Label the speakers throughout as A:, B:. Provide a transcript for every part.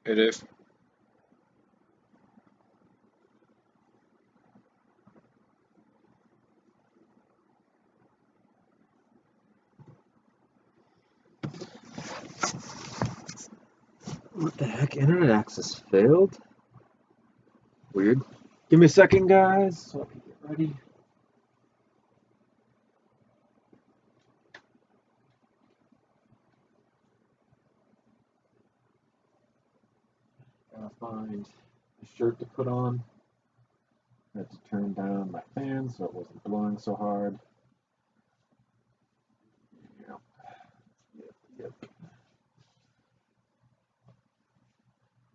A: It is. What the heck? Internet access failed? Weird. Give me a second, guys, so I can get ready. Gotta find a shirt to put on. I had to turn down my fan so it wasn't blowing so hard. Yep. Yep.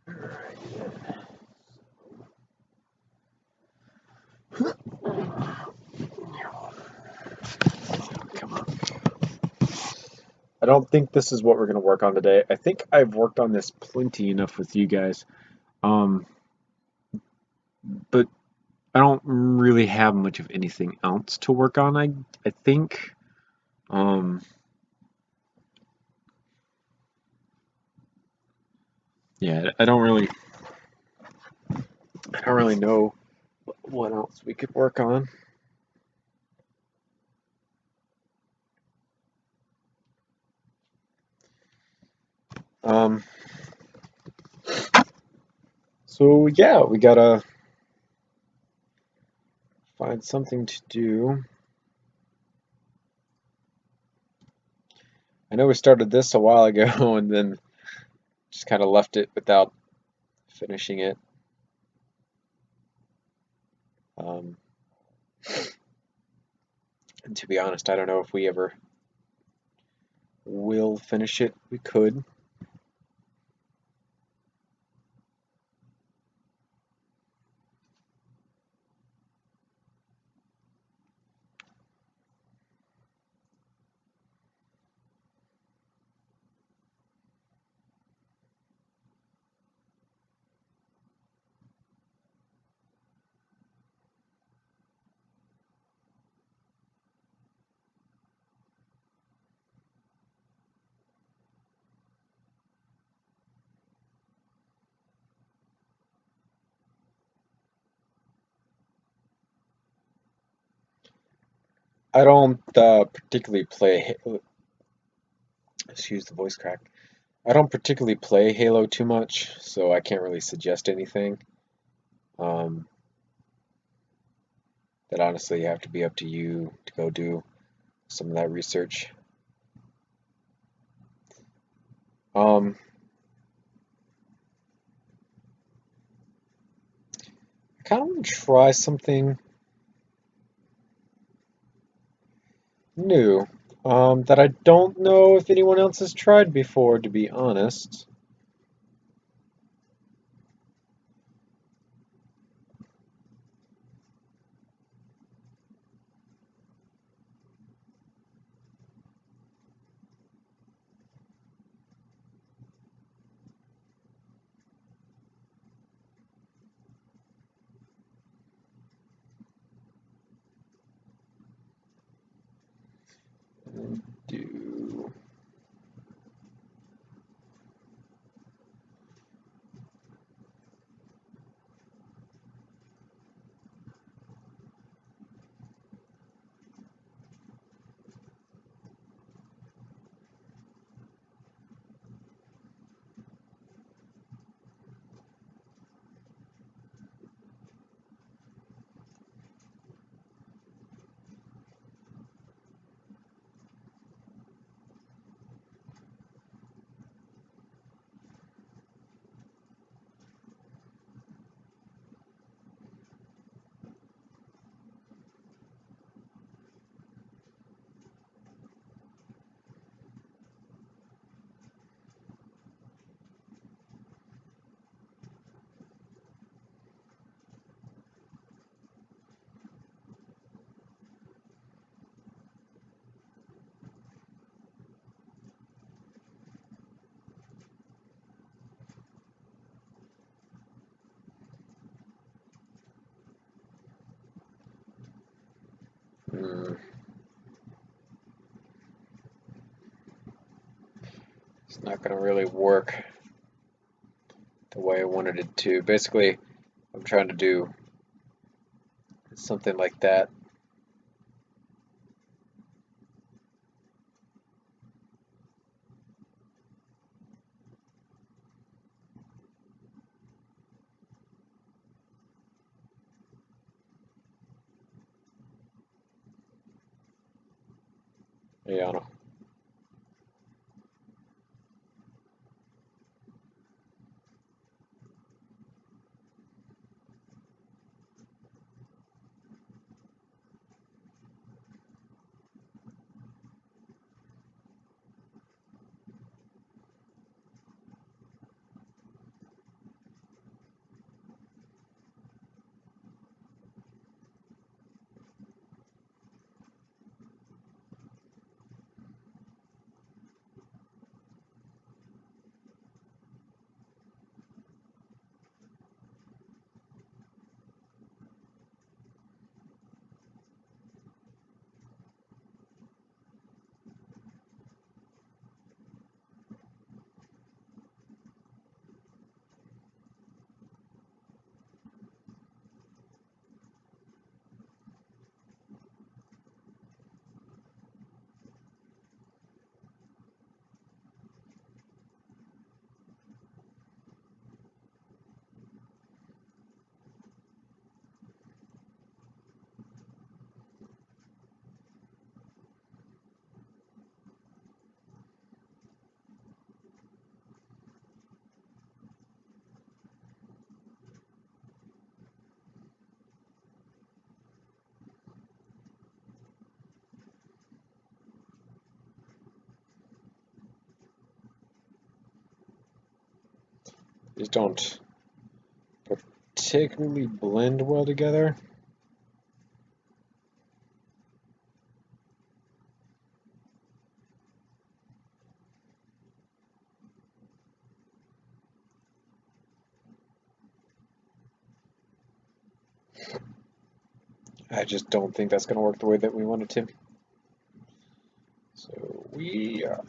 A: Alright. Come on. I don't think this is what we're going to work on today. I think I've worked on this plenty enough with you guys. But I don't really have much of anything else to work on, I think. Yeah, I don't really know what else we could work on. So yeah, we gotta find something to do. I know we started this a while ago and then just kind of left it without finishing it. And to be honest, I don't know if we ever will finish it. We could. I don't particularly play. Excuse the voice crack. I don't particularly play Halo too much, so I can't really suggest anything. That honestly have to be up to you to go do some of that research. I kind of want to try something new that I don't know if anyone else has tried before, to be honest. Do It's not going to really work the way I wanted it to. Basically, I'm trying to do something like that. Yeah, I know. These don't particularly blend well together. I just don't think that's going to work the way that we want it to. So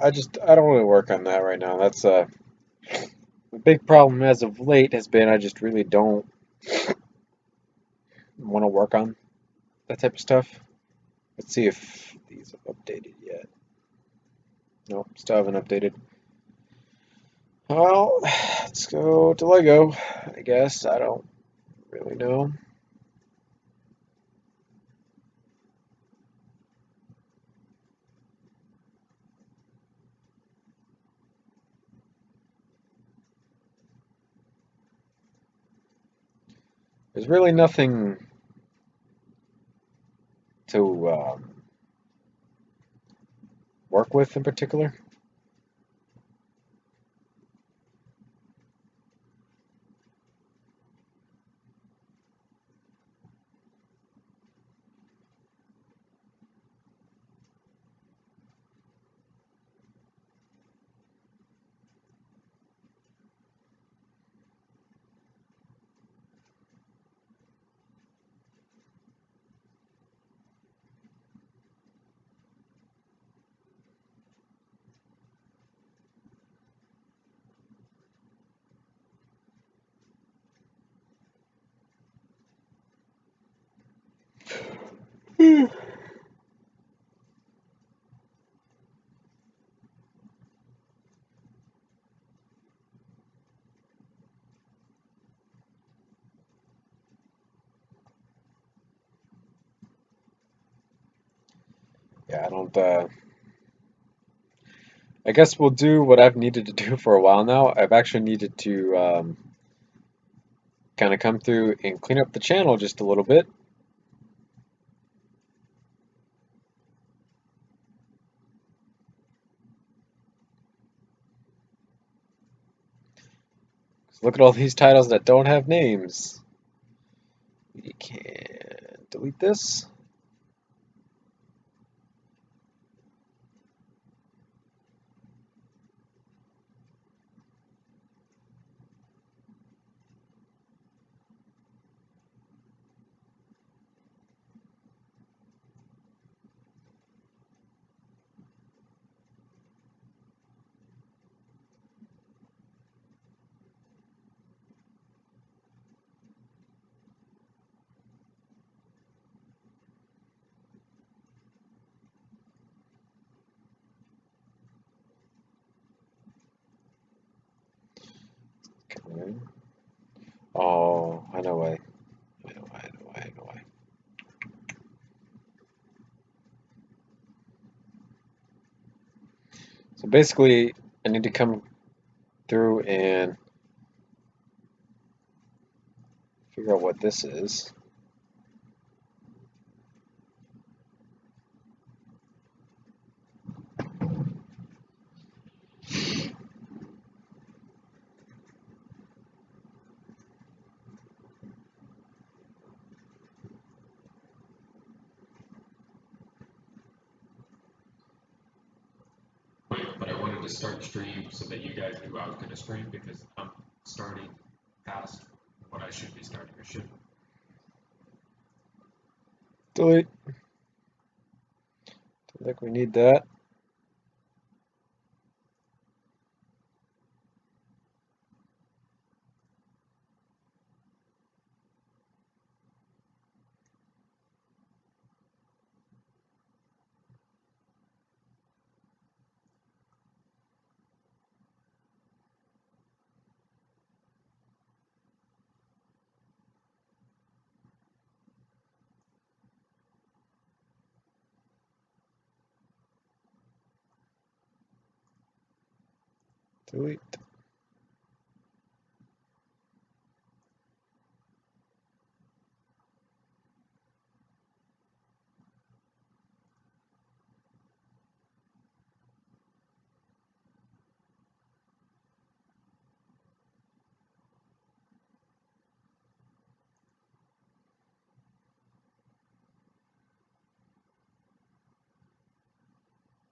A: I don't really work on that right now. That's the big problem as of late has been I just really don't want to work on that type of stuff. Let's see if these have updated yet. Nope, still haven't updated. Well, let's go to Lego, I guess. I don't really know. There's really nothing to work with in particular. Yeah, I don't. I guess we'll do what I've needed to do for a while now. I've actually needed to kind of come through and clean up the channel just a little bit. Look at all these titles that don't have names. We can delete this. no way. No way, no way, no way. So basically, I need to come through and figure out what this is.
B: But I wanted to start stream so that you guys knew I was going to stream because I'm starting past what I should be starting or should.
A: Delete. Don't think we need that. Delete.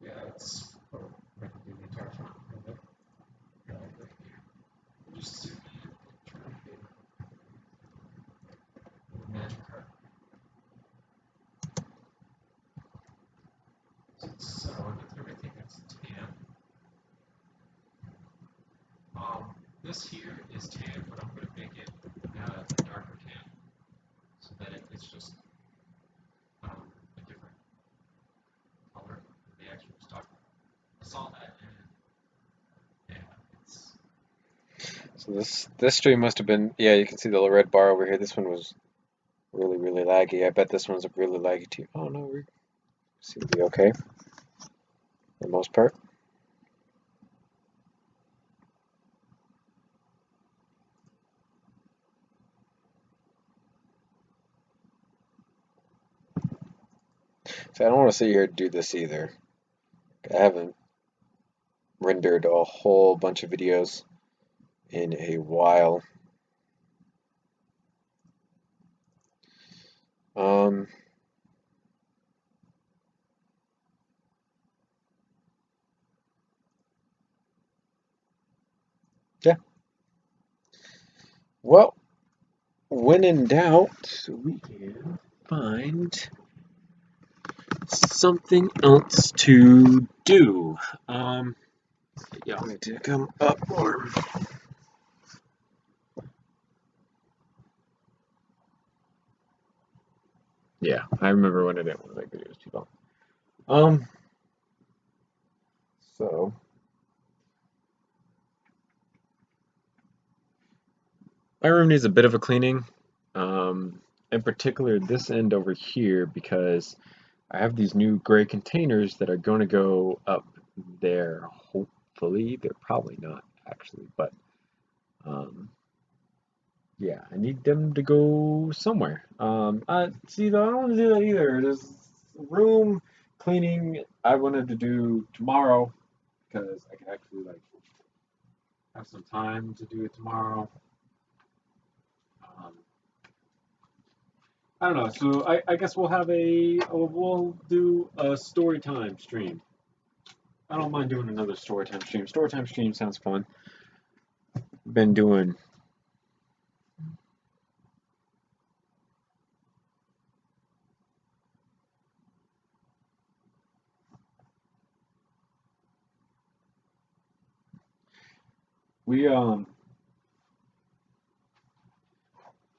B: Yeah, it's I can do the entire front of it. Just zoom in, try to get the magic card. So with everything that's tan, this here is tan, but I'm going to make it a darker tan so that it's just a different color than the actual stock. I saw that and yeah, it's
A: So this stream must have been, yeah, you can see the red bar over here. This one was really, really laggy. I bet this one's really laggy too. Oh no, we seem to be okay for the most part. So I don't want to sit here and do this either. I haven't rendered a whole bunch of videos in a while. Um, yeah. Well, when in doubt, we can find something else to do. Y'all need to come up more. Yeah, I remember when I didn't want to make videos too long. So my room needs a bit of a cleaning. In particular, this end over here because I have these new gray containers that are going to go up there. Hopefully, they're probably not actually, but yeah, I need them to go somewhere. I see. Though I don't want to do that either. There's room cleaning I wanted to do tomorrow because I can actually like have some time to do it tomorrow. Um, I don't know. So I guess we'll do a story time stream. I don't mind doing another story time stream. Story time stream sounds fun. Been doing. We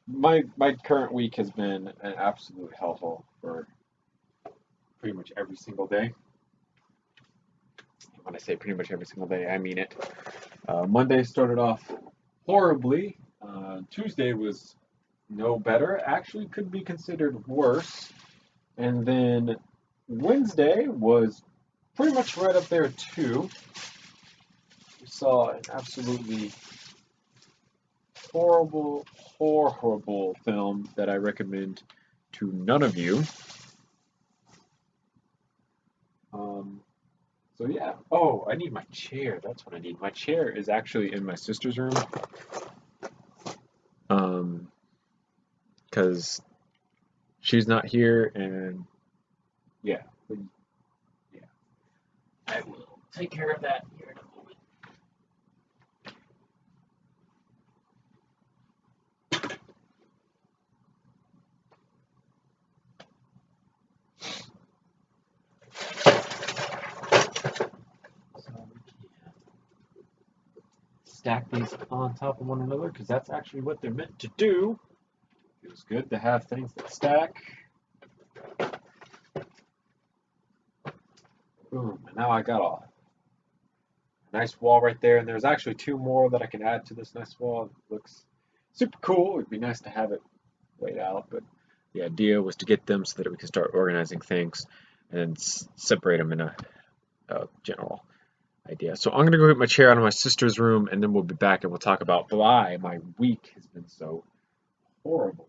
A: my current week has been an absolute hellhole for pretty much every single day. When I say pretty much every single day, I mean it. Monday started off horribly. Tuesday was no better. Actually, could be considered worse. And then Wednesday was pretty much right up there too. We saw an absolutely horrible, horrible film that I recommend to none of you. Um, so yeah. Oh, I need my chair. That's what I need. My chair is actually in my sister's room. Because she's not here, and yeah, yeah. I will take care of that here in a moment. So we can stack these on top of one another because that's actually what they're meant to do. Feels good to have things that stack. Boom, and now I got a nice wall right there, and there's actually two more that I can add to this nice wall. It looks super cool. It'd be nice to have it laid out, but the idea was to get them so that we can start organizing things and separate them in a general idea. So I'm going to go get my chair out of my sister's room, and then we'll be back and we'll talk about why my week has been so horrible.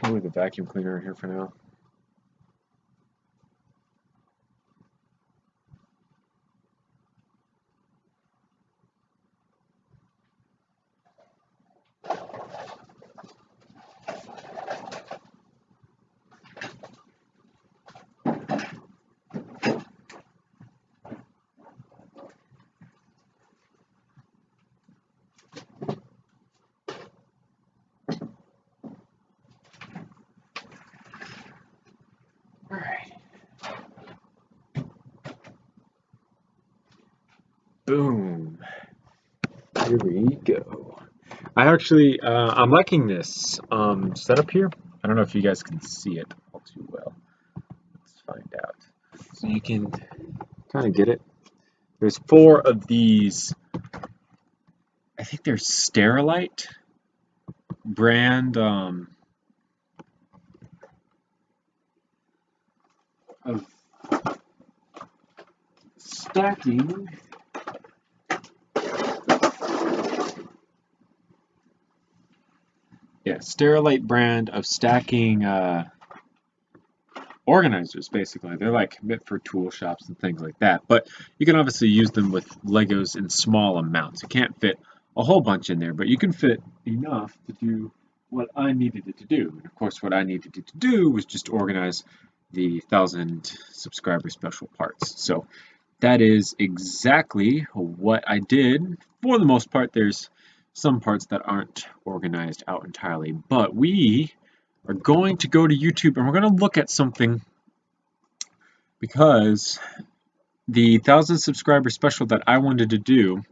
A: I'll leave the vacuum cleaner in here for now. All right. Boom. Here we go. I'm liking this setup here. I don't know if you guys can see it all too well. Let's find out. So you can kind of get it. There's four of these, I think they're Sterilite brand of stacking. Yeah, Sterilite brand of stacking organizers, basically. They're like meant for tool shops and things like that. But you can obviously use them with Legos in small amounts. You can't fit a whole bunch in there, but you can fit enough to do what I needed it to do. And of course, what I needed it to do was just organize the 1,000 subscriber special parts. So that is exactly what I did. For the most part, there's some parts that aren't organized out entirely, but we are going to go to YouTube and we're going to look at something because the 1,000 subscriber special that I wanted to do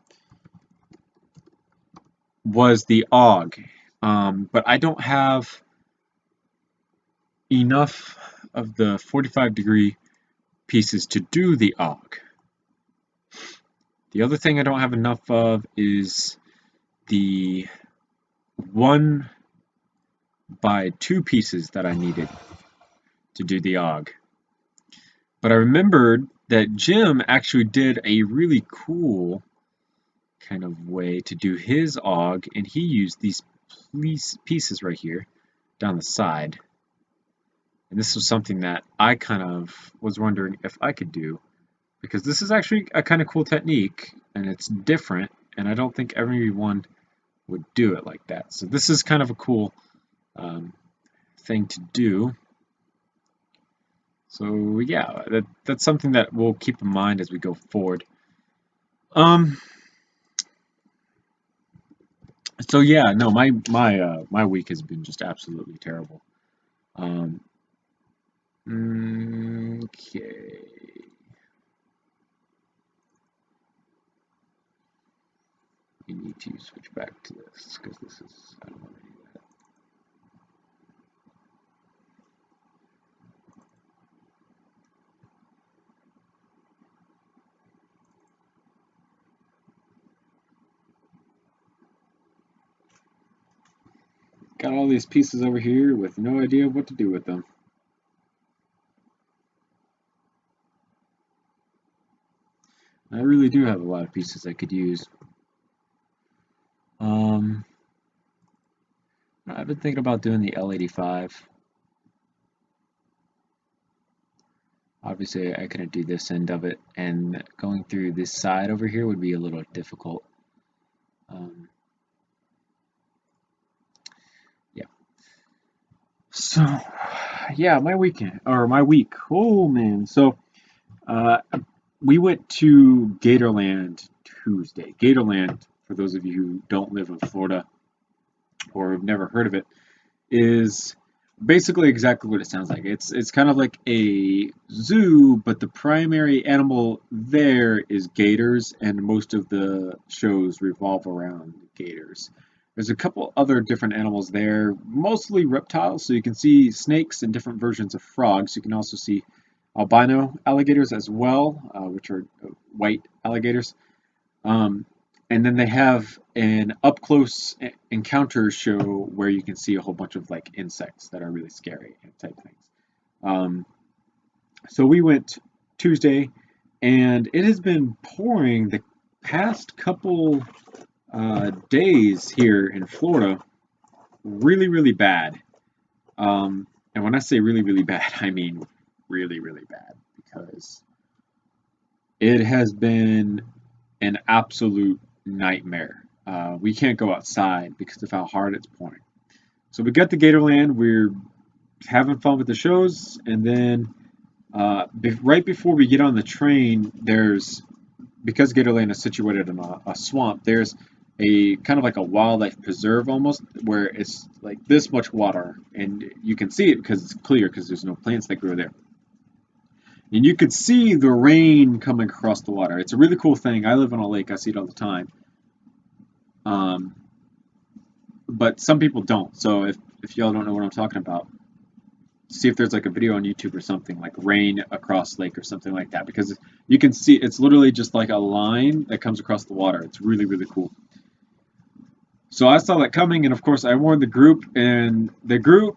A: was the AUG, but I don't have enough of the 45-degree pieces to do the AUG. The other thing I don't have enough of is the 1x2 pieces that I needed to do the AUG. But I remembered that Jim actually did a really cool kind of way to do his AUG, and he used these pieces right here down the side. And this was something that I kind of was wondering if I could do because this is actually a kind of cool technique and it's different, and I don't think everyone would do it like that. So this is kind of a cool thing to do. So yeah, that's something that we'll keep in mind as we go forward. So yeah, no, my week has been just absolutely terrible. Um, okay. We need to switch back to this because this is, I don't want to do that. Got all these pieces over here with no idea what to do with them. I really do have a lot of pieces I could use. Um, I've been thinking about doing the L85. Obviously, I couldn't do this end of it, and going through this side over here would be a little difficult. Um, yeah. So, yeah, my weekend or my week. Oh man. So, uh, we went to Gatorland Tuesday. Gatorland, for those of you who don't live in Florida or have never heard of it, is basically exactly what it sounds like. It's kind of like a zoo, but the primary animal there is gators, and most of the shows revolve around gators. There's a couple other different animals there, mostly reptiles, so you can see snakes and different versions of frogs. You can also see albino alligators as well, which are white alligators. Um, and then they have an up close encounter show where you can see a whole bunch of like insects that are really scary type things. Um, so we went Tuesday, and it has been pouring the past couple days here in Florida, really, really bad. And when I say really, really bad, I mean really, really bad because it has been an absolute nightmare. We can't go outside because of how hard it's pouring. So we got to Gatorland. We're having fun with the shows, and then right before we get on the train, there's because Gatorland is situated in a swamp. There's a kind of like a wildlife preserve almost, where it's like this much water, and you can see it because it's clear because there's no plants that grow there. And you could see the rain coming across the water. It's a really cool thing. I live on a lake. I see it all the time. Um, but some people don't. So if y'all don't know what I'm talking about, see if there's like a video on YouTube or something like rain across lake or something like that, because you can see it's literally just like a line that comes across the water. It's really, really cool. So I saw that coming, and of course I warned the group, and the group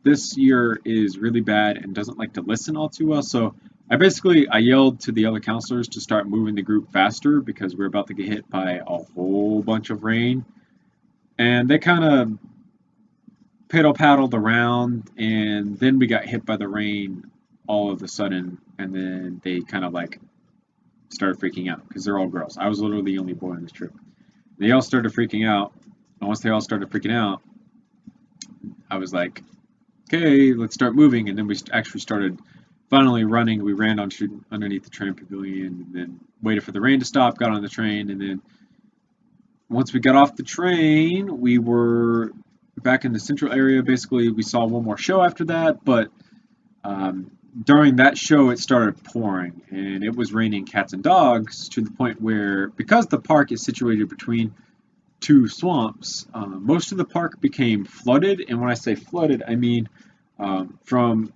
A: this year is really bad and doesn't like to listen all too well. So I yelled to the other counselors to start moving the group faster because we're about to get hit by a whole bunch of rain. And they kind of piddle paddled around, and then we got hit by the rain all of a sudden, and then they kind of like started freaking out because they're all girls. I was literally the only boy on this trip. They all started freaking out, and once they all started freaking out, I was like, okay, let's start moving. And then we actually started finally running. We ran underneath the train pavilion and then waited for the rain to stop, got on the train. And then once we got off the train, we were back in the central area. Basically, we saw one more show after that. But during that show, it started pouring and it was raining cats and dogs to the point where, because the park is situated between two swamps, most of the park became flooded. And when I say flooded, I mean from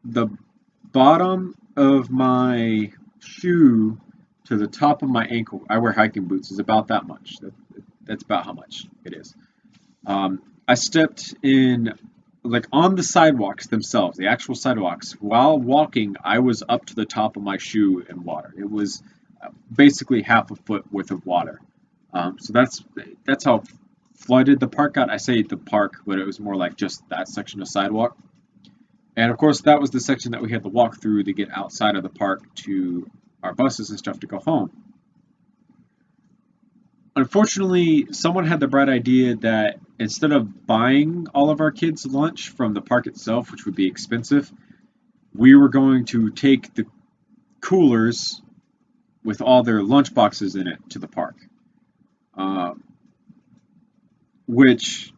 A: the bottom of my shoe to the top of my ankle. I wear hiking boots. Is about that much. That's about how much it is. I stepped in, like on the sidewalks themselves, the actual sidewalks. While walking, I was up to the top of my shoe in water. It was basically half a foot worth of water. So that's how flooded the park got. I say the park, but it was more like just that section of sidewalk. And of course, that was the section that we had to walk through to get outside of the park to our buses and stuff to go home. Unfortunately, someone had the bright idea that instead of buying all of our kids lunch from the park itself, which would be expensive, we were going to take the coolers with all their lunch boxes in it to the park. Uh, which,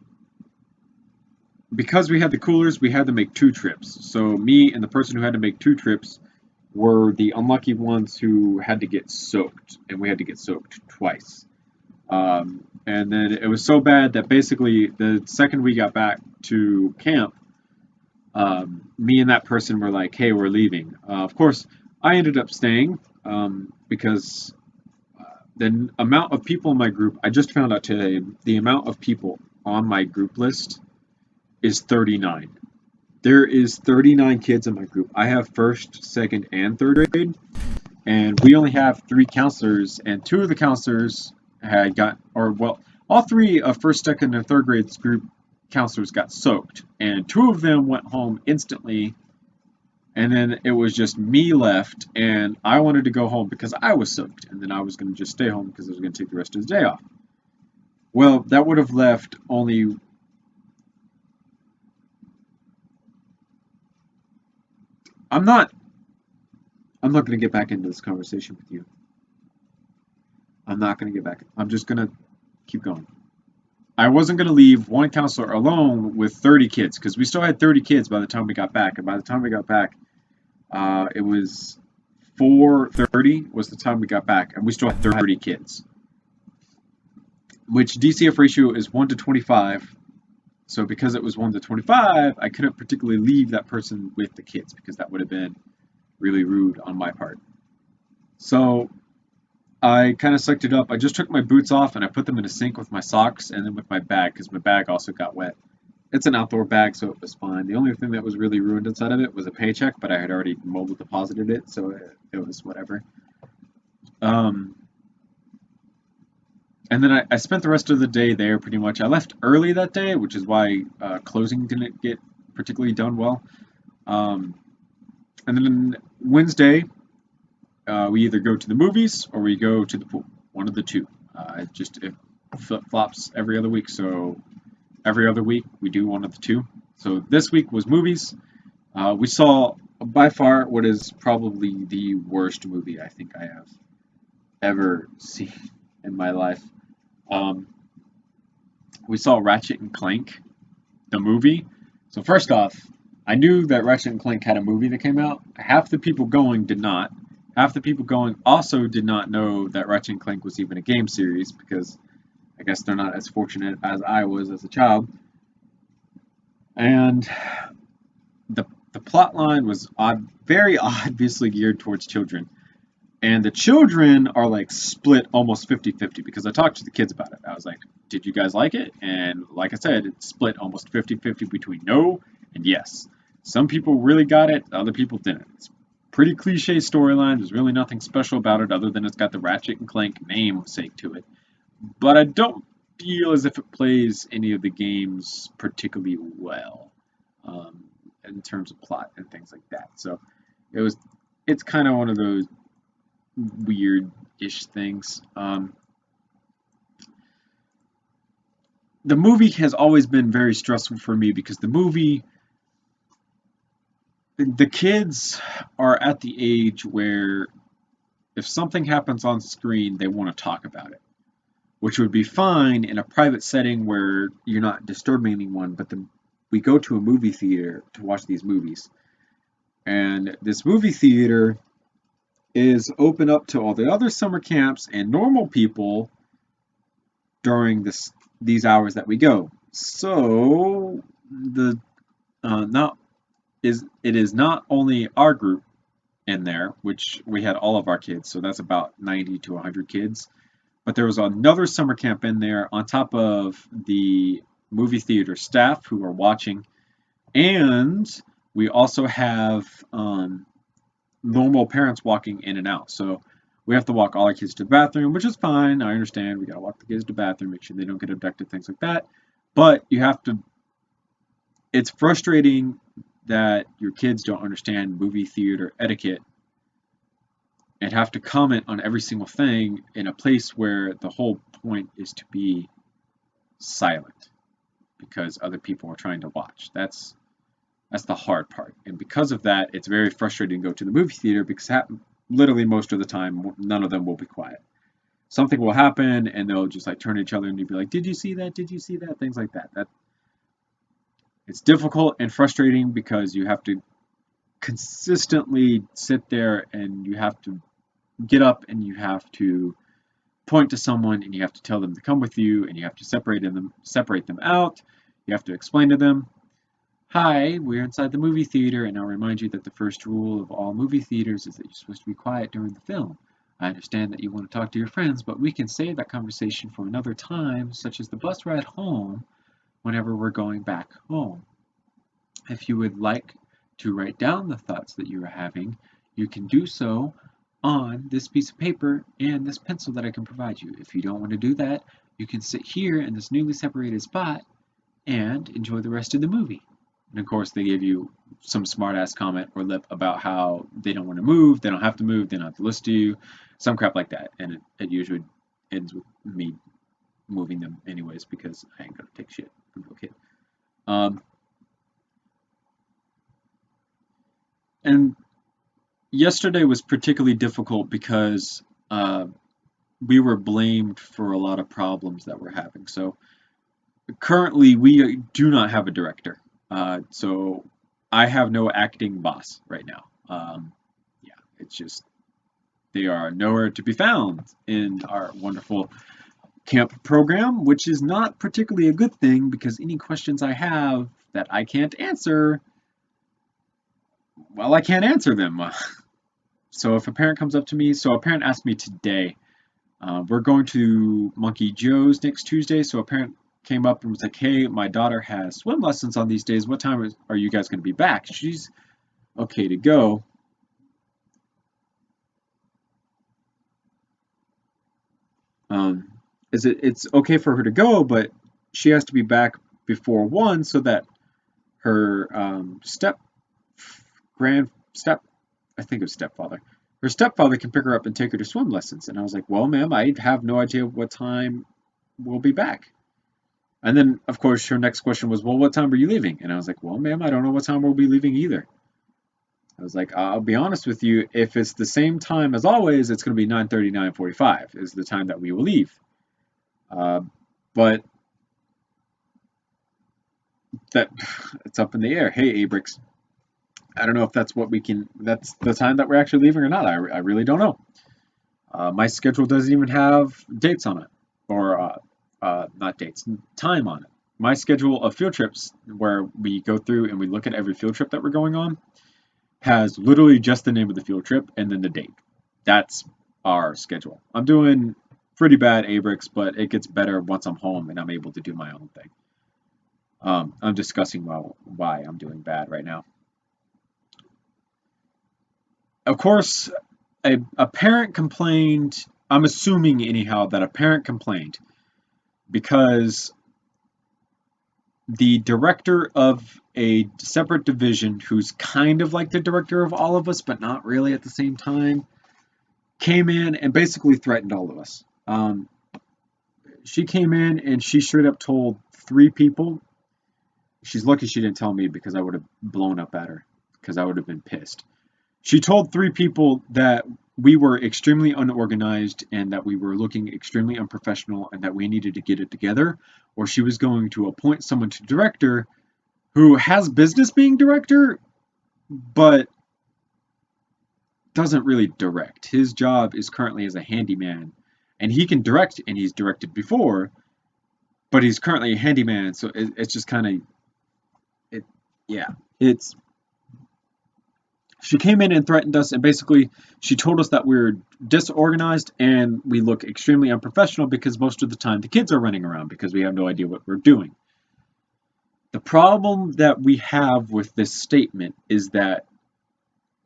A: because we had the coolers, we had to make 2 trips. So me and the person who had to make 2 trips were the unlucky ones who had to get soaked, and we had to get soaked twice. And then it was so bad that basically the second we got back to camp, me and that person were like, "Hey, we're leaving." Of course, I ended up staying because the amount of people in my group, I just found out today, the amount of people on my group list is 39. There is 39 kids in my group. I have first, second, and third grade, and we only have 3 counselors, and 2 of the counselors had got, or well, all 3 of first, second, and third grades group counselors got soaked, and 2 of them went home instantly, and then it was just me left, and I wanted to go home because I was soaked, and then I was going to just stay home because I was going to take the rest of the day off. Well, that would have left only. I'm not. I'm not going to get back into this conversation with you. I'm not going to get back. I'm just going to keep going. I wasn't going to leave one counselor alone with 30 kids because we still had 30 kids by the time we got back. And by the time we got back, it was 4:30 was the time we got back, and we still had 30 kids. Which DCF ratio is 1 to 25. So because it was 1 to 25, I couldn't particularly leave that person with the kids because that would have been really rude on my part. So I kind of sucked it up. I just took my boots off and I put them in a sink with my socks and then with my bag because my bag also got wet. It's an outdoor bag, so it was fine. The only thing that was really ruined inside of it was a paycheck, but I had already mobile deposited it, so it was whatever. And then I spent the rest of the day there pretty much. I left early that day, which is why closing didn't get particularly done well. And then Wednesday, we either go to the movies or we go to the pool. One of the two. It flip-flops every other week, so every other week we do one of the two. So this week was movies. We saw by far what is probably the worst movie I think I have ever seen in my life. We saw Ratchet and Clank, the movie. So first off, I knew that Ratchet and Clank had a movie that came out. Half the people going did not. Half the people going also did not know that Ratchet and Clank was even a game series because I guess they're not as fortunate as I was as a child. And the plot line was very obviously geared towards children. And the children are like split almost 50-50 because I talked to the kids about it. I was like, did you guys like it? And like I said, it's split almost 50-50 between no and yes. Some people really got it, other people didn't. It's pretty cliche storyline. There's really nothing special about it other than it's got the Ratchet and Clank namesake to it. But I don't feel as if it plays any of the games particularly well in terms of plot and things like that. So it's kind of one of those weird-ish things. The movie has always been very stressful for me because the kids are at the age where if something happens on screen, they want to talk about it, which would be fine in a private setting where you're not disturbing anyone, but we go to a movie theater to watch these movies. And this movie theater is open up to all the other summer camps and normal people during these hours that we go. So it is not only our group in there, which we had all of our kids, so that's about 90 to 100 kids, but there was another summer camp in there on top of the movie theater staff who are watching, and we also have normal parents walking in and out. So we have to walk all our kids to the bathroom, which is fine. I understand. We got to walk the kids to the bathroom, make sure they don't get abducted, things like that. But you have to. It's frustrating that your kids don't understand movie theater etiquette and have to comment on every single thing in a place where the whole point is to be silent because other people are trying to watch. That's the hard part. And because of that, it's very frustrating to go to the movie theater because literally most of the time, none of them will be quiet. Something will happen and they'll just like turn to each other and you'll be like, "Did you see that? Did you see that?" Things like that. It's difficult and frustrating because you have to consistently sit there and you have to get up and you have to point to someone and you have to tell them to come with you and you have to separate them out. You have to explain to them, "Hi, we're inside the movie theater, and I'll remind you that the first rule of all movie theaters is that you're supposed to be quiet during the film. I understand that you want to talk to your friends, but we can save that conversation for another time, such as the bus ride home, whenever we're going back home. If you would like to write down the thoughts that you are having, you can do so on this piece of paper and this pencil that I can provide you. If you don't want to do that, you can sit here in this newly separated spot and enjoy the rest of the movie." And of course, they give you some smart-ass comment or lip about how they don't want to move, they don't have to move, they don't have to listen to you, some crap like that. And it usually ends with me moving them anyways because I ain't gonna take shit from no kid. And yesterday was particularly difficult because we were blamed for a lot of problems that we're having. So currently, we do not have a director. So I have no acting boss right now. Yeah, it's just they are nowhere to be found in our wonderful camp program, which is not particularly a good thing because any questions I have that I can't answer, well, I can't answer them. So if a parent comes up to me, so a parent asked me today, we're going to Monkey Joe's next Tuesday, so a parent came up and was like, "Hey, my daughter has swim lessons on these days. What time are you guys going to be back?" She's okay to go. It's okay for her to go, but she has to be back before 1 so that her I think it was stepfather. Her stepfather can pick her up and take her to swim lessons. And I was like, "Well, ma'am, I have no idea what time we'll be back." And then, of course, her next question was, "Well, what time are you leaving?" And I was like, "Well, ma'am, I don't know what time we'll be leaving either." I was like, "I'll be honest with you. If it's the same time as always, it's going to be 9:30, 9:45 is the time that we will leave." But that it's up in the air. Hey, Abrix, I don't know if that's that's the time that we're actually leaving or not. I really don't know. My schedule doesn't even have dates on it, or not dates, time on it. My schedule of field trips, where we go through and we look at every field trip that we're going on, has literally just the name of the field trip and then the date. That's our schedule. I'm doing pretty bad, Abrix, but it gets better once I'm home and I'm able to do my own thing. I'm discussing why I'm doing bad right now. Of course, a parent complained. I'm assuming, anyhow, that a parent complained because the director of a separate division, who's kind of like the director of all of us, but not really at the same time, came in and basically threatened all of us. She came in and she straight up told 3 people. She's lucky she didn't tell me because I would have blown up at her because I would have been pissed. She told 3 people that we were extremely unorganized and that we were looking extremely unprofessional and that we needed to get it together, or she was going to appoint someone to director who has business being director, but doesn't really direct. His job is currently as a handyman, and he can direct, and he's directed before, but he's currently a handyman, so it's just kind of, it's she came in and threatened us, and basically she told us that we're disorganized and we look extremely unprofessional because most of the time the kids are running around because we have no idea what we're doing. The problem that we have with this statement is that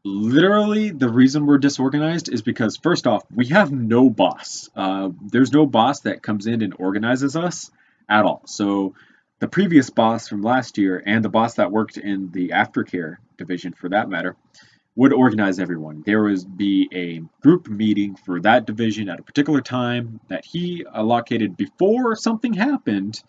A: literally the reason we're disorganized is because, first off, we have no boss. There's no boss that comes in and organizes us at all. So the previous boss from last year and the boss that worked in the aftercare division for that matter would organize everyone. There would be a group meeting for that division at a particular time that he allocated before something happened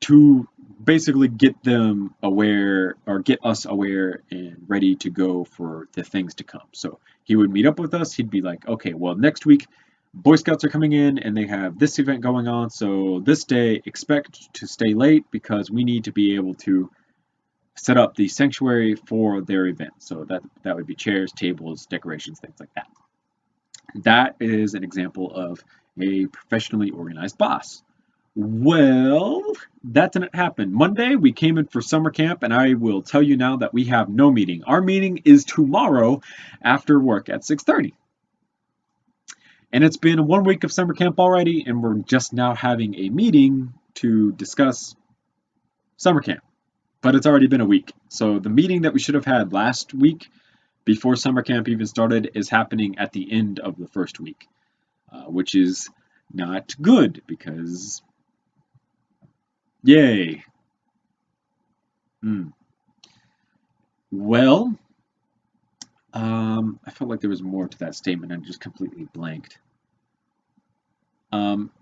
A: to basically get them aware or get us aware and ready to go for the things to come. So he would meet up with us. He'd be like, okay, well, next week, Boy Scouts are coming in and they have this event going on. So this day, expect to stay late because we need to be able to set up the sanctuary for their event. So that would be chairs, tables, decorations, things like that. That is an example of a professionally organized boss. Well, that didn't happen. Monday, we came in for summer camp, and I will tell you now that we have no meeting. Our meeting is tomorrow after work at 6:30. And it's been 1 week of summer camp already, and we're just now having a meeting to discuss summer camp. But it's already been a week. So the meeting that we should have had last week before summer camp even started is happening at the end of the first week, which is not good because yay. Well, I felt like there was more to that statement and just completely blanked.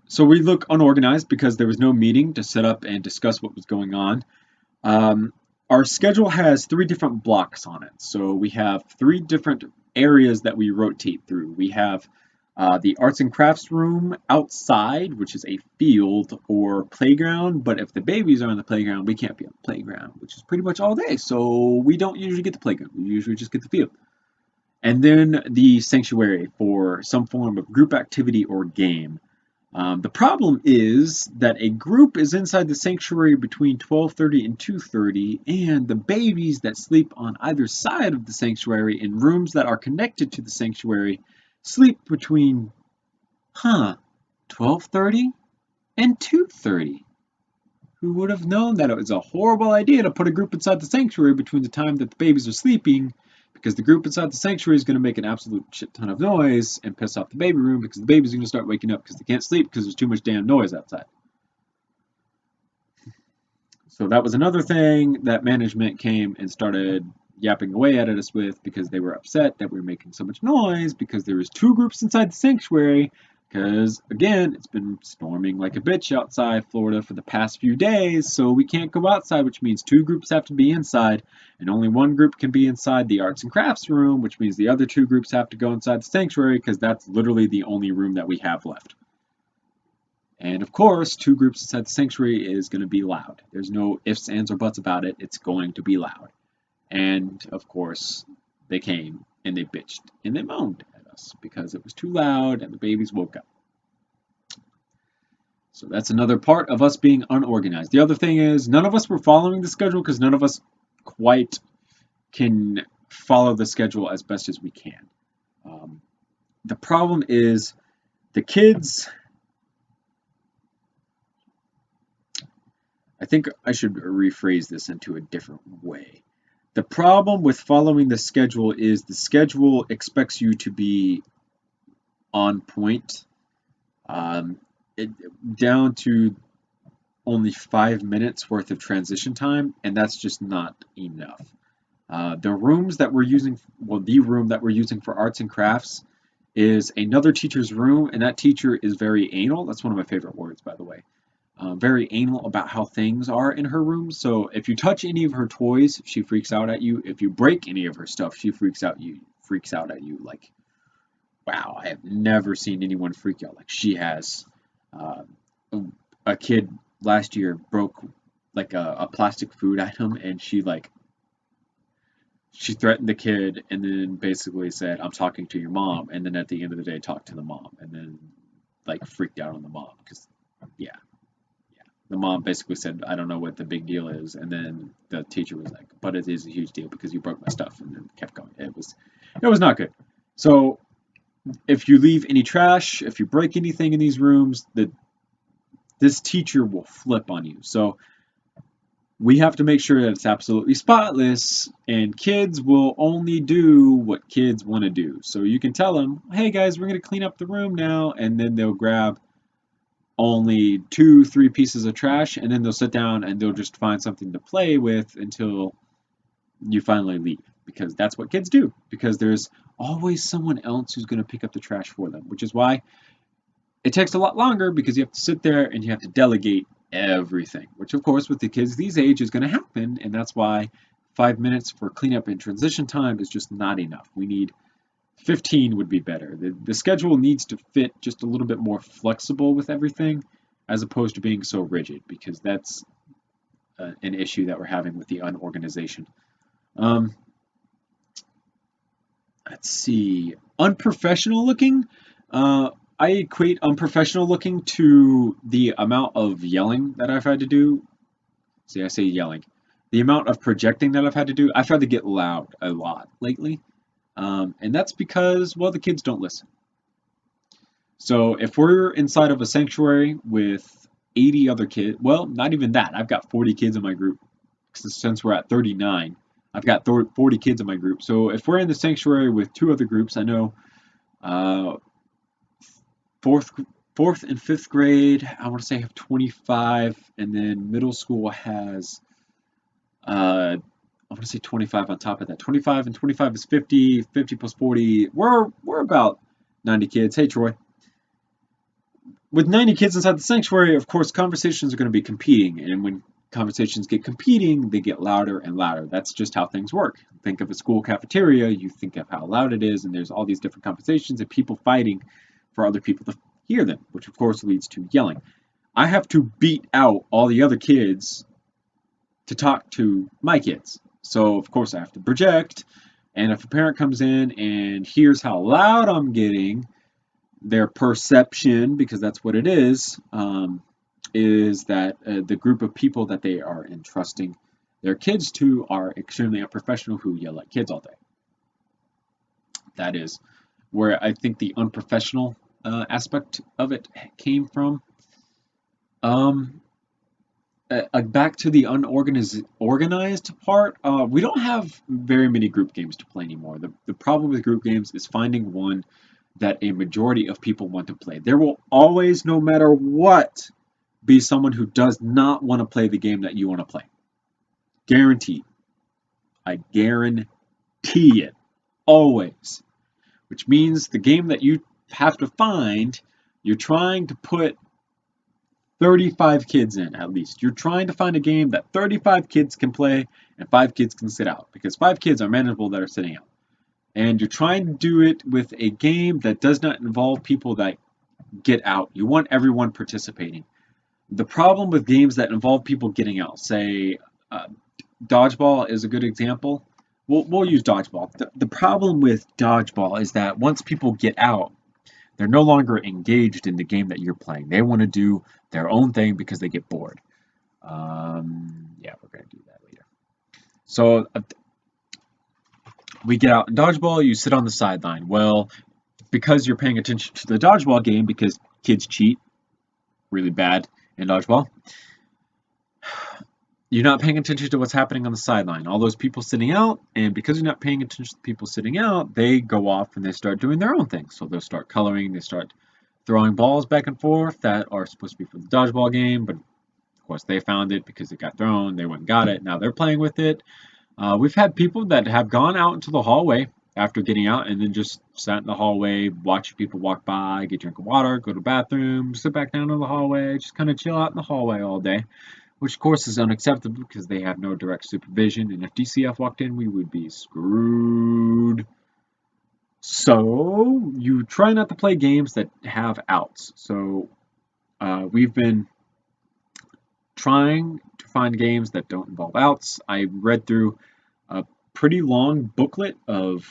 A: So we look unorganized because there was no meeting to set up and discuss what was going on. Our schedule has 3 different blocks on it. So we have 3 different areas that we rotate through. We have the arts and crafts room outside, which is a field or playground, but if the babies are on the playground, we can't be on the playground, which is pretty much all day, so we don't usually get the playground. We usually just get the field. And then the sanctuary for some form of group activity or game. The problem is that a group is inside the sanctuary between 12:30 and 2:30, and the babies that sleep on either side of the sanctuary in rooms that are connected to the sanctuary sleep between 12:30 and 2:30. Who would have known that it was a horrible idea to put a group inside the sanctuary between the time that the babies are sleeping, because the group inside the sanctuary is going to make an absolute shit ton of noise and piss off the baby room because the babies are going to start waking up because they can't sleep because there's too much damn noise outside. So that was another thing that management came and started yapping away at us with because they were upset that we were making so much noise because there was 2 groups inside the sanctuary because, again, it's been storming like a bitch outside Florida for the past few days, so we can't go outside, which means 2 groups have to be inside, and only 1 group can be inside the arts and crafts room, which means the other 2 groups have to go inside the sanctuary because that's literally the only room that we have left. And of course, 2 groups inside the sanctuary is going to be loud. There's no ifs, ands, or buts about it. It's going to be loud. And of course, they came and they bitched and they moaned at us because it was too loud and the babies woke up. So that's another part of us being unorganized. The other thing is none of us were following the schedule because none of us quite can follow the schedule as best as we can. The problem is the kids... I think I should rephrase this into a different way. The problem with following the schedule is the schedule expects you to be on point, down to only 5 minutes worth of transition time, and that's just not enough. The rooms that we're using, well, the room that we're using for arts and crafts is another teacher's room, and that teacher is very anal. That's one of my favorite words, by the way. Very anal about how things are in her room. So if you touch any of her toys, she freaks out at you. If you break any of her stuff, she freaks out at you like, wow, I have never seen anyone freak out like she has. A kid last year broke like a plastic food item, and she threatened the kid and then basically said, I'm talking to your mom, and then at the end of the day talked to the mom, and then like freaked out on the mom because the mom basically said, I don't know what the big deal is, and then the teacher was like, but it is a huge deal because you broke my stuff, and then kept going. It was not good. So if you leave any trash, if you break anything in these rooms, this teacher will flip on you. So we have to make sure that it's absolutely spotless, and kids will only do what kids want to do. So you can tell them, hey guys, we're going to clean up the room now, and then they'll grab only 2, 3 pieces of trash, and then they'll sit down and they'll just find something to play with until you finally leave. Because that's what kids do. Because there's always someone else who's going to pick up the trash for them, which is why it takes a lot longer because you have to sit there and you have to delegate everything, which of course with the kids these age is going to happen, and that's why 5 minutes for cleanup and transition time is just not enough. We need 15 would be better. The schedule needs to fit just a little bit more flexible with everything as opposed to being so rigid, because that's an issue that we're having with the unorganization. Um, let's see. Unprofessional looking. I equate unprofessional looking to the amount of yelling that I've had to do. See, I say yelling. The amount of projecting that I've had to do. I've had to get loud a lot lately. And that's because, well, the kids don't listen. So if we're inside of a sanctuary with 80 other kids, well, not even that. I've got 40 kids in my group. Since we're at 39, I've got 40 kids in my group. So if we're in the sanctuary with 2 other groups, I know uh, fourth, fourth and fifth grade, I want to say have 25, and then middle school has I want to say 25 on top of that. 25 and 25 is 50. 50 plus 40. We're about 90 kids. Hey, Troy. With 90 kids inside the sanctuary, of course, conversations are going to be competing. And when conversations get competing, they get louder and louder. That's just how things work. Think of a school cafeteria. You think of how loud it is, and there's all these different conversations and people fighting for other people to hear them, which of course leads to yelling. I have to beat out all the other kids to talk to my kids. So, of course, I have to project. And if a parent comes in and hears how loud I'm getting, their perception, because that's what it is that the group of people that they are entrusting their kids to are extremely unprofessional who yell at kids all day. That is where I think the unprofessional aspect of it came from. Back to the organized part, we don't have very many group games to play anymore. The problem with group games is finding one that a majority of people want to play. There will always, no matter what, be someone who does not want to play the game that you want to play. Guaranteed. I guarantee it. Always. Which means the game that you have to find, you're trying to put 35 kids in, at least. You're trying to find a game that 35 kids can play and 5 kids can sit out, because 5 kids are manageable that are sitting out. And you're trying to do it with a game that does not involve people that get out. You want everyone participating. The problem with games that involve people getting out, say Dodgeball is a good example. We'll use Dodgeball. The problem with Dodgeball is that once people get out, they're no longer engaged in the game that you're playing. They want to do their own thing because they get bored. Yeah, we're going to do that later. So we get out in Dodgeball, you sit on the sideline. Well, because you're paying attention to the Dodgeball game, because kids cheat really bad in Dodgeball, you're not paying attention to what's happening on the sideline. All those people sitting out, and because you're not paying attention to the people sitting out, they go off and they start doing their own thing. So they'll start coloring, they start throwing balls back and forth that are supposed to be for the Dodgeball game, but of course they found it because it got thrown, they went and got it, now they're playing with it. We've had people that have gone out into the hallway after getting out and then just sat in the hallway, watch people walk by, get a drink of water, go to the bathroom, sit back down in the hallway, just kind of chill out in the hallway all day, which of course is unacceptable because they have no direct supervision, and if DCF walked in, we would be screwed. So you try not to play games that have outs. So we've been trying to find games that don't involve outs. I read through a pretty long booklet of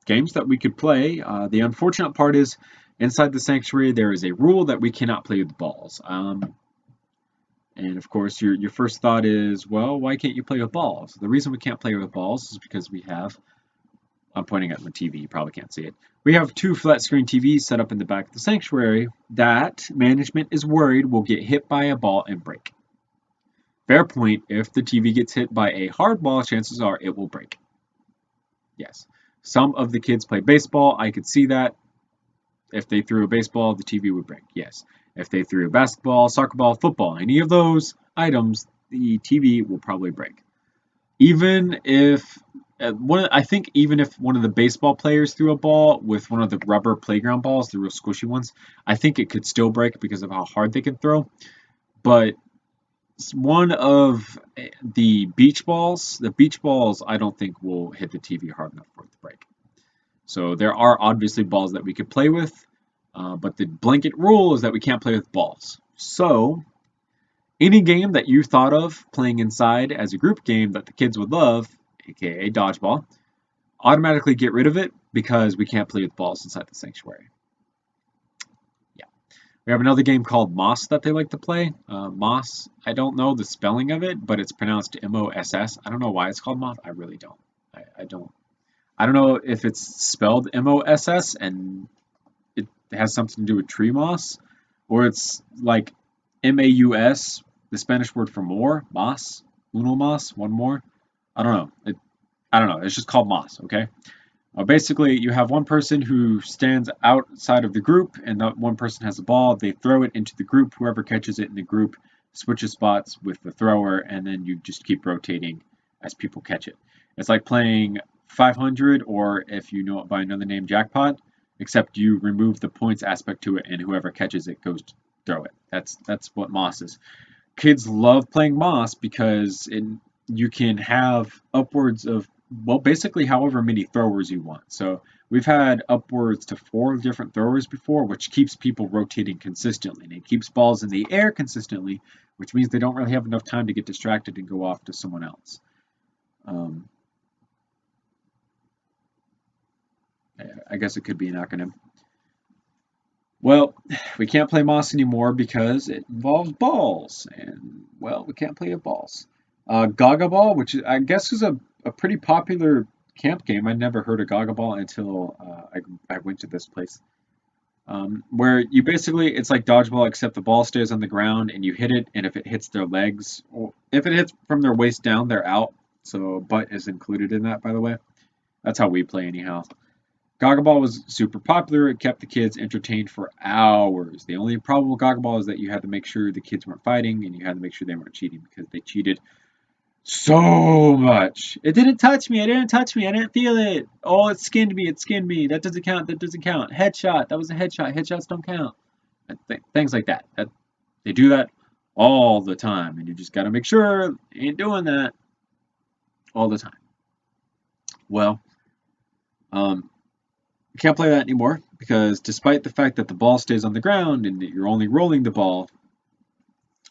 A: games that we could play. The unfortunate part is inside the sanctuary there is a rule that we cannot play with balls. And of course your first thought is, well, why can't you play with balls? The reason we can't play with balls is because we have, I'm pointing at the TV, you probably can't see it. We have 2 flat screen TVs set up in the back of the sanctuary that management is worried will get hit by a ball and break. Fair point, if the TV gets hit by a hard ball, chances are it will break. Yes. Some of the kids play baseball. I could see that. If they threw a baseball, the TV would break. Yes. If they threw a basketball, soccer ball, football, any of those items, the TV will probably break. Even if I think even if one of the baseball players threw a ball with one of the rubber playground balls, the real squishy ones, I think it could still break because of how hard they can throw. But one of the beach balls, I don't think will hit the TV hard enough for it to break. So there are obviously balls that we could play with, but the blanket rule is that we can't play with balls. So any game that you thought of playing inside as a group game that the kids would love, aka dodgeball, automatically get rid of it because we can't play with balls inside the sanctuary. Yeah. We have another game called MOC that they like to play. MOC, I don't know the spelling of it, but it's pronounced MOSS. I don't know why it's called MOC. I really don't. I don't know if it's spelled MOSS and it has something to do with tree moss, or it's like MAUS, the Spanish word for more, mas, uno mas, one more. I don't know. I don't know. It's just called mas, okay? Basically, you have one person who stands outside of the group, and that one person has a ball. They throw it into the group. Whoever catches it in the group switches spots with the thrower, and then you just keep rotating as people catch it. It's like playing 500, or if you know it by another name, jackpot, except you remove the points aspect to it, and whoever catches it goes to throw it. That's what MOC is. Kids love playing MOC because you can have upwards of, well, basically however many throwers you want. So we've had upwards to 4 different throwers before, which keeps people rotating consistently. And it keeps balls in the air consistently, which means they don't really have enough time to get distracted and go off to someone else. I guess it could be an acronym. Well, we can't play MOC anymore because it involves balls, and, well, we can't play with balls. Gaga Ball, which I guess is a pretty popular camp game. I never heard of Gaga Ball until I went to this place. Where you basically, it's like dodgeball, except the ball stays on the ground and you hit it, and if it hits their legs, or if it hits from their waist down, they're out. So butt is included in that, by the way. That's how we play anyhow. Gaga Ball was super popular. It kept the kids entertained for hours. The only problem with Gaga Ball is that you had to make sure the kids weren't fighting and you had to make sure they weren't cheating because they cheated so much. It didn't touch me. It didn't touch me. I didn't feel it. Oh, it skinned me. It skinned me. That doesn't count. That doesn't count. Headshot. That was a headshot. Headshots don't count. Things like that. They do that all the time, and you just got to make sure you ain't doing that all the time. Well, you can't play that anymore because despite the fact that the ball stays on the ground and that you're only rolling the ball,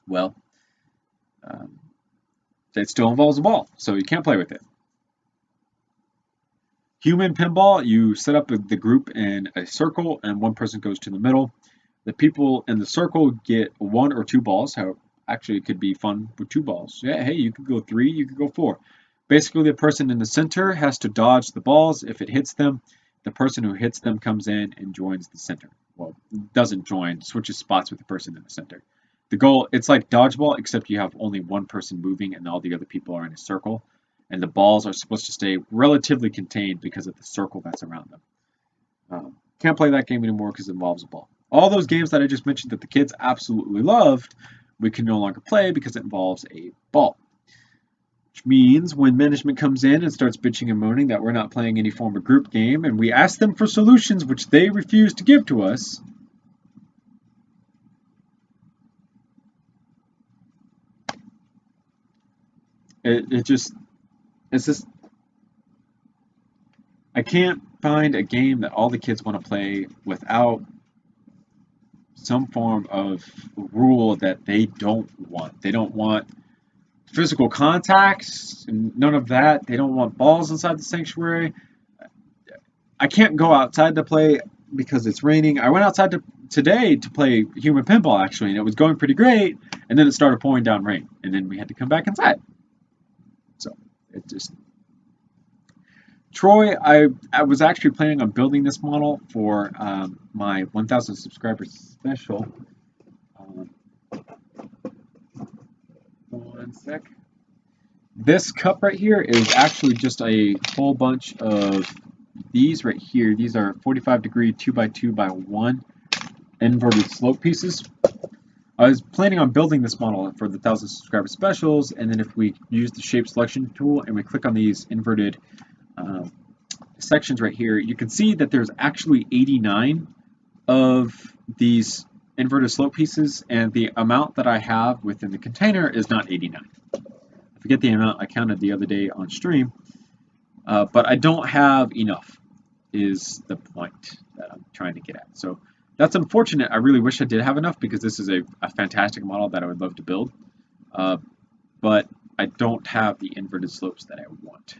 A: well, it still involves a ball, so you can't play with it. Human pinball, you set up the group in a circle and one person goes to the middle. The people in the circle get 1 or 2 balls. How actually it could be fun with 2 balls. Yeah, hey, you could go 3, you could go 4. Basically, the person in the center has to dodge the balls. If it hits them, the person who hits them comes in and joins the center. Well, doesn't join, switches spots with the person in the center. The goal, it's like dodgeball, except you have only one person moving and all the other people are in a circle. And the balls are supposed to stay relatively contained because of the circle that's around them. Can't play that game anymore because it involves a ball. All those games that I just mentioned that the kids absolutely loved, we can no longer play because it involves a ball. Which means when management comes in and starts bitching and moaning that we're not playing any form of group game, and we ask them for solutions which they refuse to give to us, it's just, I can't find a game that all the kids want to play without some form of rule that they don't want. They don't want physical contacts, none of that. They don't want balls inside the sanctuary. I can't go outside to play because it's raining. I went outside today to play human pinball, actually, and it was going pretty great, and then it started pouring down rain, and then we had to come back inside. So, it just... Troy, I was actually planning on building this model for my 1,000 subscribers special. One sec. This cup right here is actually just a whole bunch of these right here. These are 45-degree 2x2x1 inverted slope pieces. I was planning on building this model for the 1,000 subscriber specials, and then if we use the shape selection tool and we click on these inverted sections right here, you can see that there's actually 89 of these inverted slope pieces, and the amount that I have within the container is not 89. I forget the amount I counted the other day on stream, but I don't have enough is the point that I'm trying to get at. So that's unfortunate. I really wish I did have enough because this is a fantastic model that I would love to build, but I don't have the inverted slopes that I want.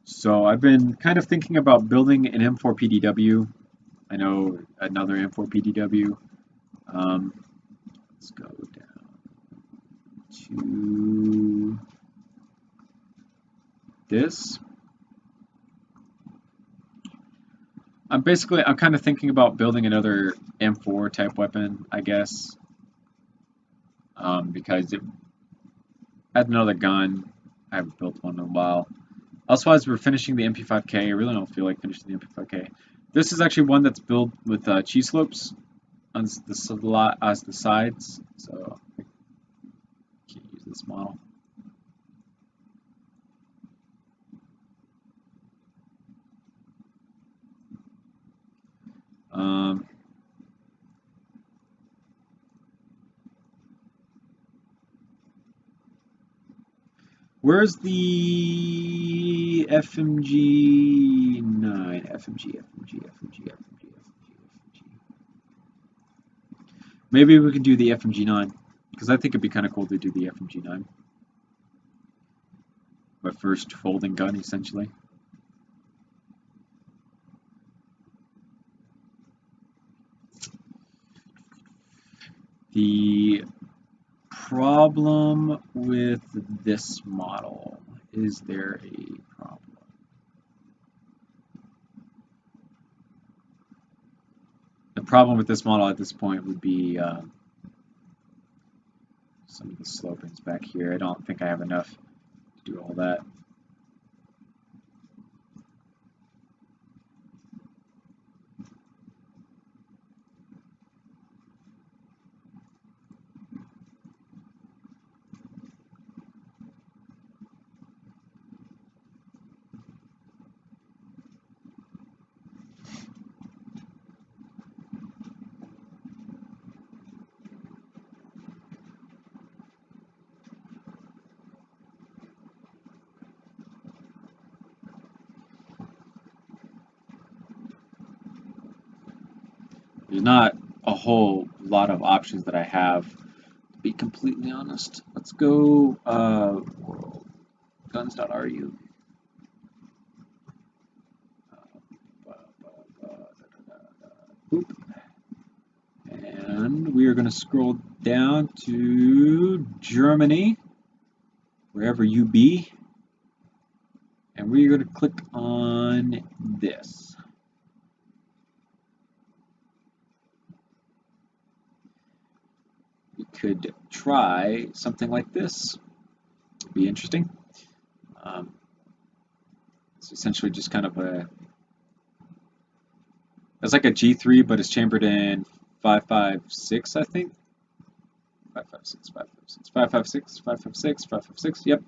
A: So I've been kind of thinking about building an M4 PDW. I know another M4 PDW. Let's go down to this. I'm kind of thinking about building another M4 type weapon, I guess, because it had another gun. I haven't built one in a while. Elsewise, we're finishing the MP5K. I really don't feel like finishing the MP5K. This is actually one that's built with cheese slopes on the sides, so I can't use this model. Where's the FMG 9? FMG. Maybe we can do the FMG 9, because I think it'd be kind of cool to do the FMG 9. My first folding gun, essentially. The problem with this model, is there a problem? The problem with this model at this point would be some of the slopings back here. I don't think I have enough to do all that. There's not a whole lot of options that I have, to be completely honest. Let's go world guns.ru. Boop. And we are going to scroll down to Germany, wherever you be, and we're going to click on this. We could try something like this. It'd be interesting. It's essentially just kind of it's like a G3, but it's chambered in 5.56, I think. 5.56, 5.56, 5.56, 5.56, 5.56, yep.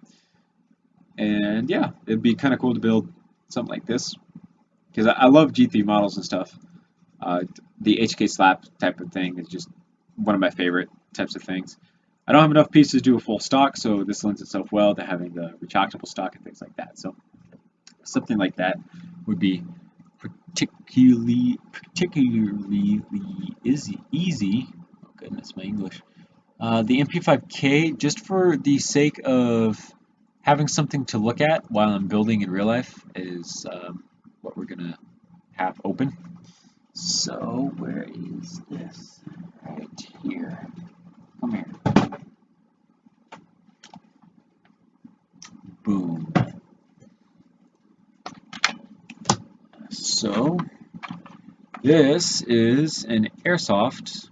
A: And yeah, it'd be kind of cool to build something like this, because I love G3 models and stuff. The HK slap type of thing is just one of my favorite types of things. I don't have enough pieces to do a full stock, so this lends itself well to having the retractable stock and things like that. So something like that would be particularly easy. Oh goodness, my English. The MP5K, just for the sake of having something to look at while I'm building in real life, is what we're gonna have open. So where is this? Right here. Come here. Boom. So this is an airsoft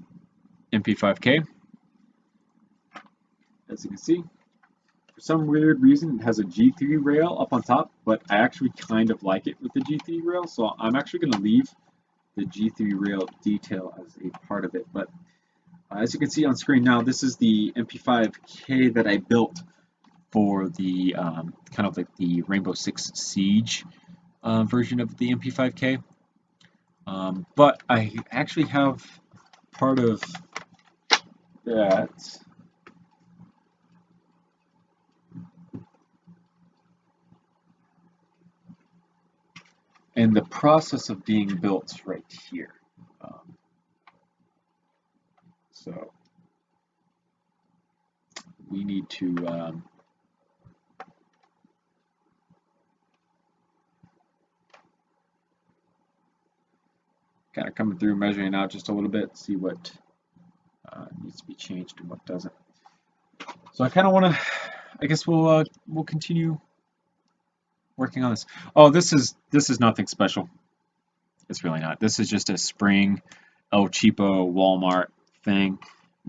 A: MP5K. As you can see, for some weird reason it has a G3 rail up on top, but I actually kind of like it with the G3 rail, so I'm actually going to leave the G3 rail detail as a part of it. But As you can see on screen now, this is the MP5K that I built for the kind of like the Rainbow Six Siege version of the MP5K. But I actually have part of that in the process of being built right here. So we need to kind of coming through, measuring out just a little bit, see what needs to be changed and what doesn't. So I kind of want to, I guess we'll continue working on this. Oh, this is nothing special. It's really not. This is just a spring El Cheapo Walmart thing.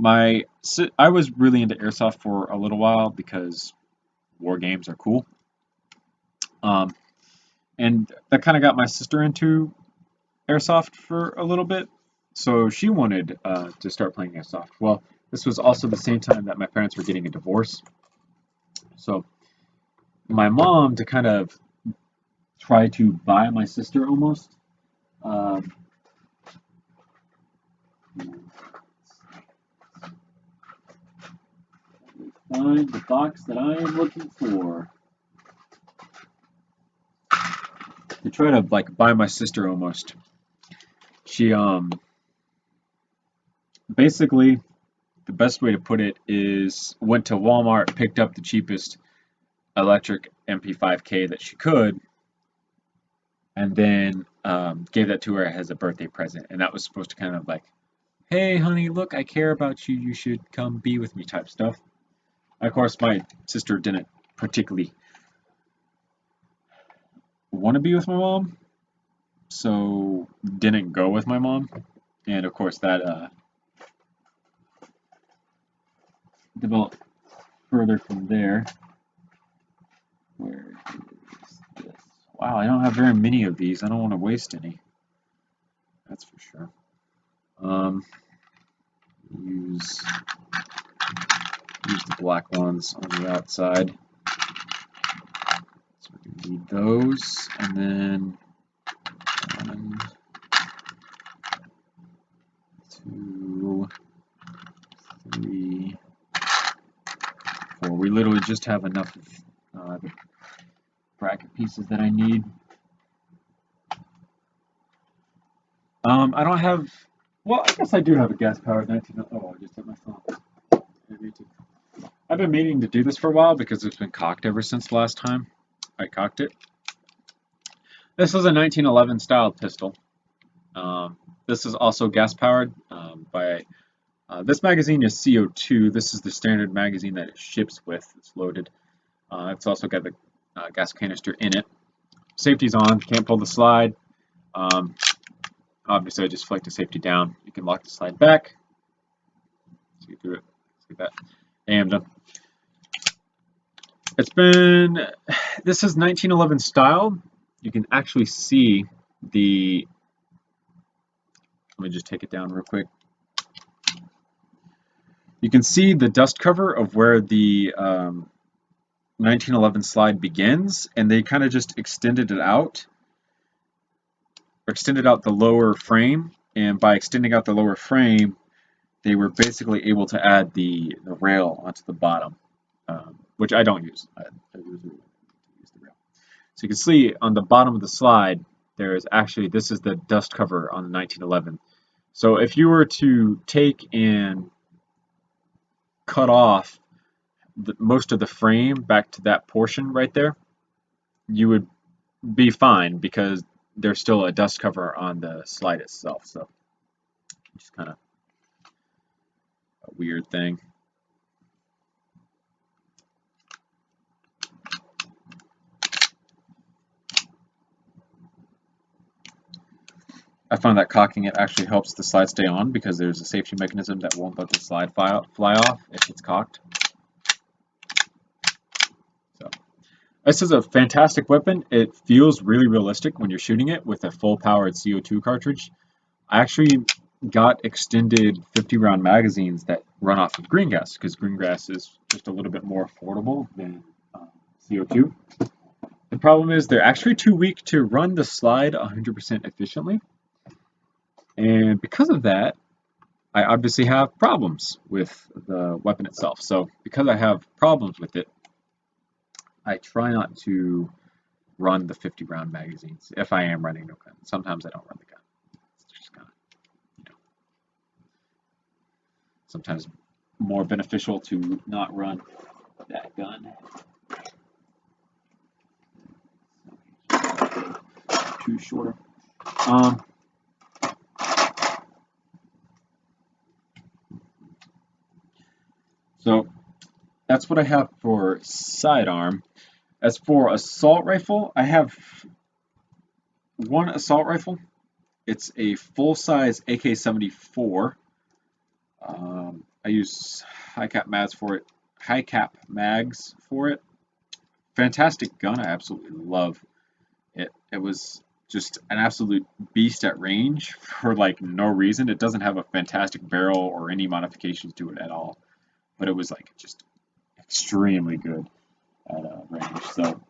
A: I was really into airsoft for a little while because war games are cool. And that kind of got my sister into airsoft for a little bit. So she wanted to start playing airsoft. Well, this was also the same time that my parents were getting a divorce. So my mom, to kind of try to buy my sister almost, find the box that I am looking for. To try to like buy my sister almost. She basically, the best way to put it is went to Walmart, picked up the cheapest electric MP5K that she could, and then gave that to her as a birthday present. And that was supposed to kind of like, hey, honey, look, I care about you. You should come be with me type stuff. Of course, my sister didn't particularly want to be with my mom, so didn't go with my mom. And of course, that developed further from there. Where is this? Wow, I don't have very many of these. I don't want to waste any. That's for sure. Use the black ones on the outside. So we need those, and then 1, 2, 3, 4. We literally just have enough of the bracket pieces that I need. I don't have. Well, I guess I do have a gas-powered 19. Oh, I just hit my phone. I've been meaning to do this for a while because it's been cocked ever since the last time I cocked it. This is a 1911 style pistol. This is also gas-powered by. This magazine is CO2. This is the standard magazine that it ships with. It's loaded. It's also got the gas canister in it. Safety's on. Can't pull the slide. Obviously, I just flicked the safety down. You can lock the slide back. See through it. See that. And I'm done. It's been. This is 1911 style. You can actually see the. Let me just take it down real quick. You can see the dust cover of where the 1911 slide begins, and they kind of just extended it out. Extended out the lower frame, and by extending out the lower frame, they were basically able to add the rail onto the bottom, which I don't use. I usually use the rail. So you can see on the bottom of the slide, there is actually, this is the dust cover on the 1911. So if you were to take and cut off most of the frame back to that portion right there, you would be fine because there's still a dust cover on the slide itself. So just kind of a weird thing. I found that cocking it actually helps the slide stay on because there's a safety mechanism that won't let the slide fly off if it's cocked. So this is a fantastic weapon. It feels really realistic when you're shooting it with a full-powered CO2 cartridge. I actually got extended 50-round magazines that run off of green gas, because green gas is just a little bit more affordable than CO2. The problem is they're actually too weak to run the slide 100% efficiently. And because of that, I obviously have problems with the weapon itself. So because I have problems with it, I try not to run the 50-round magazines if I am running no gun. Sometimes I don't run the gun. It's just kind of, you know, sometimes more beneficial to not run that gun. Too shorter. So that's what I have for sidearm. As for assault rifle, I have one assault rifle. It's a full-size AK-74. I use high-cap mags for it. High-cap mags for it. Fantastic gun. I absolutely love it. It was just an absolute beast at range for like no reason. It doesn't have a fantastic barrel or any modifications to it at all, but it was like just extremely good at range. So,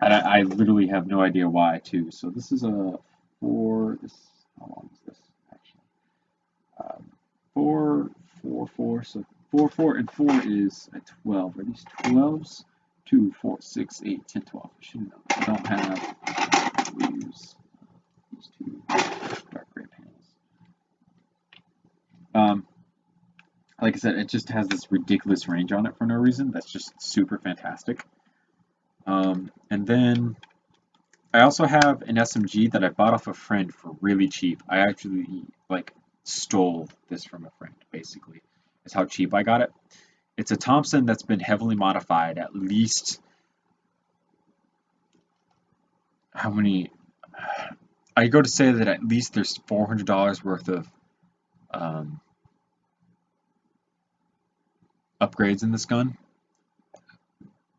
A: and I literally have no idea why too. So this is a four. This how long is this actually? Four, four, four. So four, four, and four is a 12. Are these 12s? 2, 4, 6, 8, 10, 12. I should know. I don't have. We use these two dark gray panels. Like I said, it just has this ridiculous range on it for no reason. That's just super fantastic. And then I also have an SMG that I bought off a friend for really cheap. I actually like stole this from a friend, basically. Is how cheap I got it. It's a Thompson that's been heavily modified. At least how many? I go to say that at least there's $400 worth of upgrades in this gun.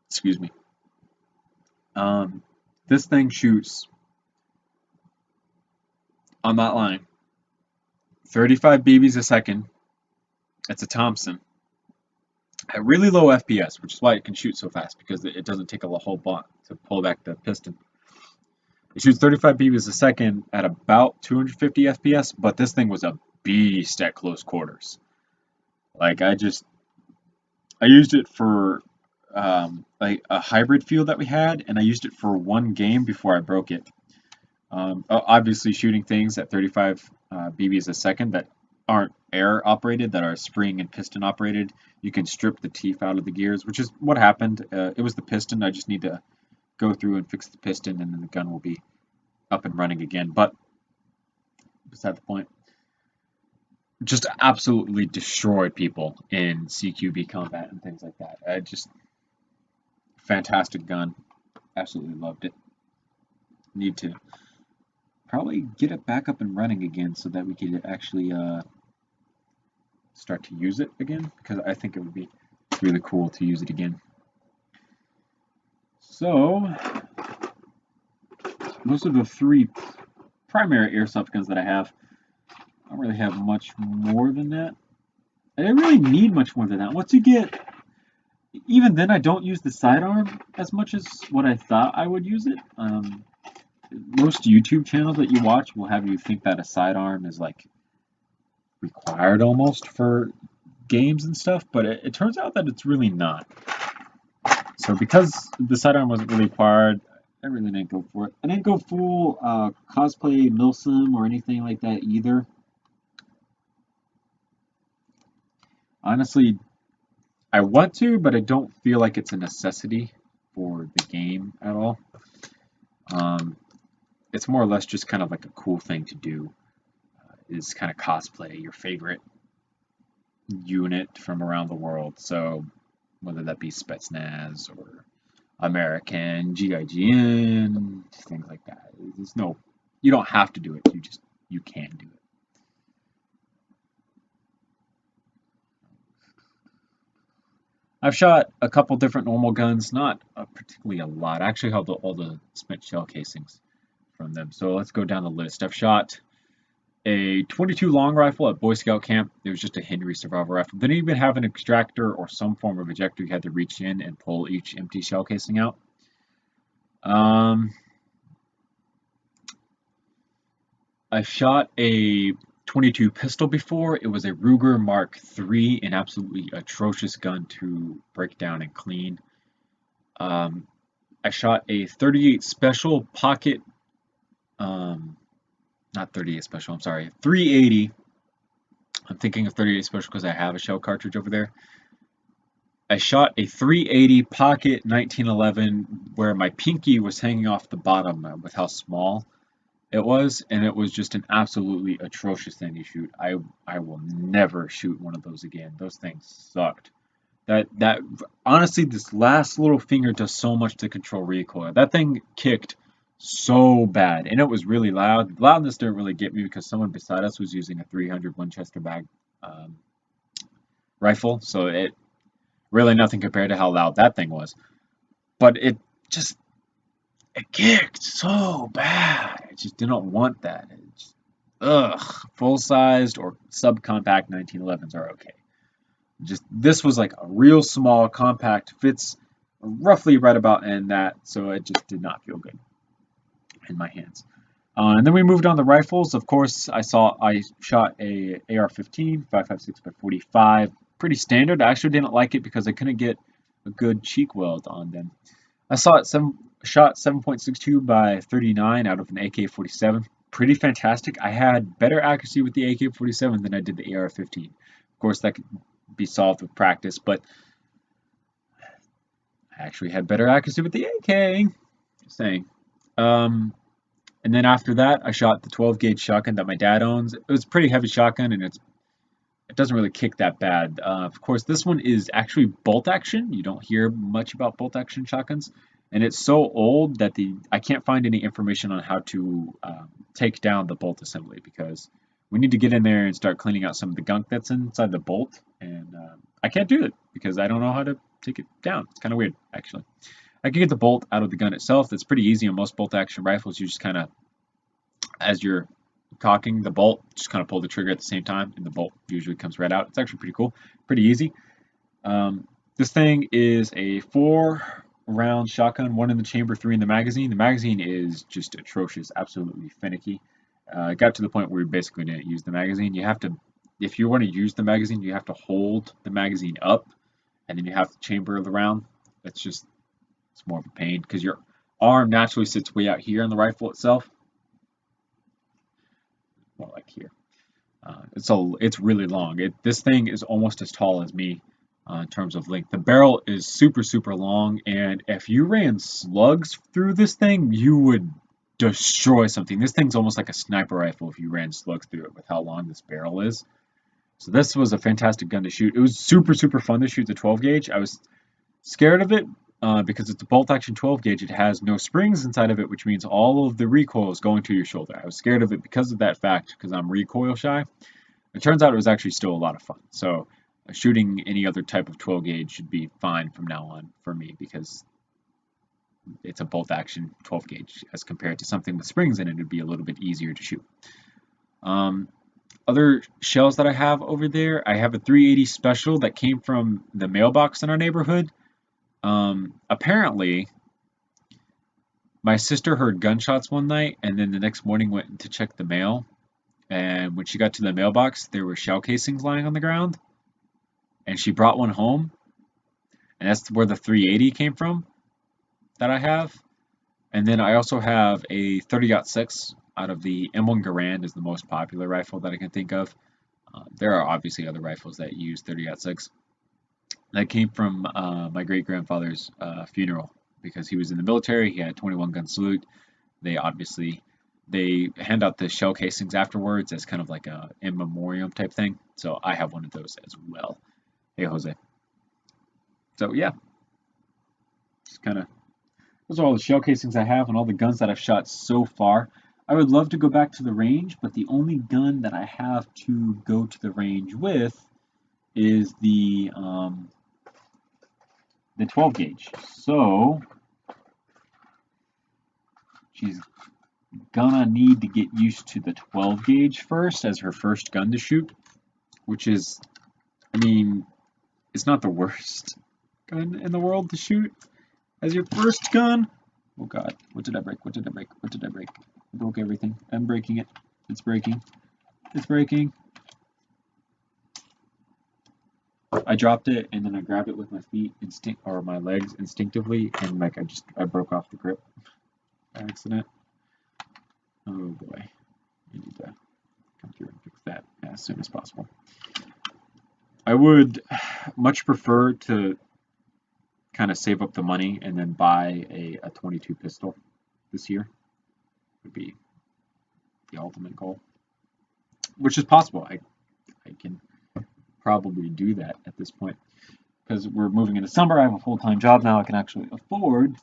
A: Excuse me. This thing shoots, I'm not lying, 35 BBs a second. It's a Thompson at really low FPS, which is why it can shoot so fast, because it doesn't take a whole lot to pull back the piston. It shoots 35 BBs a second at about 250 FPS, but this thing was a beast at close quarters. Like I used it for like a hybrid field that we had, and I used it for one game before I broke it. Obviously, shooting things at 35 BBs a second that aren't air operated, that are spring and piston operated, you can strip the teeth out of the gears, which is what happened. It was the piston. I just need to go through and fix the piston, and then the gun will be up and running again. But beside the point. Just absolutely destroyed people in CQB combat and things like that. Just fantastic gun. Absolutely loved it. Need to probably get it back up and running again so that we could actually start to use it again, because I think it would be really cool to use it again. So those are the three primary airsoft guns that I have. I don't really have much more than that. I didn't really need much more than that. Once you get, even then, I don't use the sidearm as much as what I thought I would use it. Most YouTube channels that you watch will have you think that a sidearm is like required almost for games and stuff, but it turns out that it's really not. So because the sidearm wasn't really required, I really didn't go for it. I didn't go full cosplay milsim or anything like that either. Honestly, I want to, but I don't feel like it's a necessity for the game at all. It's more or less just kind of like a cool thing to do, is kind of cosplay your favorite unit from around the world. So whether that be Spetsnaz or American, GIGN, things like that. There's no, you don't have to do it. You can do it. I've shot a couple different normal guns, not particularly a lot. I actually have all the spent shell casings from them. So let's go down the list. I've shot a 22 long rifle at Boy Scout camp. It was just a Henry survival rifle. Didn't even have an extractor or some form of ejector. You had to reach in and pull each empty shell casing out. I shot a 22 pistol before. It was a Ruger Mark III, an absolutely atrocious gun to break down and clean. I shot a 38 Special pocket, not 38 Special, I'm sorry, 380. I'm thinking of 38 Special because I have a shell cartridge over there. I shot a 380 pocket 1911 where my pinky was hanging off the bottom with how small it was, and it was just an absolutely atrocious thing to shoot. I will never shoot one of those again. Those things sucked. That honestly, this last little finger does so much to control recoil. That thing kicked so bad, and it was really loud. Loudness didn't really get me because someone beside us was using a 300 Winchester bag rifle, so it really nothing compared to how loud that thing was. But it kicked so bad. I just didn't want that. Full-sized or subcompact 1911s are okay. Just this was like a real small compact, fits roughly right about in that, so it just did not feel good in my hands. And then we moved on to rifles. Of course, I shot a AR-15 5.56 by 45, pretty standard. I actually didn't like it because I couldn't get a good cheek weld on them. I shot 7.62 by 39 out of an AK-47. Pretty fantastic. I had better accuracy with the AK-47 than I did the AR-15. Of course, that could be solved with practice, but I actually had better accuracy with the AK. Just saying. And then after that, I shot the 12 gauge shotgun that my dad owns. It was a pretty heavy shotgun, and it doesn't really kick that bad. Of course, this one is actually bolt action. You don't hear much about bolt action shotguns, and it's so old that I can't find any information on how to take down the bolt assembly because we need to get in there and start cleaning out some of the gunk that's inside the bolt, and I can't do it because I don't know how to take it down. It's kind of weird, actually. I can get the bolt out of the gun itself. That's pretty easy on most bolt action rifles. You just kind of, as you're cocking the bolt, just kind of pull the trigger at the same time, and the bolt usually comes right out. It's actually pretty cool, pretty easy. This thing is a 4-round shotgun, 1 in the chamber, 3 in the magazine. The magazine is just atrocious, absolutely finicky. It got to the point where we basically didn't use the magazine. You have to, if you want to use the magazine, you have to hold the magazine up, and then you have to chamber the round. It's more of a pain because your arm naturally sits way out here on the rifle itself. More like here. It's really long. This thing is almost as tall as me in terms of length. The barrel is super, super long, and if you ran slugs through this thing, you would destroy something. This thing's almost like a sniper rifle if you ran slugs through it with how long this barrel is. So this was a fantastic gun to shoot. It was super, super fun to shoot the 12 gauge. I was scared of it because it's a bolt action 12 gauge. It has no springs inside of it, which means all of the recoil is going to your shoulder. I was scared of it because of that fact, because I'm recoil shy. It turns out it was actually still a lot of fun. So shooting any other type of 12 gauge should be fine from now on for me because it's a bolt action 12 gauge as compared to something with springs in it. It'd be a little bit easier to shoot. Other shells that I have over there, I have a 380 special that came from the mailbox in our neighborhood. Apparently, my sister heard gunshots one night, and then the next morning went to check the mail. And when she got to the mailbox, there were shell casings lying on the ground. And she brought one home. And that's where the 380 came from that I have. And then I also have a 30-06 out of the M1 Garand is the most popular rifle that I can think of. There are obviously other rifles that use 30-06. That came from my great-grandfather's funeral because he was in the military. He had a 21-gun salute. They hand out the shell casings afterwards as kind of like a in memoriam type thing. So I have one of those as well. Hey, Jose. So yeah, those are all the shell casings I have and all the guns that I've shot so far. I would love to go back to the range, but the only gun that I have to go to the range with is the 12 gauge. So she's gonna need to get used to the 12 gauge first as her first gun to shoot, which is, I mean, it's not the worst gun in the world to shoot as your first gun. Oh god, what did I break? What did I break? What did I break? I broke everything. I'm breaking it. It's breaking. It's breaking. I dropped it and then I grabbed it with my feet or my legs instinctively, and like I broke off the grip by accident. Oh boy, I need to come through and fix that as soon as possible. I would much prefer to kind of save up the money and then buy a 22 pistol this year. Would be the ultimate goal, which is possible. I can probably do that at this point because we're moving into summer. I have a full-time job now. I can actually afford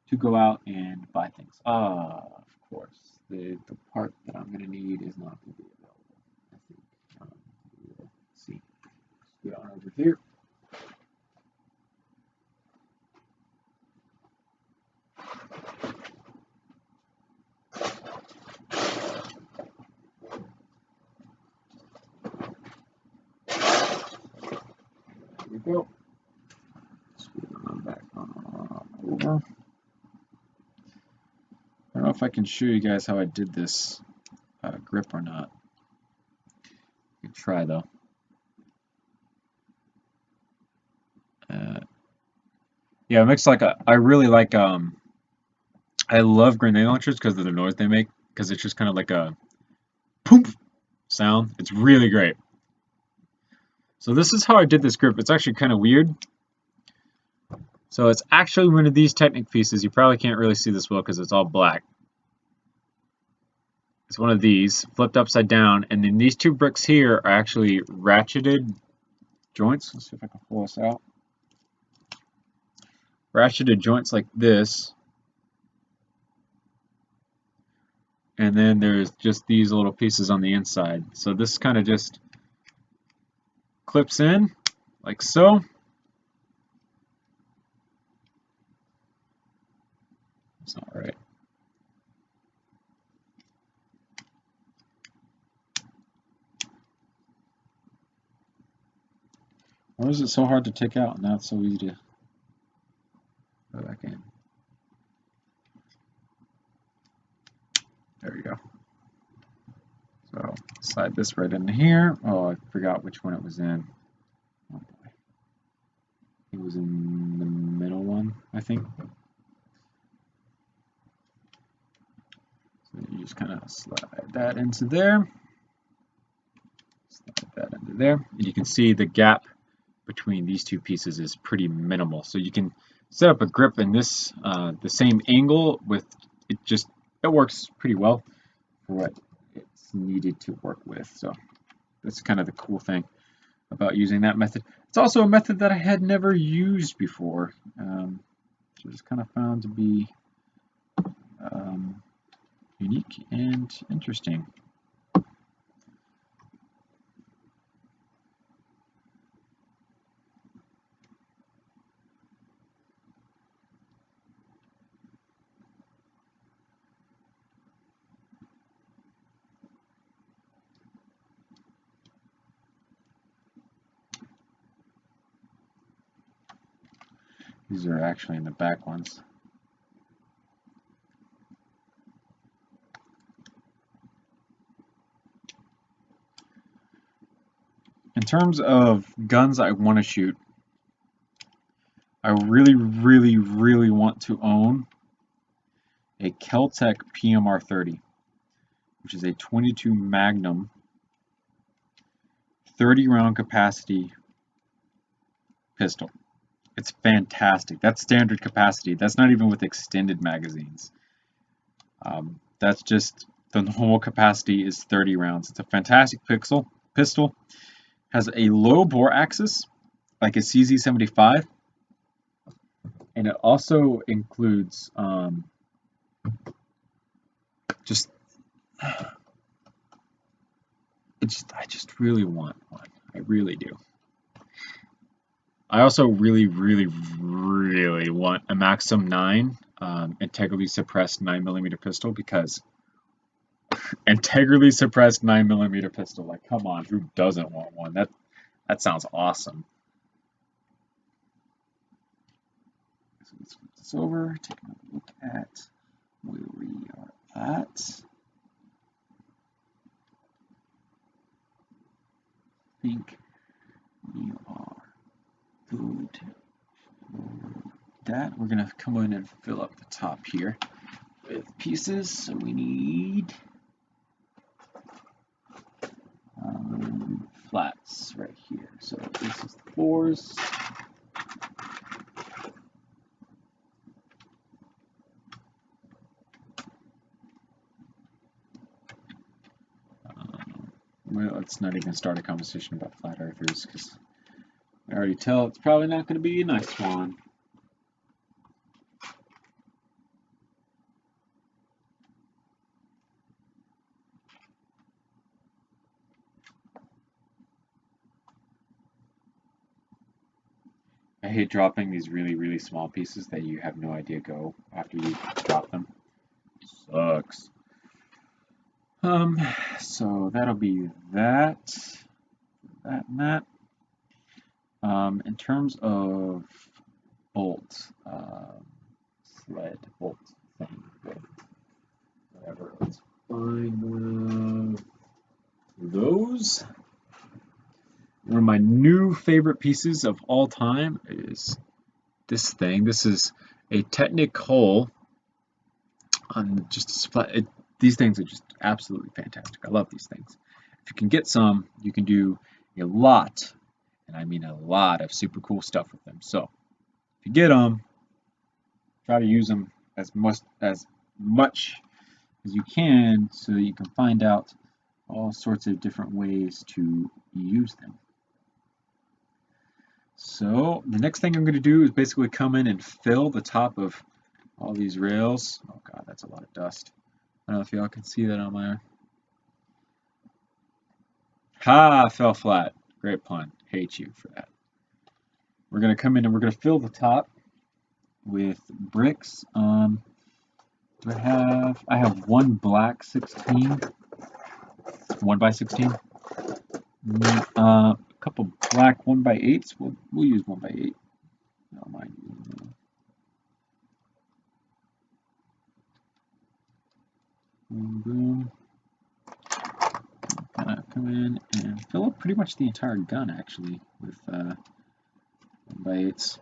A: to go out and buy things. Of course, the part that I'm going to need is not going to be available. I think we'll see. Let's go on over here. There we go. Back on over. I don't know if I can show you guys how I did this grip or not. You can try though. Yeah, it makes like I really like I love grenade launchers because of the noise they make, because it's just kind of like a poof sound. It's really great. So this is how I did this grip. It's actually kind of weird. So it's actually one of these Technic pieces. You probably can't really see this well because it's all black. It's one of these flipped upside down, and then these two bricks here are actually ratcheted joints. Let's see if I can pull this out. Ratcheted joints like this. And then there's just these little pieces on the inside. So this kind of just clips in like so. It's not right. Why is it so hard to take out and now it's so easy to go back in? There we go. So slide this right into here. Oh, I forgot which one it was in. Oh boy. It was in the middle one, I think. So you just kind of slide that into there. Slide that into there. And you can see the gap between these two pieces is pretty minimal. So you can set up a grip in this the same angle with it. Just it works pretty well for what it's needed to work with. So that's kind of the cool thing about using that method. It's also a method that I had never used before, which is kind of found to be unique and interesting. These are actually in the back ones. In terms of guns I want to shoot, I really, really, really want to own a Kel-Tec PMR-30, which is a 22 Magnum, 30-round capacity pistol. It's fantastic. That's standard capacity. That's not even with extended magazines. That's just the normal capacity is 30 rounds. It's a fantastic pistol. Has a low bore axis, like a CZ75, and it also includes I just really want one. I really do. I also really, really, really want a Maxim 9 integrally suppressed 9mm pistol because Integrally suppressed 9mm pistol. Like, come on, who doesn't want one? That sounds awesome. So let's flip this over, take another look at where we are at. I think we are good for that. We're gonna come in and fill up the top here with pieces. So we need flats right here. So this is the floors. Well, let's not even start a conversation about flat earthers because I already tell it's probably not going to be a nice one. I hate dropping these really, really small pieces that you have no idea go after you drop them. Sucks. So that'll be that, and that. In terms of bolt, sled bolt thing, whatever. Let's find one of those. One of my new favorite pieces of all time is this thing. This is a Technic hole on just a splat. These things are just absolutely fantastic. I love these things. If you can get some, you can do a lot, and I mean a lot of super cool stuff with them. So if you get them, try to use them as much as you can so you can find out all sorts of different ways to use them. So the next thing I'm going to do is basically come in and fill the top of all these rails. Oh god, that's a lot of dust. I don't know if y'all can see that on there. Ha! Fell flat. Great pun. Hate you for that. We're going to come in and we're going to fill the top with bricks. Do I have one black 16, 1x16. A couple black 1x8s. We'll use 1x8. I don't mind using them. Boom, boom. Gonna come in and fill up pretty much the entire gun actually with 1x8s.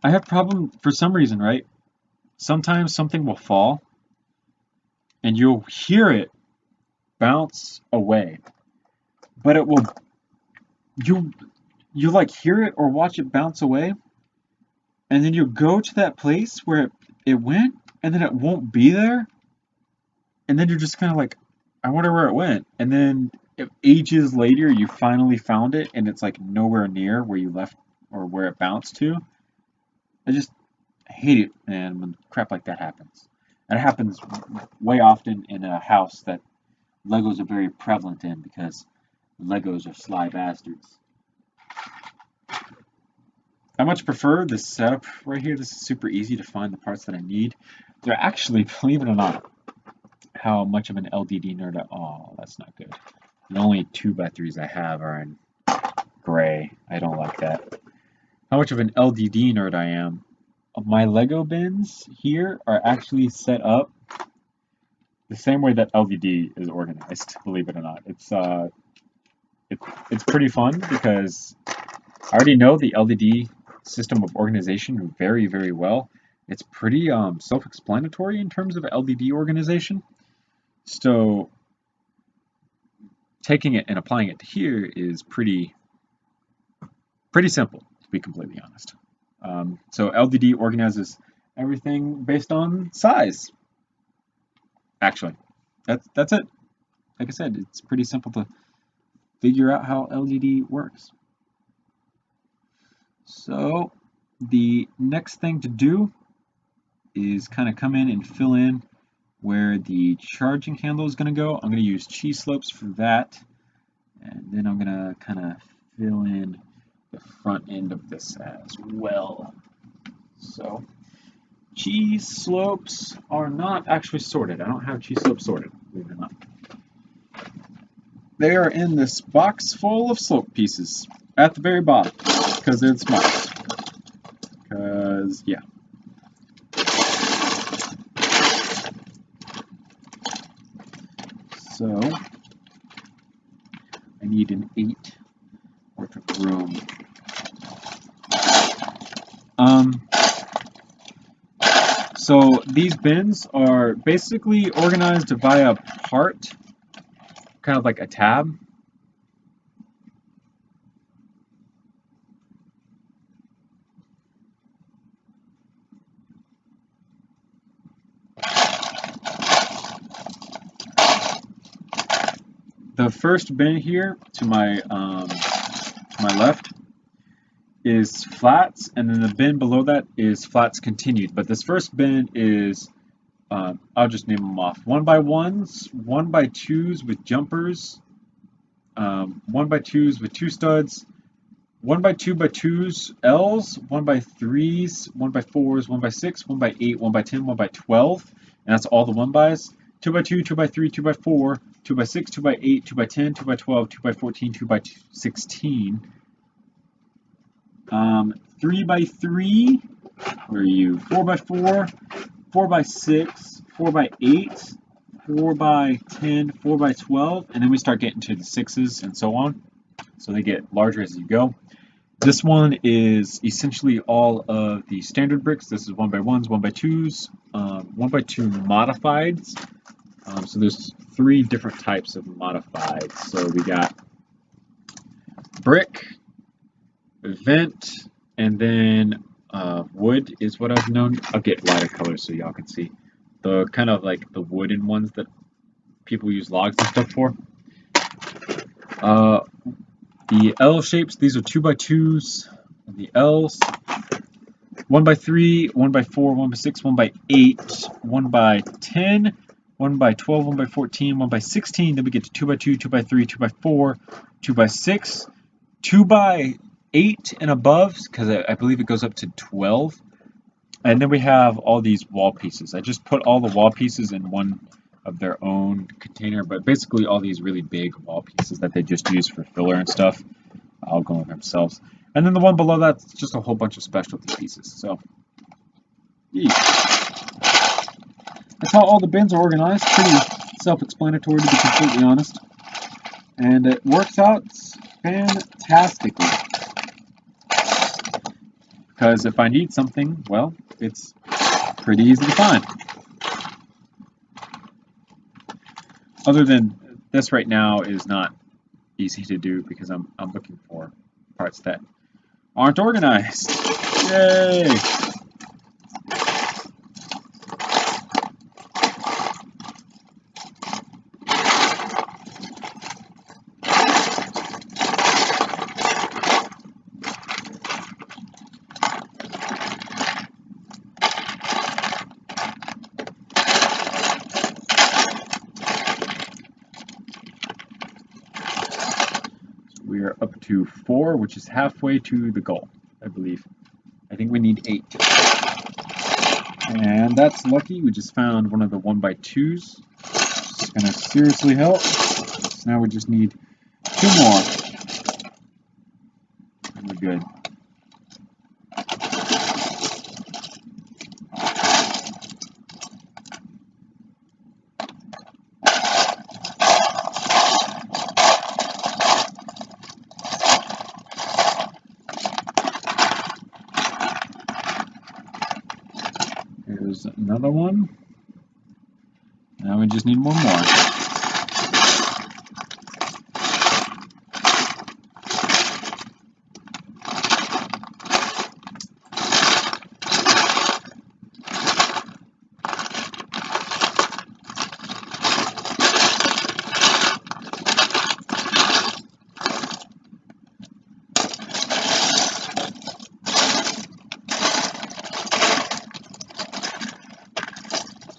A: I have problem for some reason, right? Sometimes something will fall and you'll hear it bounce away, but it will you like hear it or watch it bounce away, and then you go to that place where it went, and then it won't be there, and then you're just kind of like, I wonder where it went, and then ages later you finally found it, and it's like nowhere near where you left or where it bounced to. I just hate it, man, when crap like that happens. And it happens way often in a house that Legos are very prevalent in because Legos are sly bastards. I much prefer this setup right here. This is super easy to find the parts that I need. They're actually, believe it or not, how much of an LDD nerd oh, that's not good. The only 2x3s I have are in gray. I don't like that. How much of an LDD nerd I am. My Lego bins here are actually set up the same way that LDD is organized, believe it or not. It's pretty fun because I already know the LDD system of organization very, very well. It's pretty self-explanatory in terms of LDD organization. So taking it and applying it here is pretty simple, to be completely honest. So LDD organizes everything based on size. Actually, that's it. Like I said, it's pretty simple to figure out how LDD works. So the next thing to do is kind of come in and fill in where the charging handle is going to go. I'm going to use cheese slopes for that, and then I'm going to kind of fill in the front end of this as well. So cheese slopes are not actually sorted. I don't have cheese slopes sorted, believe it or not. They are in this box full of slope pieces at the very bottom because they're the smallest. Because, yeah. So, I need an 8 worth of room. So these bins are basically organized via part, kind of like a tab. The first bin here to my left is flats, and then the bin below that is flats continued. But this first bin is, I'll just name them off: 1x1s, 1x2s with jumpers, 1x2s with 2 studs, 1x2x2s L's, 1x3s, 1x4s, 1x6, 1x8, 1x10, 1x12, and that's all the 1x's. 2x2, 2x3, 2x4, 2x6, 2x8, 2x10, 2x12, 2x14, 2x16. 3x3, where are you? 4x4, 4x6, 4x8, 4x10, 4x12, and then we start getting to the 6s and so on. So they get larger as you go. This one is essentially all of the standard bricks. This is 1x1s, 1x2s, 1x2 modifieds. So there's 3 different types of modifieds. So we got brick, vent, and then wood is what I've known. I'll get lighter colors so y'all can see. The kind of like the wooden ones that people use logs and stuff for. The L shapes, these are 2x2s. The L's, 1x3, 1x4, 1x6, 1x8, 1x10, 1x12, 1x14, 1x16. Then we get to 2x2, 2x3, 2x4, 2x6, 2x8 and above, because I believe it goes up to 12. And then we have all these wall pieces. I just put all the wall pieces in one of their own container, but basically all these really big wall pieces that they just use for filler and stuff, all go in themselves. And then the one below that's just a whole bunch of specialty pieces. So, yeah. That's how all the bins are organized. Pretty self-explanatory, to be completely honest. And it works out fantastically. Because if I need something, well, it's pretty easy to find. Other than this right now is not easy to do because I'm looking for parts that aren't organized. Yay! We are up to 4, which is halfway to the goal, I believe. I think we need 8. And that's lucky. We just found one of the 1x2s. It's going to seriously help. So now we just need 2 more. And we're good. Here's another one. Now we just need one more.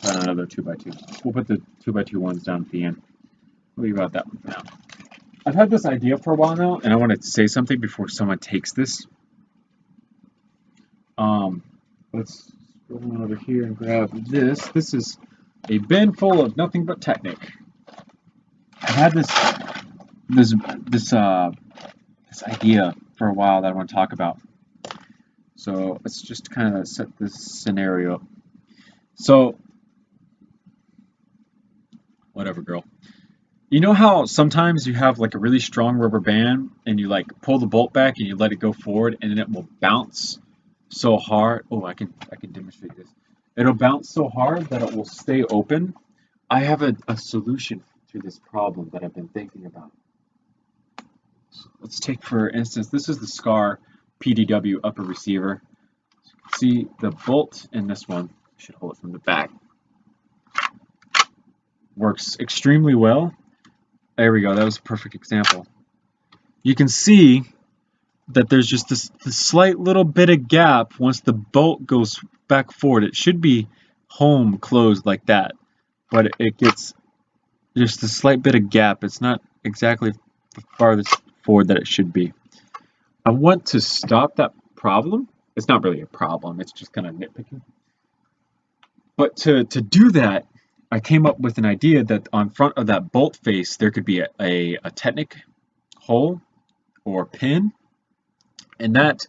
A: Another 2x2. We'll put the 2x2 ones down at the end. We'll leave out that one for now. I've had this idea for a while now, and I want to say something before someone takes this. Let's go on over here and grab this. This is a bin full of nothing but Technic. I've had this idea for a while that I want to talk about. So let's just kind of set this scenario up. So, whatever, girl. You know how sometimes you have like a really strong rubber band and you like pull the bolt back and you let it go forward and then it will bounce so hard. Oh, I can demonstrate this. It'll bounce so hard that it will stay open. I have a solution to this problem that I've been thinking about. So let's take, for instance, this is the SCAR Pt.1 upper receiver. See the bolt in this one, I should hold it from the back, works extremely well. There we go, that was a perfect example. You can see that there's just this slight little bit of gap once the bolt goes back forward. It should be home closed like that, but it gets just a slight bit of gap. It's not exactly the farthest forward that it should be. I want to stop that problem. It's not really a problem, it's just kind of nitpicking. But to do that, I came up with an idea that on front of that bolt face there could be a Technic hole or pin, and that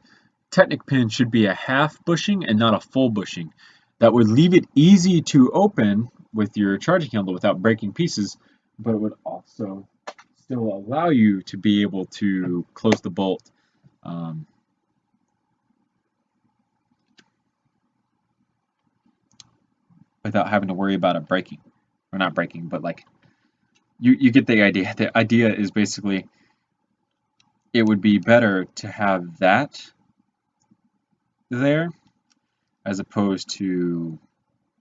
A: Technic pin should be a half bushing and not a full bushing. That would leave it easy to open with your charging handle without breaking pieces, but it would also still allow you to be able to close the bolt without having to worry about it breaking. Or not breaking, but like you get the idea. The idea is basically it would be better to have that there as opposed to,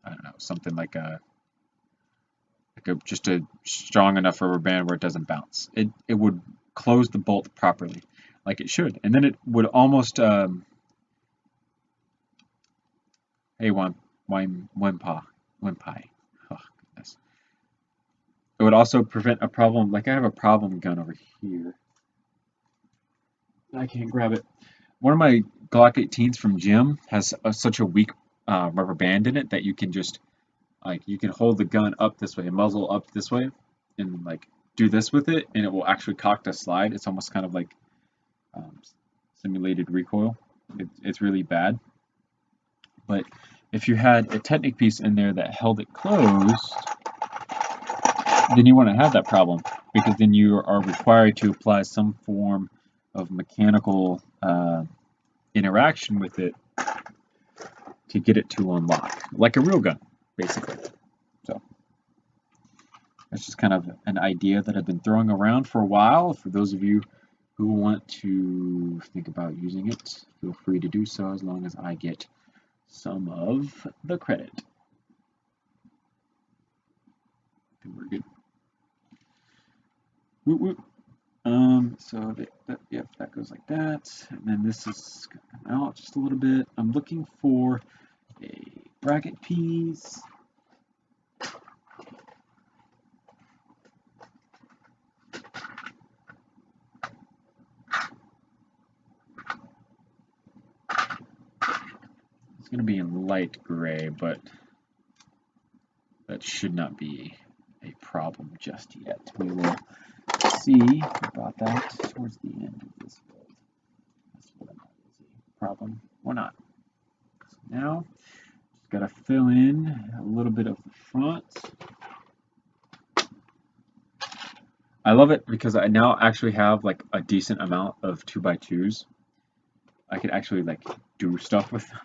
A: I don't know, something like just a strong enough rubber band where it doesn't bounce. It would close the bolt properly, like it should, and then it would almost hey, Wimpai. Oh goodness. It would also prevent a problem. Like I have a problem gun over here. I can't grab it. One of my Glock 18s from gym has such a weak rubber band in it that you can just you can hold the gun up this way, muzzle up this way, and like do this with it, and it will actually cock to slide. It's almost kind of like simulated recoil. It's really bad. But if you had a Technic piece in there that held it closed, then you wouldn't have that problem, because then you are required to apply some form of mechanical interaction with it to get it to unlock, like a real gun, basically. So that's just kind of an idea that I've been throwing around for a while. For those of you who want to think about using it, feel free to do so, as long as I get some of the credit. I think we're good. Whoop, whoop. So yep, that goes like that, and then this is gonna come out just a little bit. I'm looking for a bracket piece. It's going to be in light gray, but that should not be a problem just yet. We will see about that towards the end of this build. That's whether or not it's a problem or not. So now, just got to fill in a little bit of the front. I love it because I now actually have like a decent amount of 2x2s. I can actually like do stuff with them.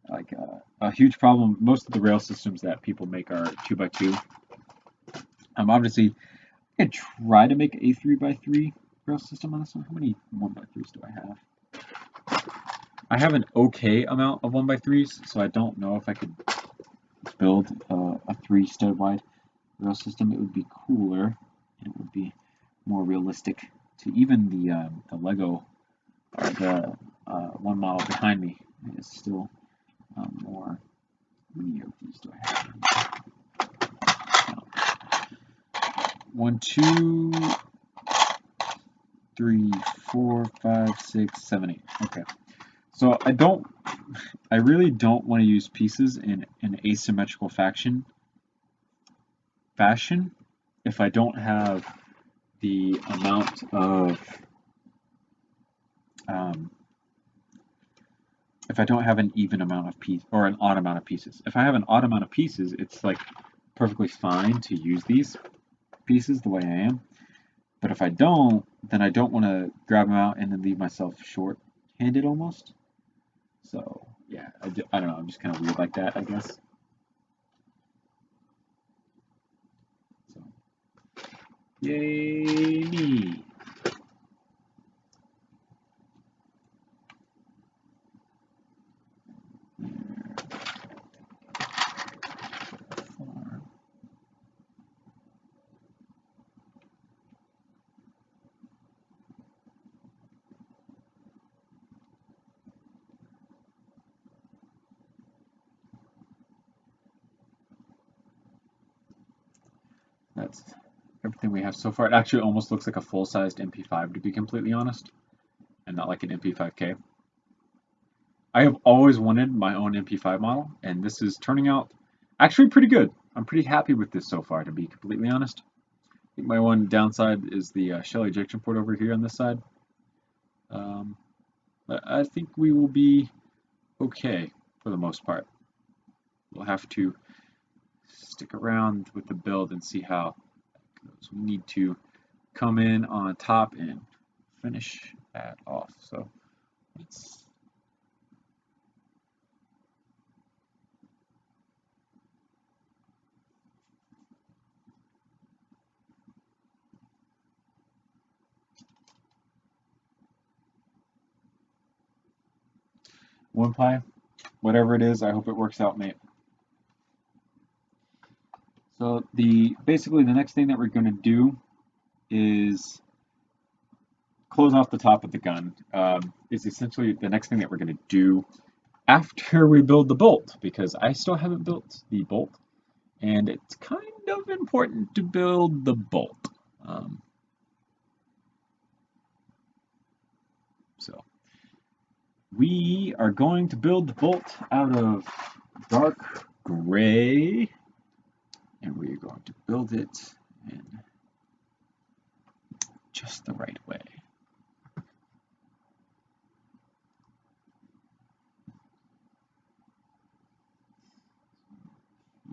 A: Like a huge problem, most of the rail systems that people make are 2x2. Obviously, I could try to make a 3x3 rail system on this one. How many 1x3s do I have? I have an okay amount of 1x3s, so I don't know if I could build a 3 stud wide rail system. It would be cooler, and it would be more realistic to even the Lego, the one model behind me is still more. How many of these do I have? 1, 2, 3, 4, 5, 6, 7, 8. Okay. So I really don't want to use pieces in an asymmetrical fashion if I don't have the amount of if I don't have an even amount of pieces or an odd amount of pieces. If I have an odd amount of pieces, it's like perfectly fine to use these pieces the way I am. But if I don't, then I don't want to grab them out and then leave myself short-handed almost. So yeah, I don't know. I'm just kind of weird like that, I guess. So yay me! That's everything we have so far. It actually almost looks like a full-sized MP5, to be completely honest, and not like an MP5K. I have always wanted my own MP5 model, and this is turning out actually pretty good. I'm pretty happy with this so far, to be completely honest. I think my one downside is the shell ejection port over here on this side. But I think we will be okay for the most part. We'll have to stick around with the build and see how it goes. We need to come in on top and finish that off. So let's one pie, whatever it is, I hope it works out, mate. So basically the next thing that we're going to do is close off the top of the gun. Is essentially the next thing that we're going to do after we build the bolt, because I still haven't built the bolt, and it's kind of important to build the bolt. So we are going to build the bolt out of dark gray, and we are going to build it in just the right way.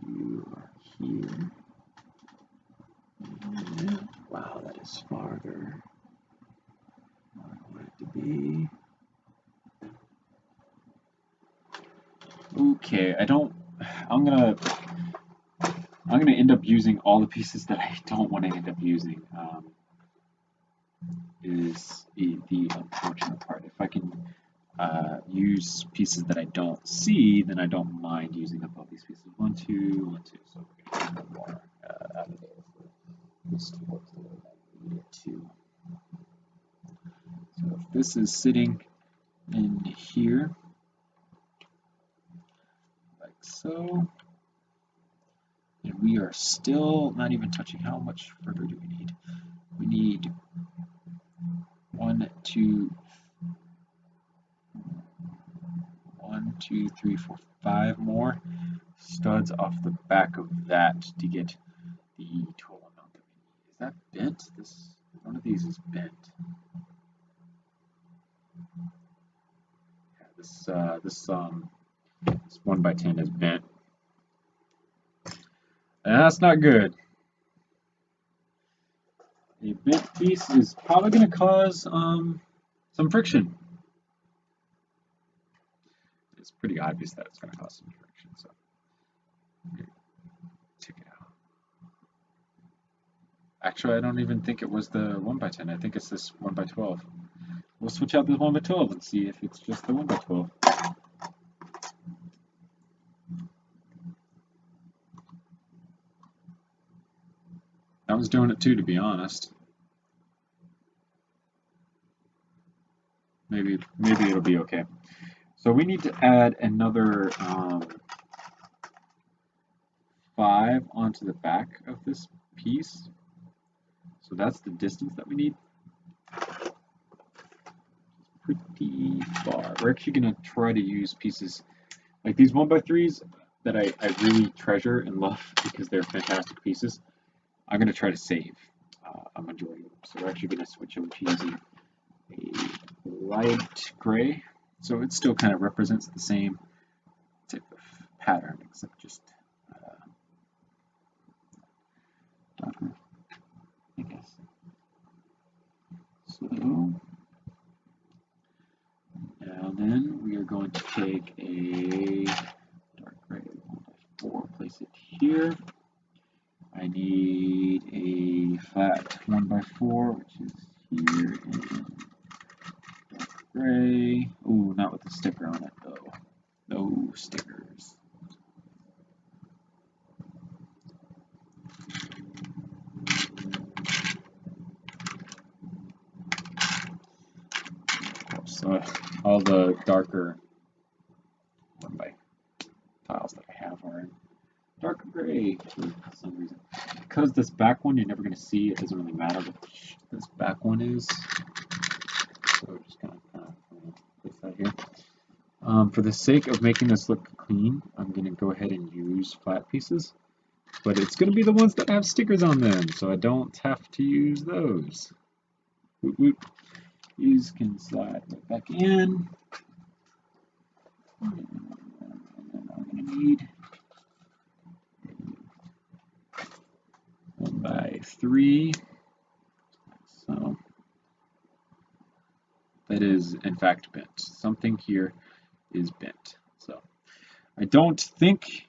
A: You are here. And, wow, that is farther than I want it to be. Okay, I'm gonna end up using all the pieces that I don't want to end up using. Is the unfortunate part. If I can use pieces that I don't see, then I don't mind using up all these pieces. 1, 2, 1, 2. So we're going to get more out of there. This works the way that we need it to. So if this is sitting in here, like so, and we are still not even touching. How much further do we need? We need 1, 2, 3, 4, 5 more studs off the back of that to get the total amount that we need. Is that bent? One of these is bent. Yeah, this 1x10 is bent. And that's not good. A bent piece is probably going to cause some friction. It's pretty obvious that it's going to cause some friction, so check it out. Actually, I don't even think it was the 1x10. I think it's this 1x12. We'll switch out this 1x12 and see if it's just the 1x12. I was doing it too, to be honest. Maybe it'll be okay. So we need to add another 5 onto the back of this piece. So that's the distance that we need. pretty far. We're actually going to try to use pieces like these 1x3s that I really treasure and love because they're fantastic pieces. I'm going to try to save a majority of them. So we're actually going to switch over to using a light gray. So it still kind of represents the same type of pattern, except just darker, I guess. So now then we are going to take a dark gray 1x4, place it here. I need a flat 1x4, which is here, and dark gray. Ooh, not with the sticker on it though. No stickers. So all the darker 1x tiles that I have are in dark gray for some reason. Because this back one you're never going to see, it doesn't really matter what this back one is. So we're just going to place that here. For the sake of making this look clean, I'm going to go ahead and use flat pieces. But it's going to be the ones that have stickers on them, so I don't have to use those. Whoop, whoop. These can slide right back in. And then I'm going to need 1x3. So that is in fact bent. Something here is bent. So I don't think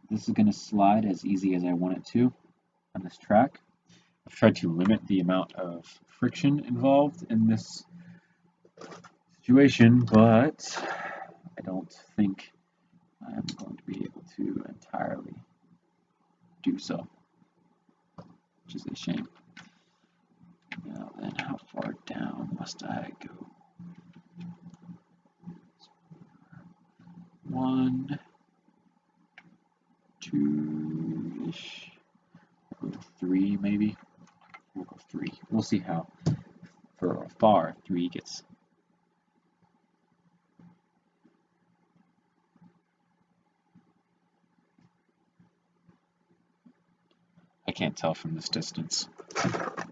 A: this is going to slide as easy as I want it to on this track. I've tried to limit the amount of friction involved in this situation, but I don't think I'm going to be able to entirely do so, which is a shame. Now then, how far down must I go? 1, 2-ish. We'll go 3 maybe. We'll go 3. We'll see how far 3 gets. I can't tell from this distance.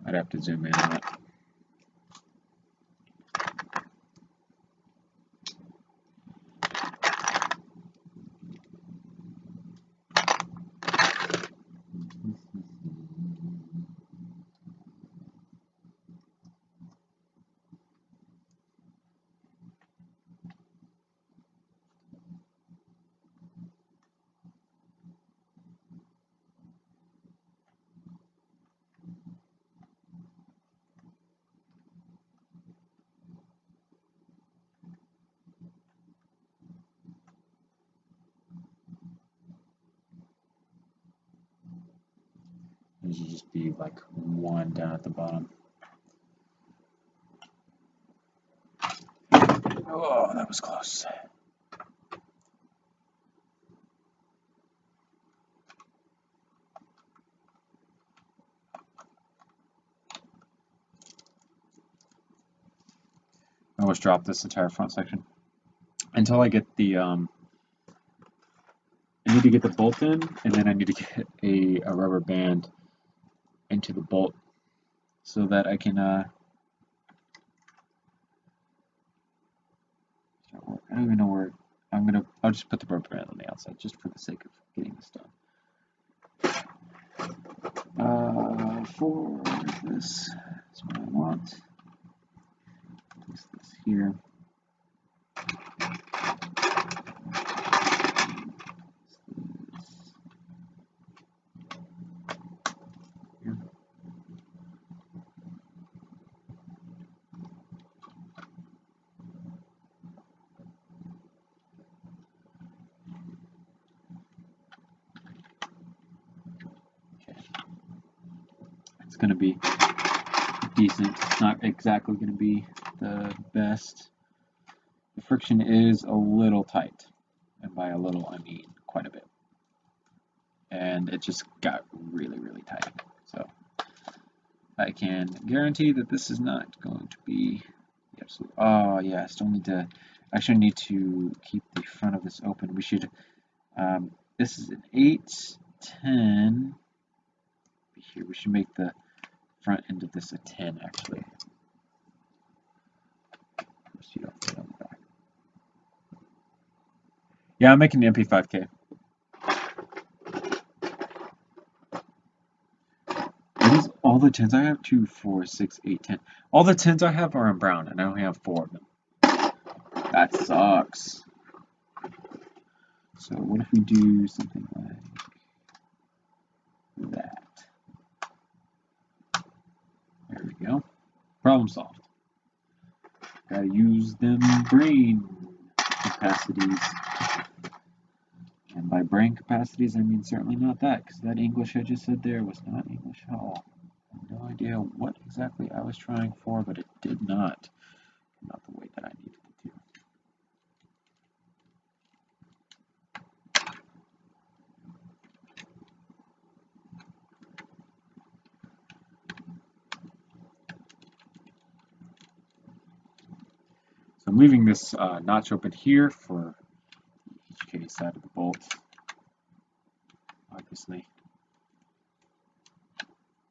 A: I'd have to zoom in on it. It should just be like 1 down at the bottom. Oh, that was close. I almost dropped this entire front section. Until I get the, I need to get the bolt in, and then I need to get a rubber band into the bolt so that I can, I don't even know where, I'll just put the rubber band on the outside just for the sake of getting this done. For this is what I want. Place this here. It's going to be decent. It's not exactly going to be the best. The friction is a little tight, and by a little I mean quite a bit. And it just got really, really tight. So I can guarantee that this is not going to be the absolute. Oh yeah, I still need to. Actually, need to keep the front of this open. We should. This is an 8-10. Here, we should make the front end of this a 10 actually. So you don't fit on the back. Yeah, I'm making the MP5K. Are these all the 10s I have? 2, 4, 6, 8, 10. All the 10s I have are in brown, and I only have 4 of them. That sucks. So what if we do something like that? There we go. Problem solved. Gotta use them brain capacities. And by brain capacities, I mean certainly not that, because that English I just said there was not English at all. I have no idea what exactly I was trying for, but it did not come out the way that I needed it to. So I'm leaving this notch open here for each case side of the bolt, obviously.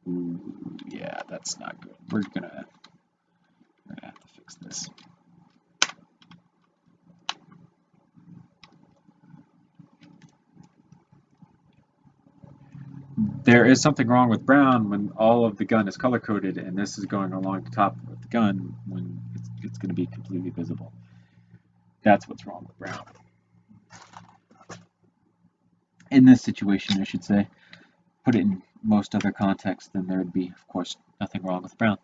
A: Ooh, yeah, that's not good. We're gonna have to fix this. There is something wrong with brown when all of the gun is color coded and this is going along the top of the gun when it's going to be completely visible. That's what's wrong with brown. In this situation, I should say, put it in most other contexts, then there would be, of course, nothing wrong with brown.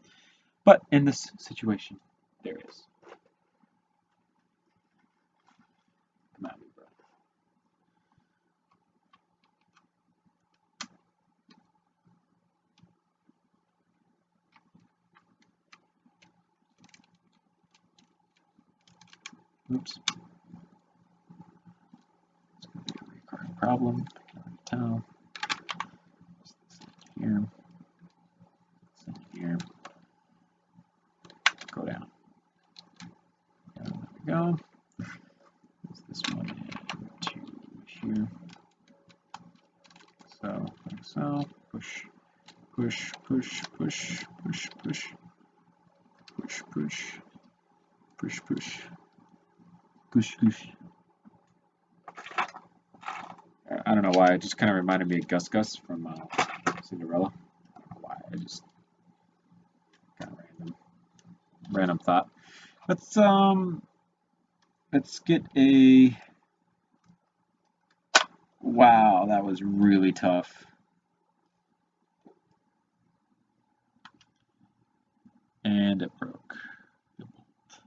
A: But in this situation, there is. Come at me, bro. Oops. It's going to be a recurring problem. Tau. Here. Here. Go down. There we go. There's this one into here. So, push, push, push, push, push, push, push, push, push, push, push, push. I don't know why, it just kind of reminded me of Gus Gus from Cinderella. I don't know why, I just kind of random thought. Let's get a. Wow, that was really tough. And it broke the bolt.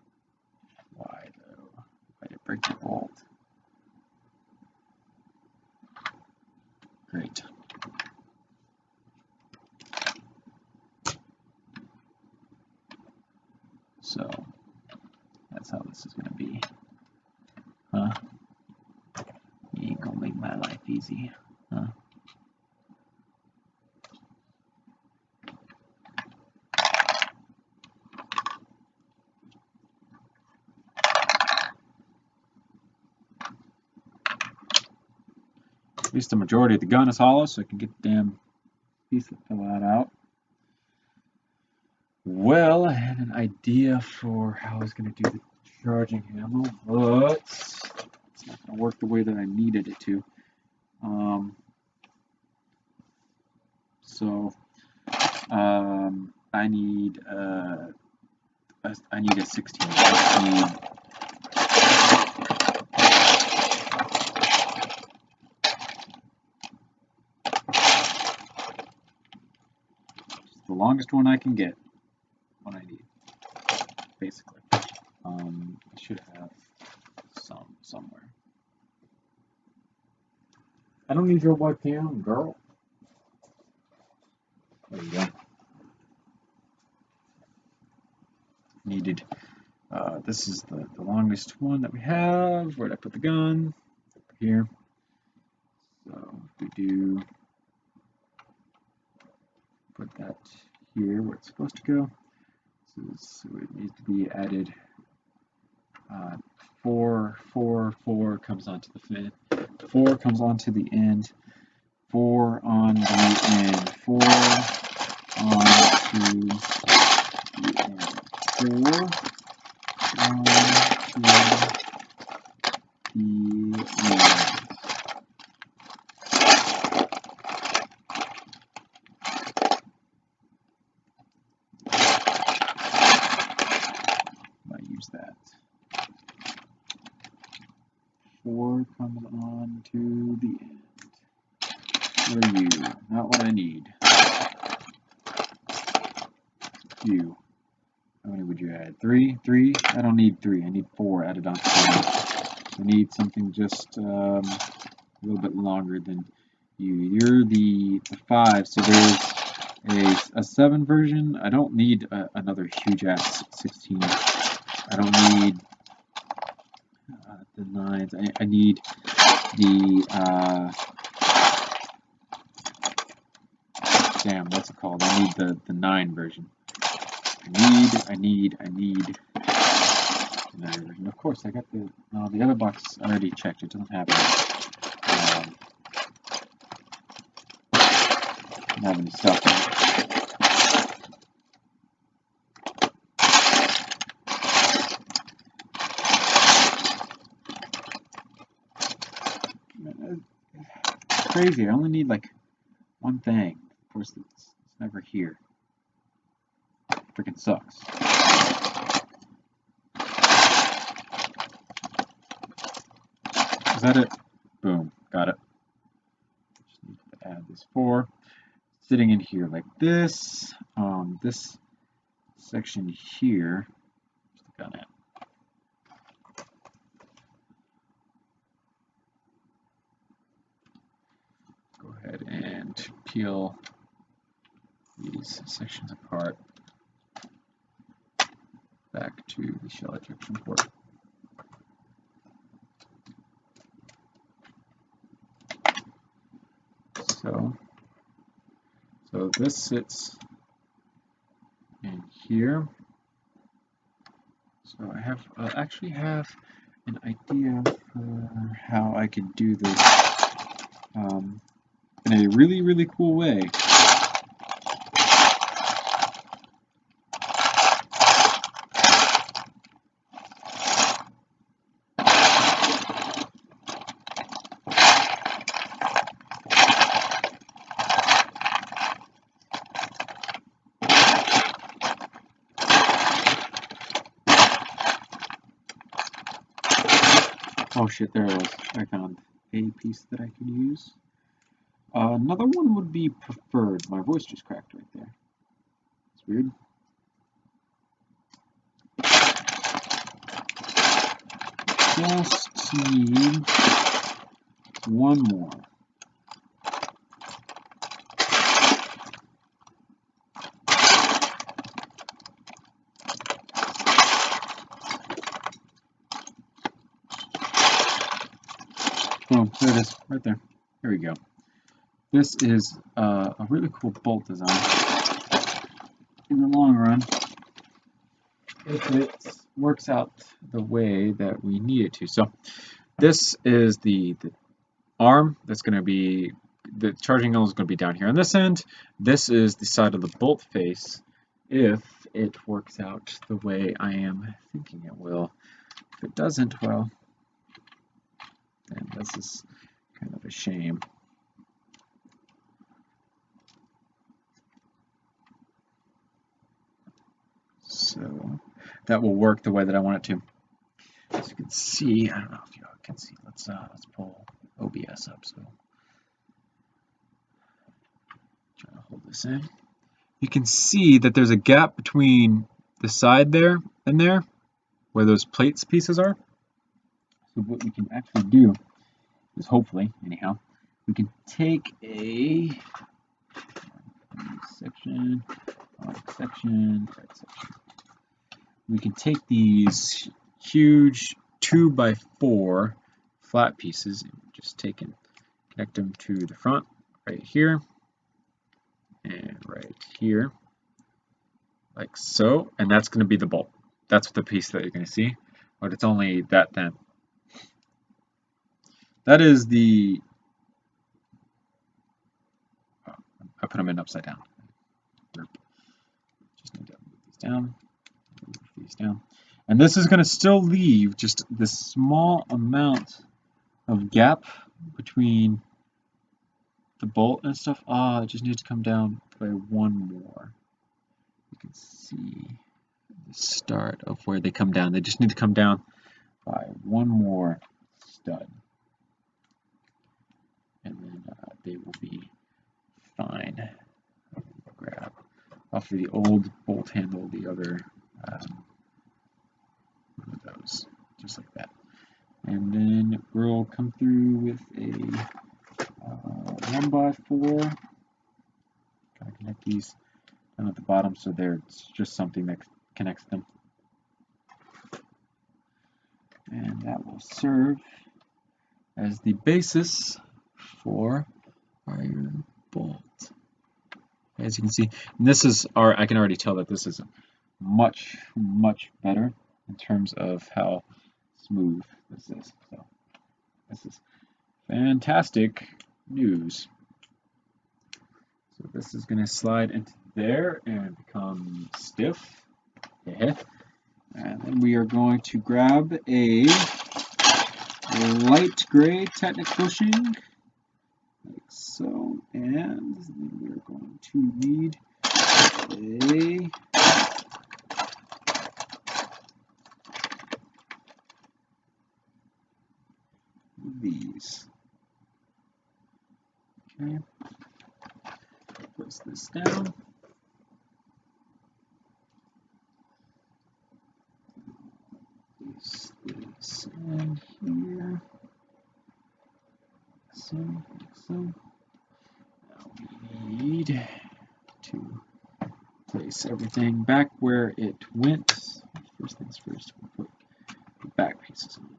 A: Why though? Why did it break the bolt? Great. So that's how this is gonna be. Huh? You ain't gonna make my life easy. Huh? At least the majority of the gun is hollow, so I can get the damn piece that fell out. Well, I had an idea for how I was going to do the charging ammo, but it's not going to work the way that I needed it to. So I need a 16. The longest one I can get, what I need, basically. I should have some somewhere. I don't need your webcam, girl. There you go. Needed. This is the longest one that we have. Where'd I put the gun? Here. So we do put that here where it's supposed to go. So it needs to be added. 4, 4, 4 comes onto the fin. 4 comes onto the end. 4 on the end. 4 onto the end. 4 onto the end. That 4 comes on to the end. Where are you? Not what I need. You. How many would you add? 3? 3? I don't need 3. I need 4 added onto the end. I need something just a little bit longer than you. You're the 5, so there's a 7 version. I don't need another huge ass 16. I don't need the 9s. I need the damn, what's it called? I need the 9 version. I need the 9 version. Of course, I got the other box already checked. It doesn't have it. Doesn't have any stuff in it. Crazy. I only need like one thing. Of course, it's never here. Freaking sucks. Is that it? Boom. Got it. Just need to add this 4. Sitting in here like this. This section here. Stick on it. Go ahead and peel these sections apart back to the shell ejection port. So this sits in here. So I actually have an idea for how I could do this in a really, really cool way. Oh shit, there it was. I found a piece that I could use. Another one would be preferred. My voice just cracked right there. It's weird. Just need one more. Boom, there it is, right there. There we go. This is a really cool bolt design. In the long run, if it works out the way that we need it to. So this is the arm that's going to be, the charging element is going to be down here on this end. This is the side of the bolt face if it works out the way I am thinking it will. If it doesn't, well, then this is kind of a shame. So that will work the way that I want it to. As you can see, I don't know if you can see. Let's pull OBS up. So try to hold this in. You can see that there's a gap between the side there and there, where those plates pieces are. So what we can actually do is, hopefully, anyhow, we can take a section, section. We can take these huge 2x4 flat pieces and just take and connect them to the front right here and right here. like so, and that's going to be the bolt. That's the piece that you're going to see, but it's only that thin. That is the, oh, I put them in upside down. Just need to move these down, move these down. And this is going to still leave just this small amount of gap between the bolt and stuff. Ah, it just needs to come down by one more. You can see the start of where they come down. They just need to come down by one more stud. And then they will be fine. Grab off of the old bolt handle, the other one of those, just like that. And then we'll come through with a 1x4. Kind of connect these down at the bottom so there's just something that connects them. And that will serve as the basis for our bolt. As you can see, and this is I can already tell that this is much, much better in terms of how smooth this is. So this is fantastic news. So this is going to slide into there and become stiff. Yeah. And then we are going to grab a light gray Technic bushing, like so, and then we are going to need these. Okay, place this down. Place this in here. So, now we need to place everything back where it went. First things first, we'll put the back pieces on.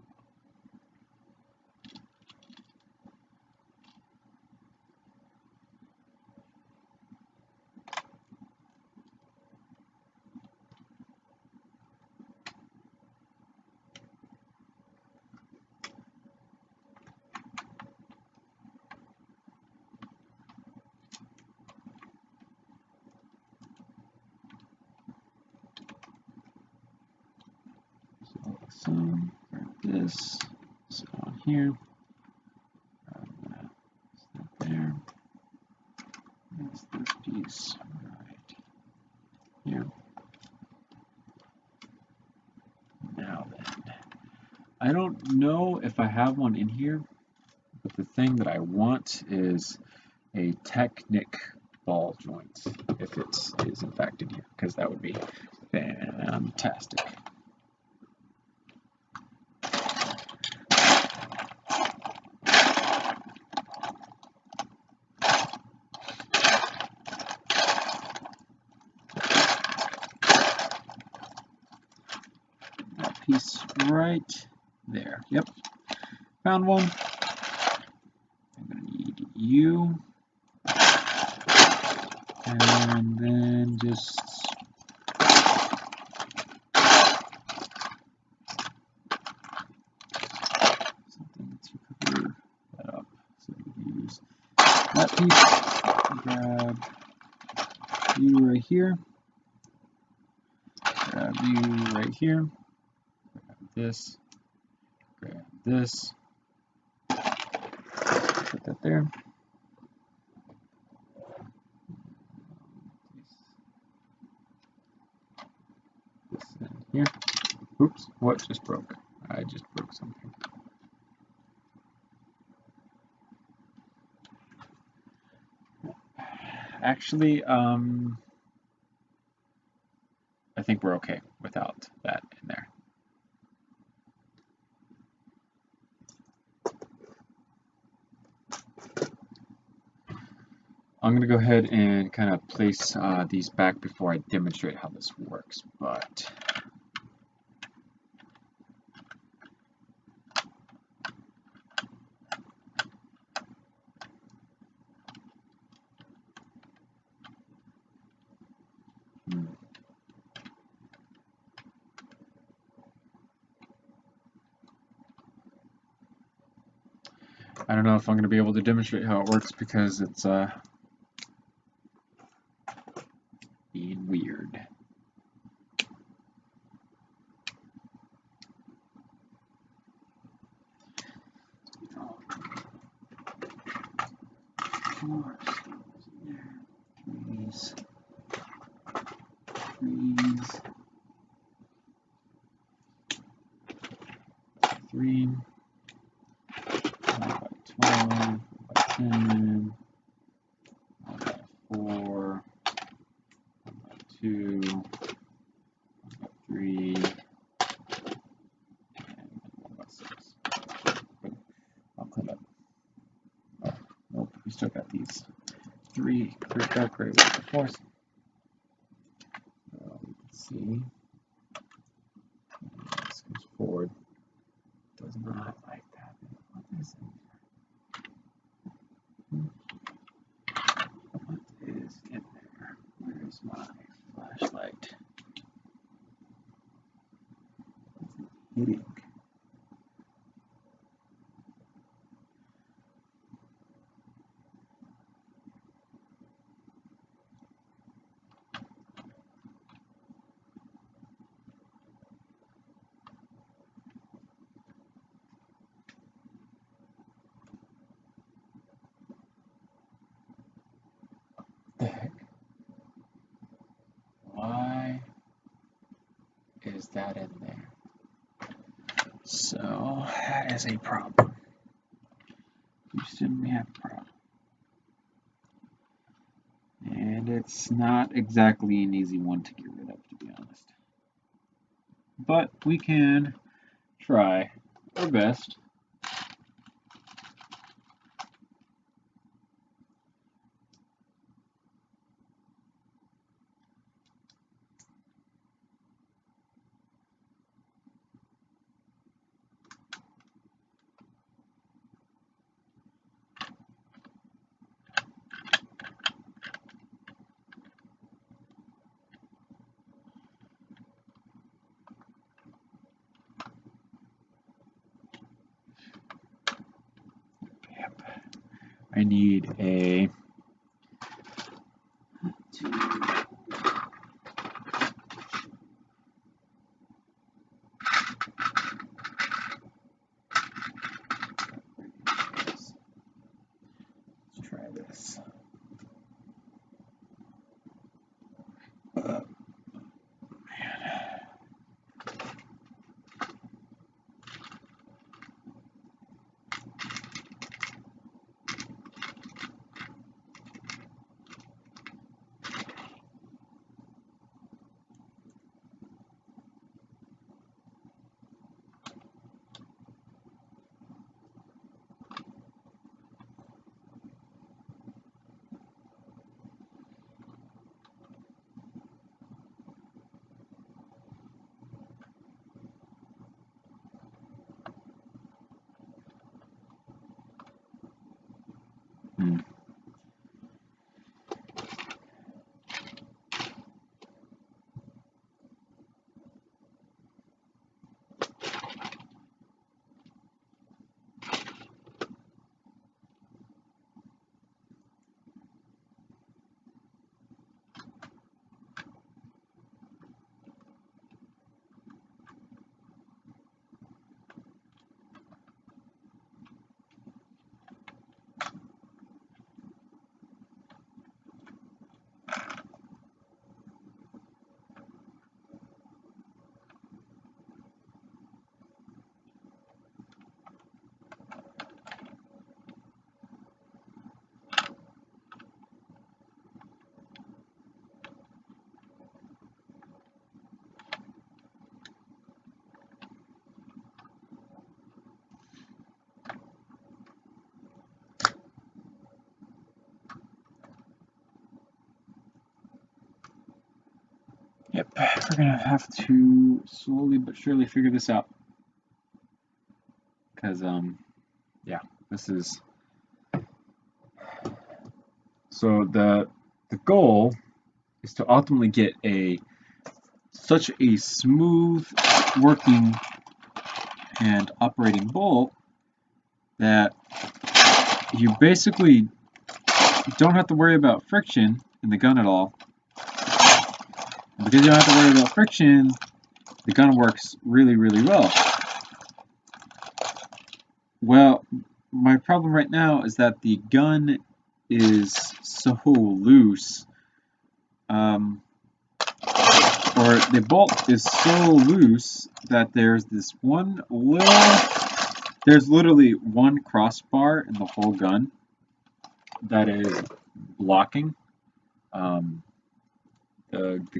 A: So, grab this, so on here, grab that, there, that's this piece right here. Now then, I don't know if I have one in here, but the thing that I want is a Technic ball joint, if it is in fact in here, because that would be fantastic. Piece right there. Yep, found one. I'm gonna need you, and then just something to cover that up. So we can use that piece. Grab you right here. Grab you right here. Grab this. Grab this. Put that there. This in here. Oops, what just broke? I just broke something. Actually, I think we're okay without that in there. I'm going to go ahead and kind of place these back before I demonstrate how this works, but I don't know if I'm going to be able to demonstrate how it works because it's being weird. Three. 12 by 10, 1 by 4, 1 by 2, 1 by 3, and 1 by 6. Good. I'll clean up. Oh, nope, we still got these 3 dark gray 1 by 4s. Let's see. This goes forward. Does not like that. What is it? What is in there? Where is my flashlight? What's it hitting? The heck? Why is that in there? So that is a problem. Houston, we have a problem. And it's not exactly an easy one to get rid of, to be honest. But we can try our best. I need a let's try this. Yep, we're gonna have to slowly but surely figure this out. Because, yeah, this is... So the goal is to ultimately get such a smooth working and operating bolt that you basically don't have to worry about friction in the gun at all. And because you don't have to worry about friction, the gun works really, really well. Well, my problem right now is that the gun is so loose, or the bolt is so loose that there's this one little, there's literally one crossbar in the whole gun that is blocking the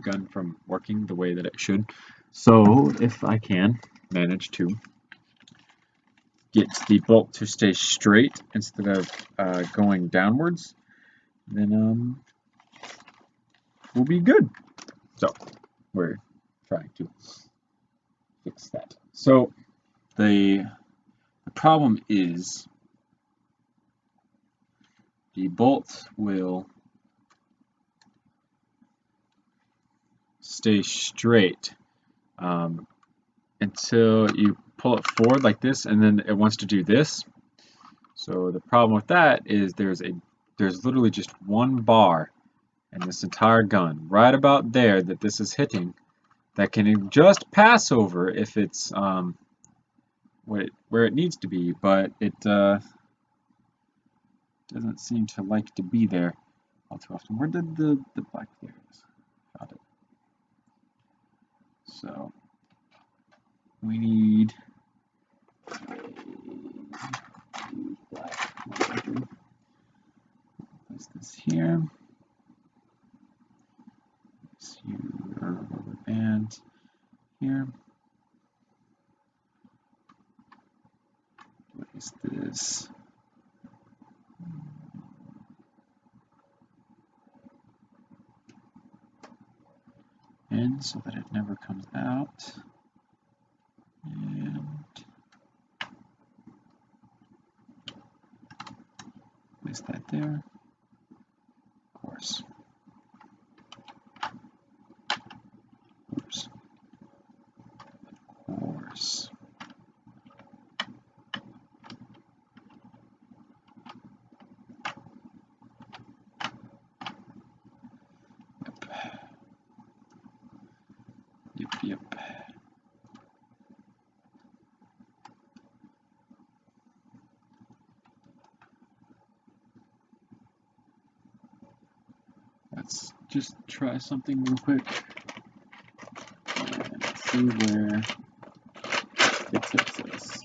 A: gun from working the way that it should. So if I can manage to get the bolt to stay straight instead of going downwards, then we'll be good. So we're trying to fix that. So the problem is the bolt will stay straight until you pull it forward like this, and then it wants to do this. So the problem with that is there's literally just one bar in this entire gun, right about there that this is hitting, that can just pass over if it's where it needs to be, but it doesn't seem to like to be there all too often. Where did the black? There it is. Found it. So we need black. Place this here. Place your rubber band here. Place this. In so that it never comes out. And place that there. Of course. Oops. Of course. Yep. Let's just try something real quick and see where it takes us.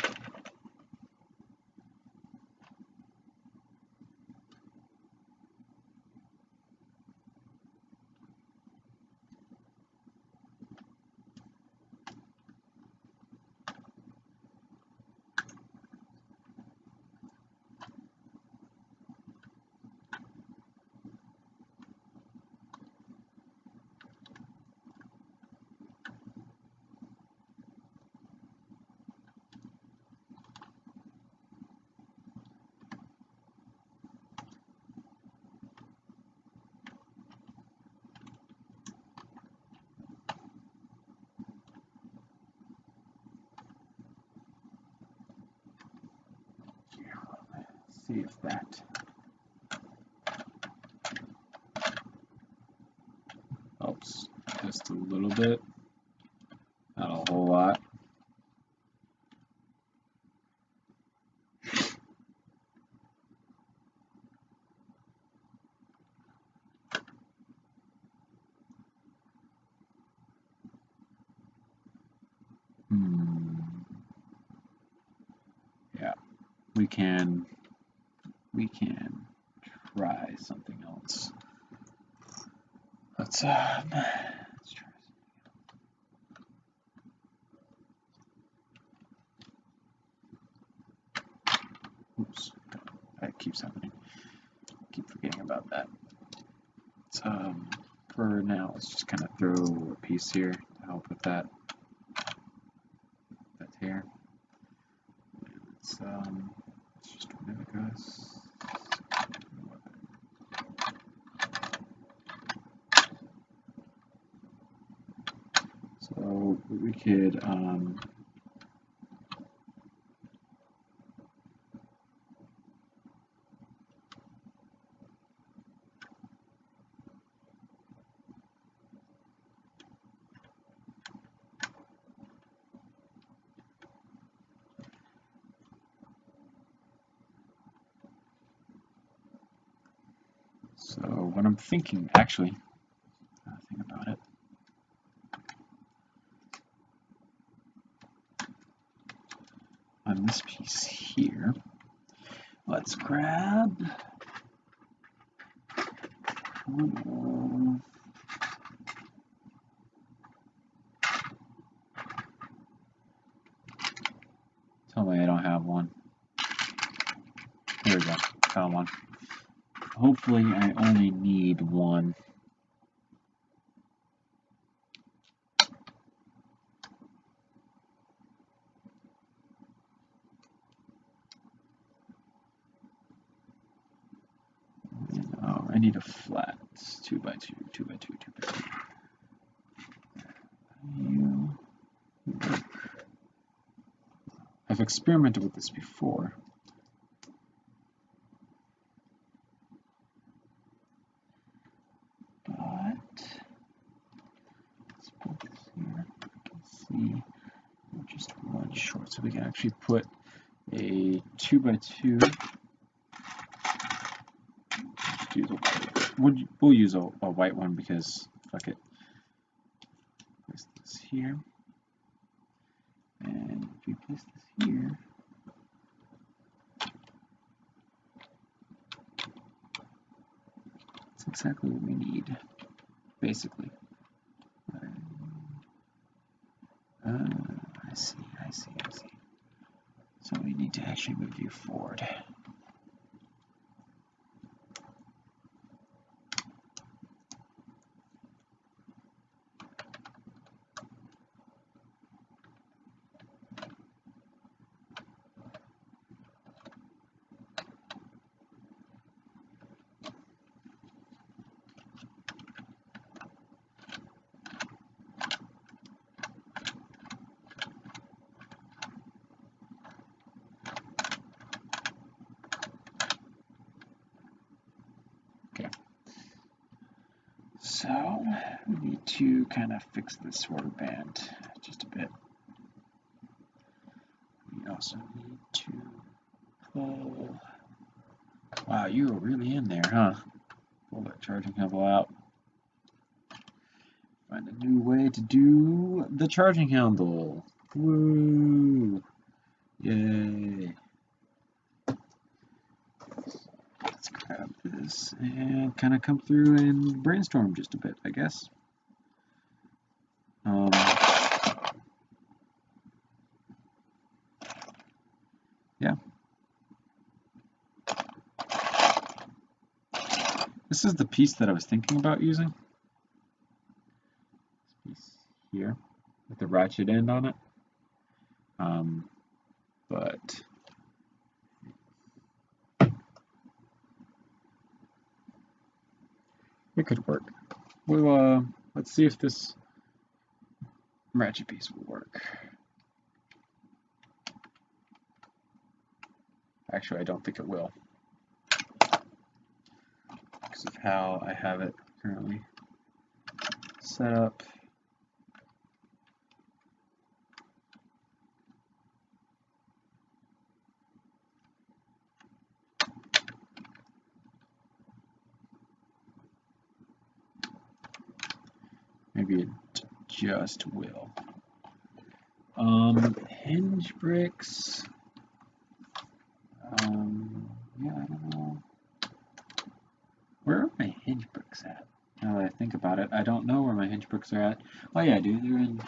A: See if that helps just a little bit, not a whole lot. Yeah, we can try something else. Let's try. Oops, that keeps happening. Keep forgetting about that. For now, let's just kind of throw a piece here to help with that. That's here. Let's just mimic us. So we could So what I'm thinking, actually, think about it. On this piece here, let's grab one of, tell me I don't have one. Here we go, found one. Hopefully I only need one. Oh, I need a flat. 2x2, 2x2, 2x2. I've experimented with this before. But let's put this here. You can see we're just one short, so we can actually put a 2x2. We'll use a white one because fuck it. Place this here, and if we place this here, that's exactly what we need, basically. I see. So we need to actually move you forward. So we need to kind of fix this rubber band just a bit. We also need to pull. Wow, you were really in there, huh? Pull that charging handle out. Find a new way to do the charging handle. Woo! Yay! Let's grab this and kind of come through and brainstorm just a bit, I guess. Yeah. This is the piece that I was thinking about using. This piece here with the ratchet end on it. But it could work. We'll let's see if this ratchet piece will work. Actually, I don't think it will, because of how I have it currently set up. Maybe it just will. Hinge bricks. Yeah, I don't know. Where are my hinge bricks at? Now that I think about it, I don't know where my hinge bricks are at. Oh yeah, dude, they're in.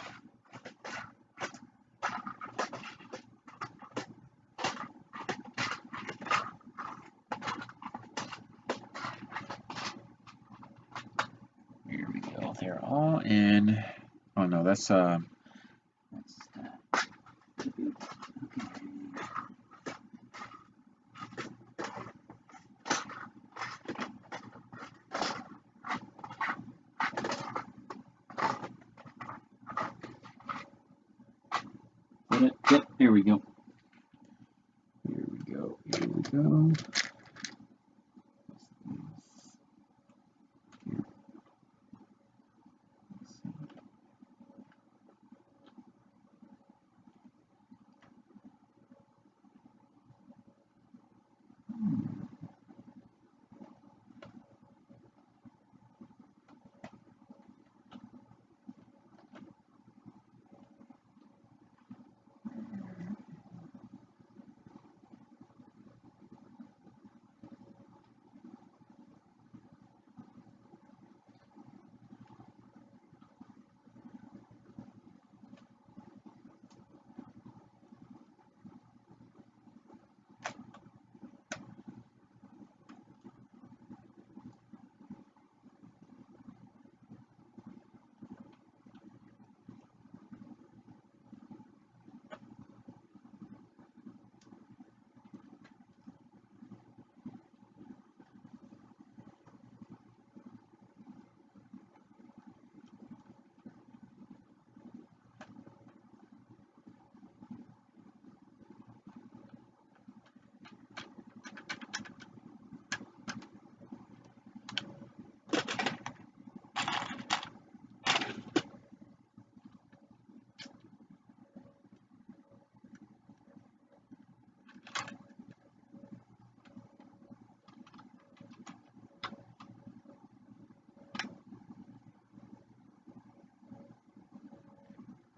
A: Here we go. They're all in. Oh no, that's Yep, here we go. Here we go. Here we go.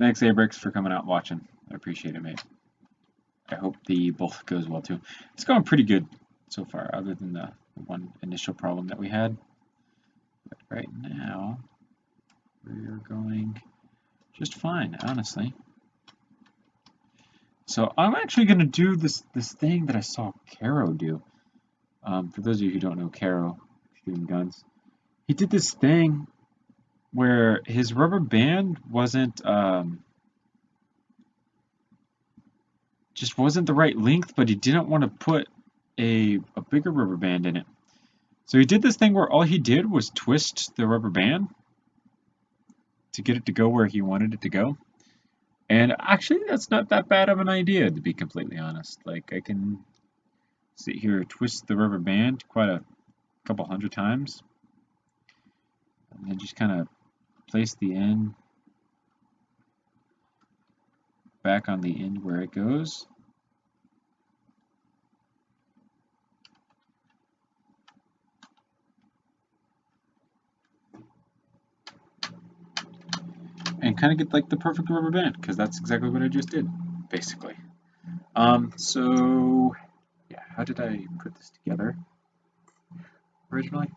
A: Thanks, Abrix, for coming out and watching. I appreciate it, mate. I hope the bolt goes well too. It's going pretty good so far, other than the one initial problem that we had. But right now, we're going just fine, honestly. So I'm actually going to do this thing that I saw Caro do. For those of you who don't know Caro, shooting guns, he did this thing where his rubber band just wasn't the right length, but he didn't want to put a bigger rubber band in it. So he did this thing where all he did was twist the rubber band to get it to go where he wanted it to go. And actually, that's not that bad of an idea, to be completely honest. Like, I can sit here, twist the rubber band quite a couple hundred times, and then just kind of place the end back on the end where it goes. And kind of get like the perfect rubber band, because that's exactly what I just did, basically. So yeah, how did I put this together originally?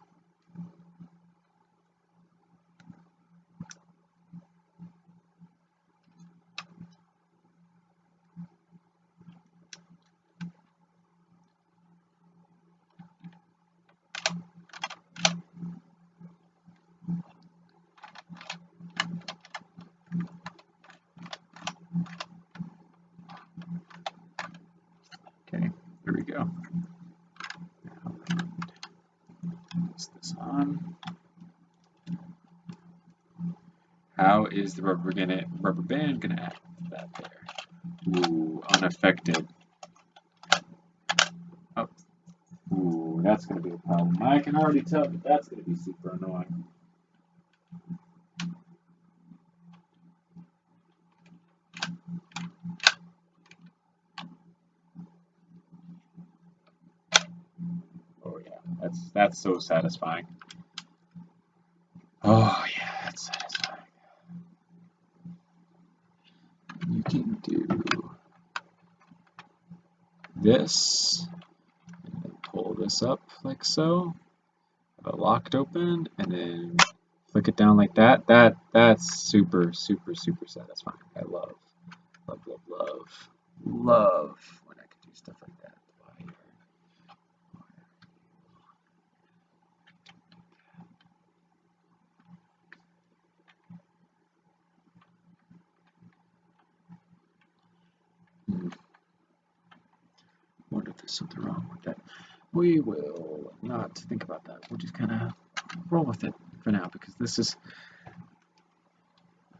A: Okay, there we go. Place this on. How is the rubber band gonna act to that there? Ooh, unaffected. Oh, ooh, that's gonna be a problem. I can already tell that that's gonna be super annoying. Oh yeah, that's so satisfying. Oh yeah, that's satisfying. You can do this, and then pull this up like so, have it locked open, and then flick it down like that. That's super satisfying. I love when I can do stuff like that. Wonder if there's something wrong with that. We will not think about that. We'll just kind of roll with it for now, because this is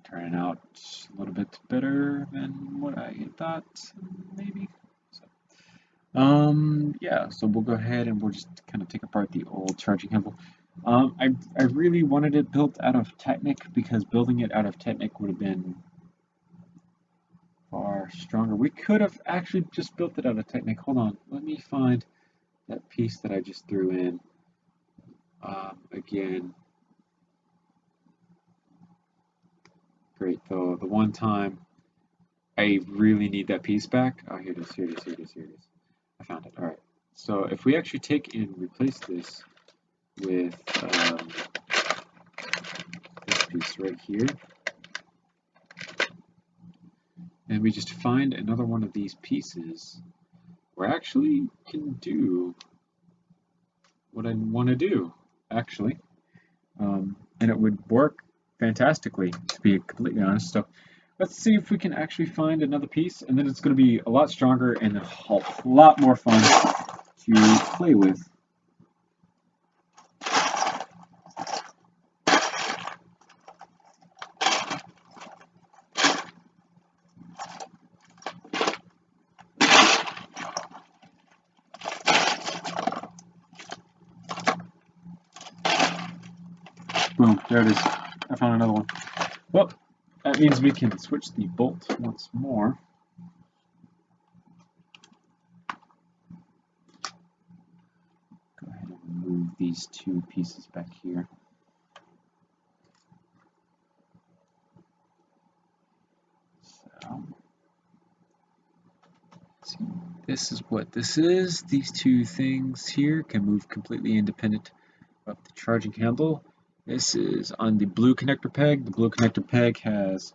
A: turning out a little bit better than what I had thought, maybe. So, yeah, so we'll go ahead and we'll just kind of take apart the old charging cable. I really wanted it built out of Technic, because building it out of Technic would have been far stronger. We could have actually just built it out of Technic. Hold on, let me find that piece that I just threw in again. Great, though. The one time I really need that piece back. Oh, here it is, here it is, here it is, here it is. I found it. All right. So if we actually take and replace this with this piece right here, and we just find another one of these pieces, we actually can do what I want to do, actually. And it would work fantastically, to be completely honest. So let's see if we can actually find another piece, and then it's going to be a lot stronger and a lot more fun to play with. Boom, there it is. I found another one. Well, that means we can switch the bolt once more. Go ahead and move these two pieces back here. See, this is what this is. These two things here can move completely independent of the charging handle. This is on the blue connector peg. The blue connector peg has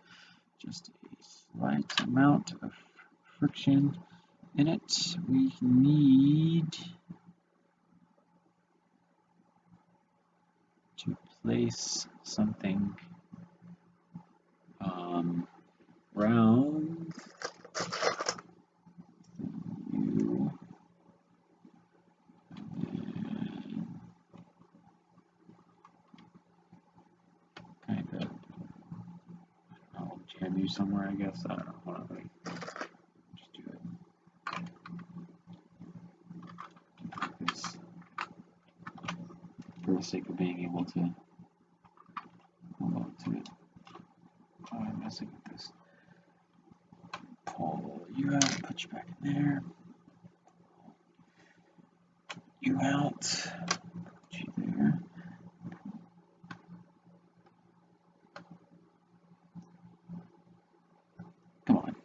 A: just a slight amount of friction in it. We need to place something round you and kind of, I'll jam you somewhere, I guess. I don't know. Hold on, wait. Just do it. This for the sake of being able to hold on to it. I'm messing with this. Pull you out, put you back in there. You out, put you there. Come on.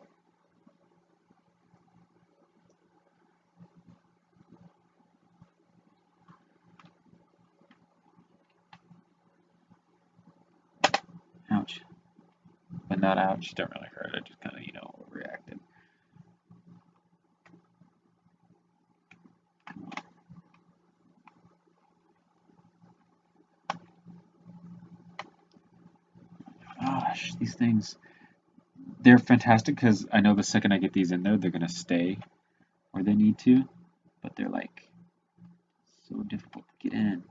A: Ouch. But not ouch, don't really hurt. I just kind of, reacted. Gosh, these things, they're fantastic because I know the second I get these in there, they're going to stay where they need to, but they're like so difficult to get in.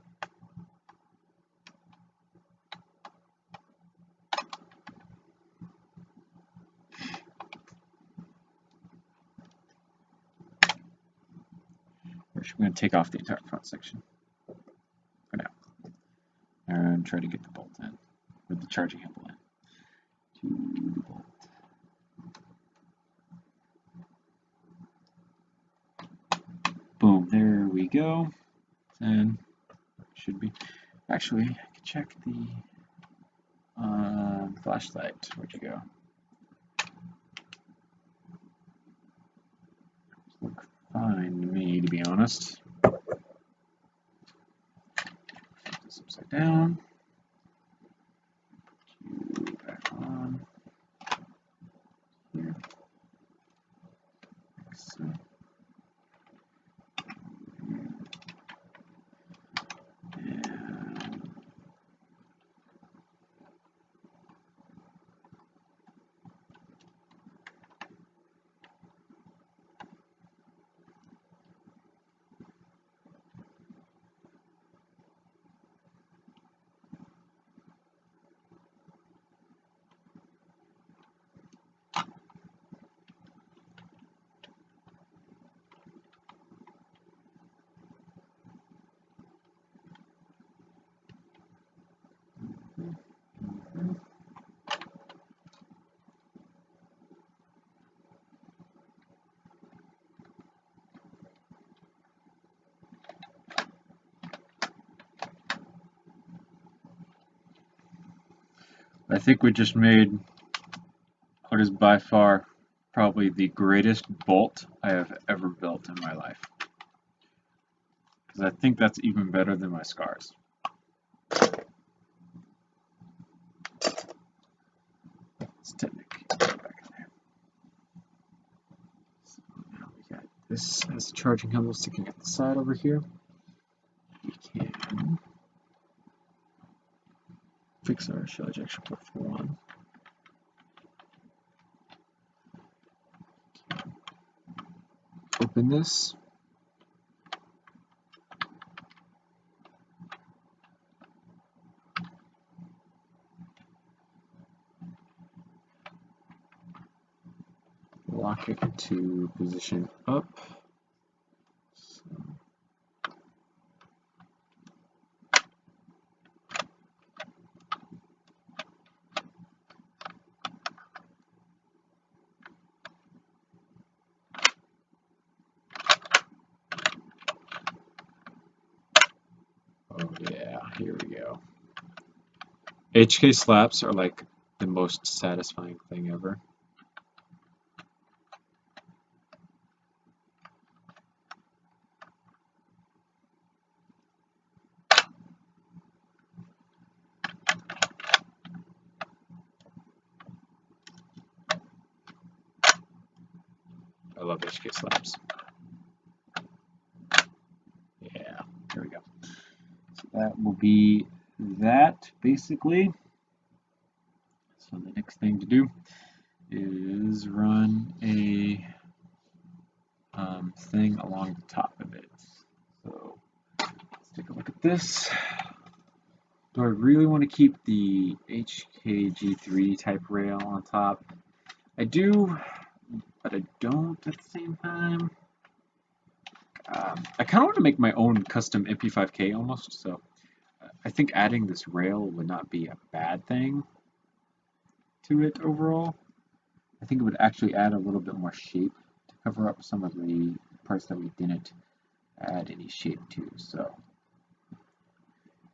A: We're going to take off the entire front section for now and try to get the bolt in with the charging handle in. To the bolt. Boom, there we go. And should be, actually, I can check the flashlight. Where'd you go? Look fine to me, to be honest. Put this upside down. Put you back on. Here. Like so. I think we just made what is by far probably the greatest bolt I have ever built in my life. Because I think that's even better than my scars. Let's technically go back in there. So now we got this as a charging handle sticking at the side over here. We can fix our shell ejection port for one. Open this. Lock it to position up. So. Oh yeah, here we go. HK slaps are like the most satisfying thing ever. I love HK slabs. Yeah, here we go. So that will be that basically. So the next thing to do is run a thing along the top of it. So let's take a look at this. Do I really want to keep the HKG3 type rail on top? I do, but I don't at the same time. I kind of want to make my own custom MP5K almost, so I think adding this rail would not be a bad thing to it overall. I think it would actually add a little bit more shape to cover up some of the parts that we didn't add any shape to. So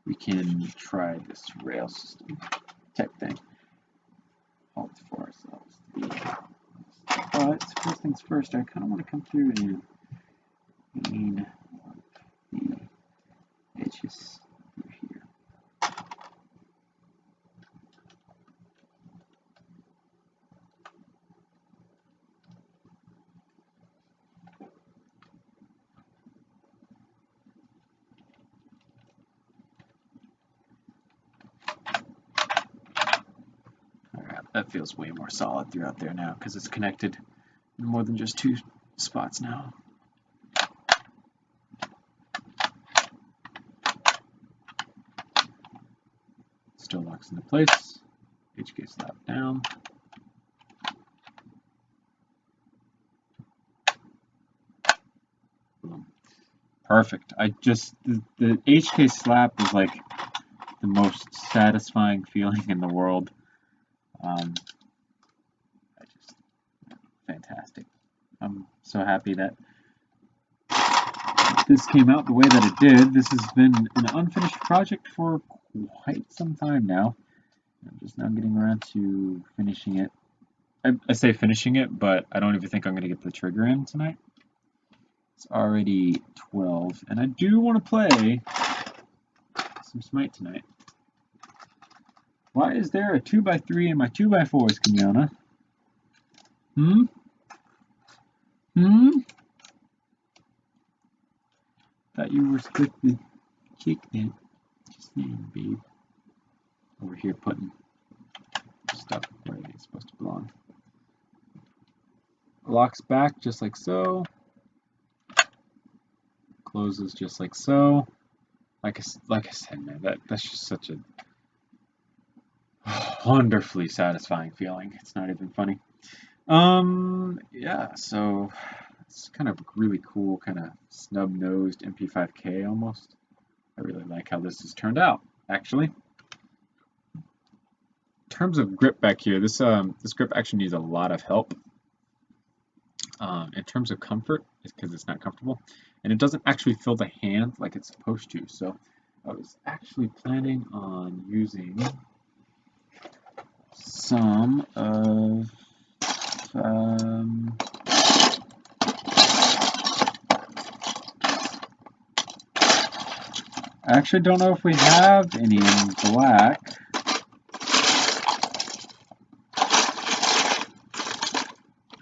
A: we can try this rail system type thing all for ourselves. But first things first, I kind of want to come through and clean the edges through here. That feels way more solid throughout there now because it's connected in more than just two spots now. Still locks into place. HK slab down. Boom. Perfect. The HK slap is like the most satisfying feeling in the world. Fantastic. I'm so happy that this came out the way that it did. This has been an unfinished project for quite some time now. I'm just now getting around to finishing it. I say finishing it, but I don't even think I'm going to get the trigger in tonight. It's already 12, and I do want to play some Smite tonight. Why is there a 2x3 in my 2x4s, Kenyatta? Thought you were supposed to kick that. Just saying, babe. Over here putting stuff where it's supposed to belong. Locks back just like so. Closes just like so. Like I said, man, that's just such a wonderfully satisfying feeling. It's not even funny. Yeah, so it's kind of really cool, kind of snub-nosed MP5K almost. I really like how this has turned out, actually. In terms of grip back here, this grip actually needs a lot of help. In terms of comfort, it's because it's not comfortable, and it doesn't actually feel the hand like it's supposed to. So I was actually planning on using some of I actually don't know if we have any in black.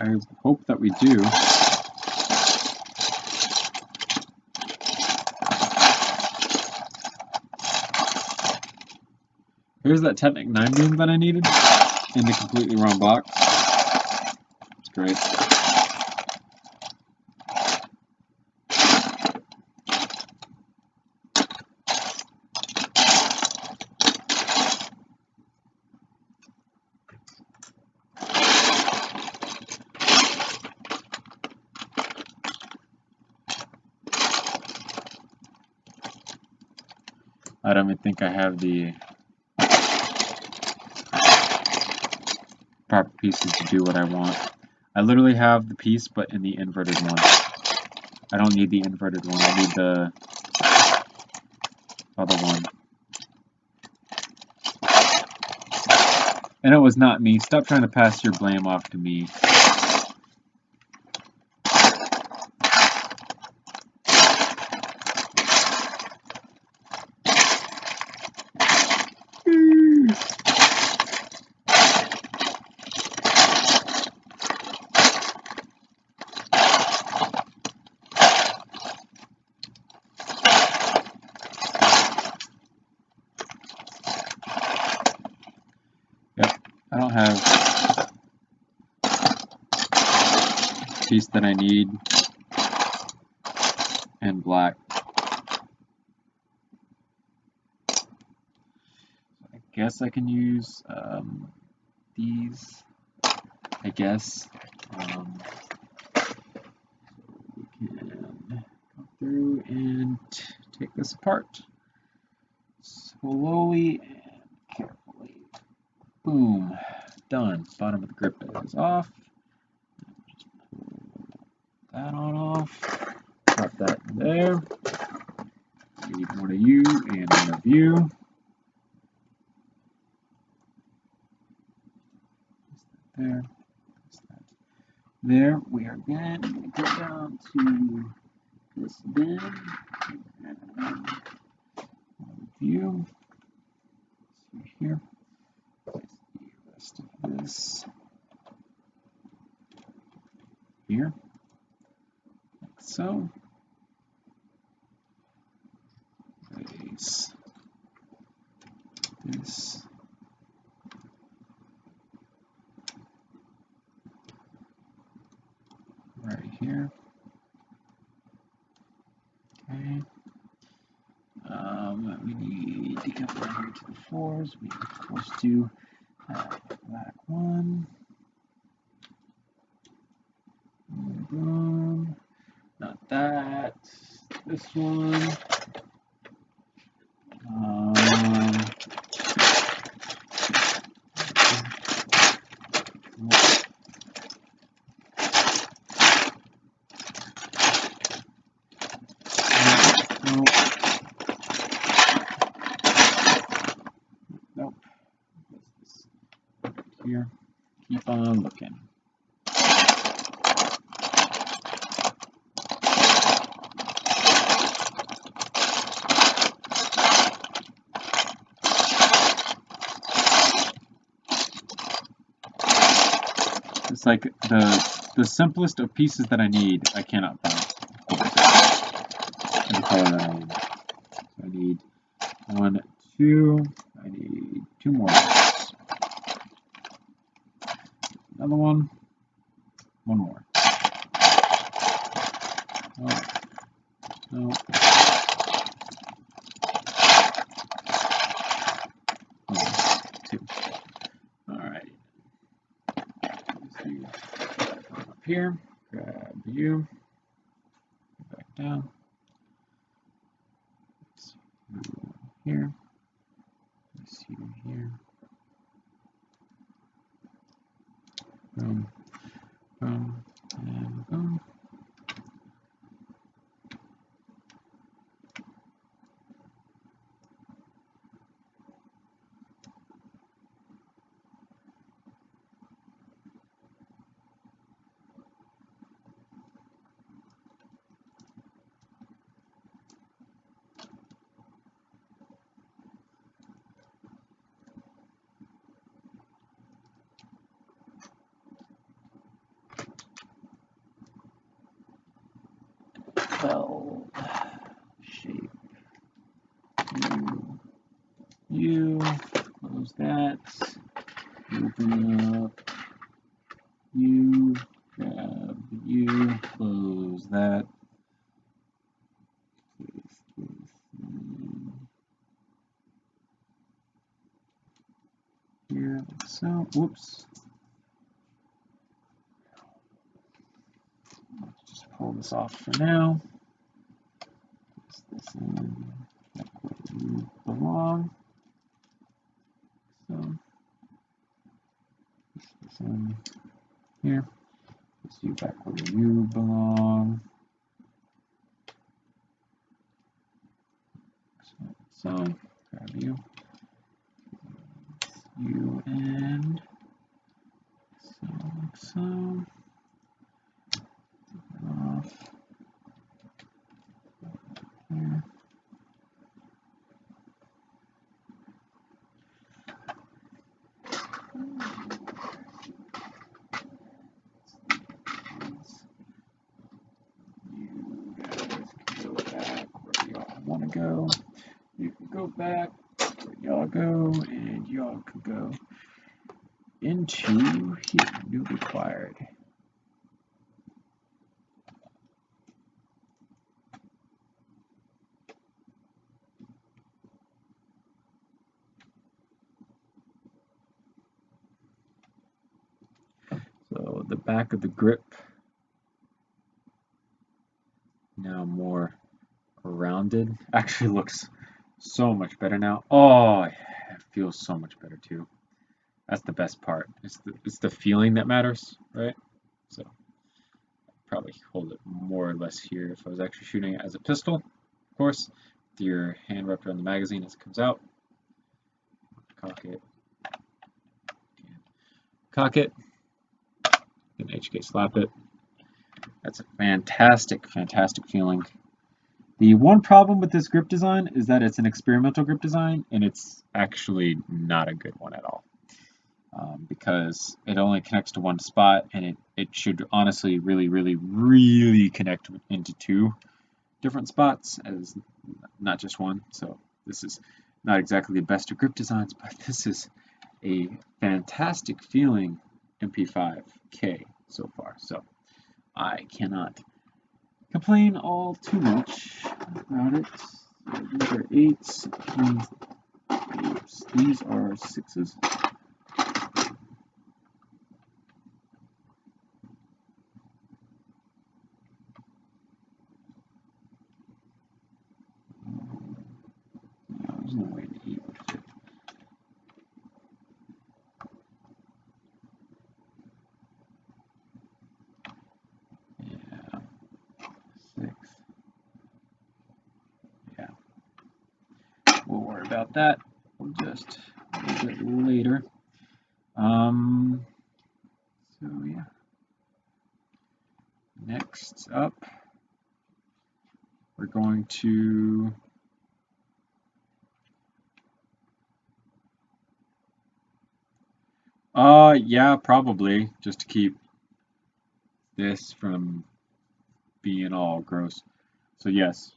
A: I hope that we do. Here's that Technic 9 beam that I needed in the completely wrong box. It's great. I don't even think I have the proper pieces to do what I want. I literally have the piece, but in the inverted one. I don't need the inverted one. I need the other one. And it was not me. Stop trying to pass your blame off to me. piece that I need, and black. I guess I can use these, I guess. We can go through and take this apart slowly and carefully. Boom, done. Bottom of the grip is off. Just pull that on off. Drop that in there. Need one of you and one of you. There. There. We are good. I'm going to go down to this bin. And view. See here. Place the rest of this here. Like so. Place this. Right here. Okay. We need to come down here to the floors. We are supposed to have black one. Boom. Not that. This one. Nope. What's this? Here. Keep on looking. It's like the simplest of pieces that I need, I cannot find. The color that I need. So I need 1, 2. I need 2 more. Another one. 1 more. Oh. No. Oh, 2. All right. Up here. Grab you. Back down. Here. Place you here. Boom. Boom. And boom. Shape. You close that. Open up. You grab you. Close that. Place this here, like so. Whoops. Let's just pull this off for now. Place this in back where you belong. So, place this in here. Place you back where you belong. So, grab you. You and so. Off. Here. You guys can go back where y'all want to go. You can go back where y'all go, and y'all can go into here. New required. the back of the grip now more rounded. Actually looks so much better now. Oh, it feels so much better too. That's the best part. It's the feeling that matters, right? So probably hold it more or less here if I was actually shooting it as a pistol, of course, with your hand wrapped around the magazine as it comes out. Cock it, and HK slap it. That's a fantastic, fantastic feeling. The one problem with this grip design is that it's an experimental grip design, and it's actually not a good one at all. Because it only connects to one spot, and it should honestly really connect into two different spots, as not just one. So this is not exactly the best of grip designs, but this is a fantastic feeling MP5K so far. So I cannot complain all too much about it. So these are 8s, these are 6s. There's no way an 8 would fit. Yeah, 6. Yeah. We'll worry about that. We'll just a little bit later. So yeah. Next up, we're going to yeah, probably just to keep this from being all gross. So yes.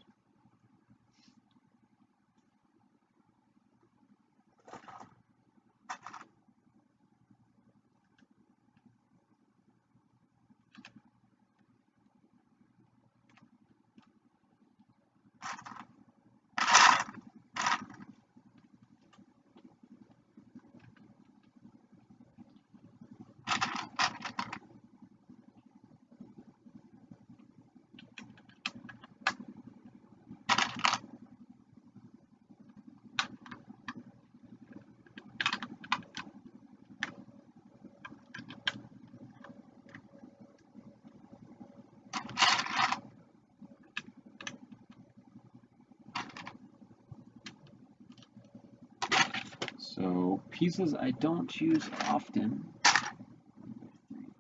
A: So pieces I don't use often.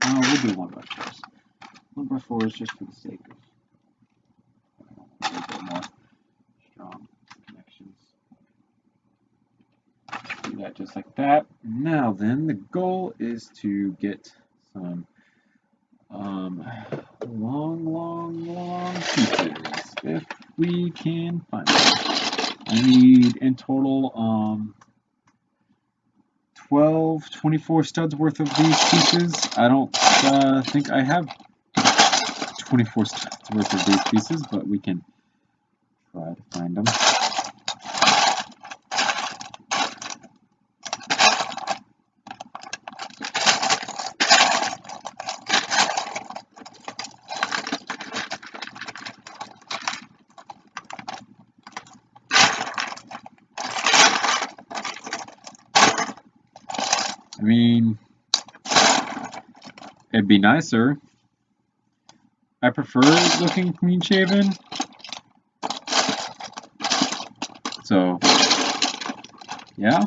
A: We'll do 1x4s. 1x4s just for the sake of a little bit more strong connections. Do that just like that. Now then, the goal is to get some long pieces if we can find them. I need in total 12, 24 studs worth of these pieces. I don't think I have 24 studs worth of these pieces, but we can try to find them. I mean, it'd be nicer. I prefer looking clean shaven. So, yeah.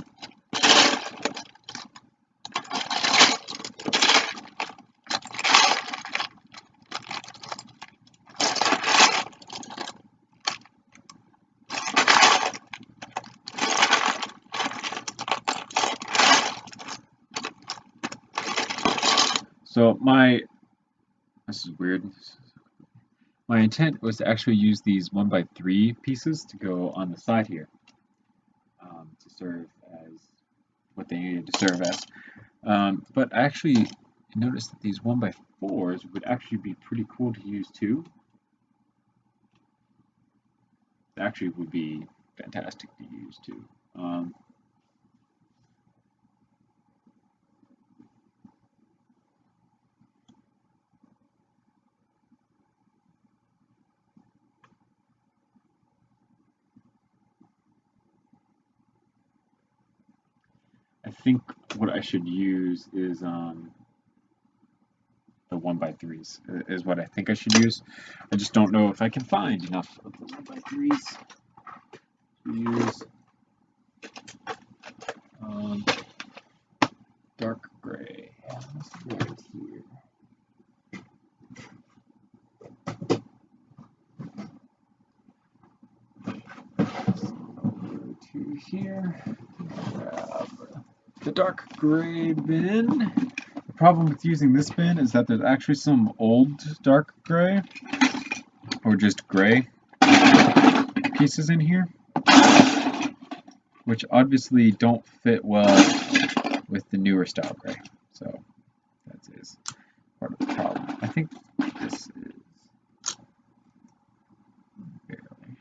A: So this is weird. My intent was to actually use these 1x3 pieces to go on the side here, to serve as what they needed to serve as. But I actually noticed that these 1x4s would actually be pretty cool to use too. They actually would be fantastic to use too. I think what I should use is the 1x3s is what I think I should use. I just don't know if I can find enough of the 1x3s to use. Dark gray. Right here. To here. Grab the dark gray bin. The problem with using this bin is that there's actually some old dark gray, or just gray pieces in here, which obviously don't fit well with the newer style gray. So that is part of the problem. I think this is barely.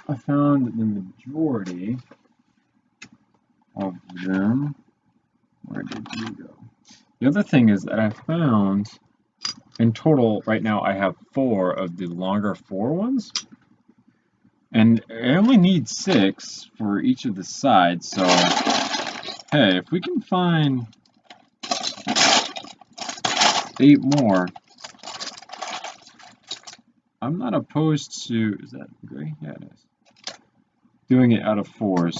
A: I found the majority majority of them. Where did you go? The other thing is that I found, in total, right now I have 4 of the longer 4 ones. And I only need 6 for each of the sides, so hey, if we can find 8 more, I'm not opposed to, is that gray? Yeah, it is. Doing it out of 4s.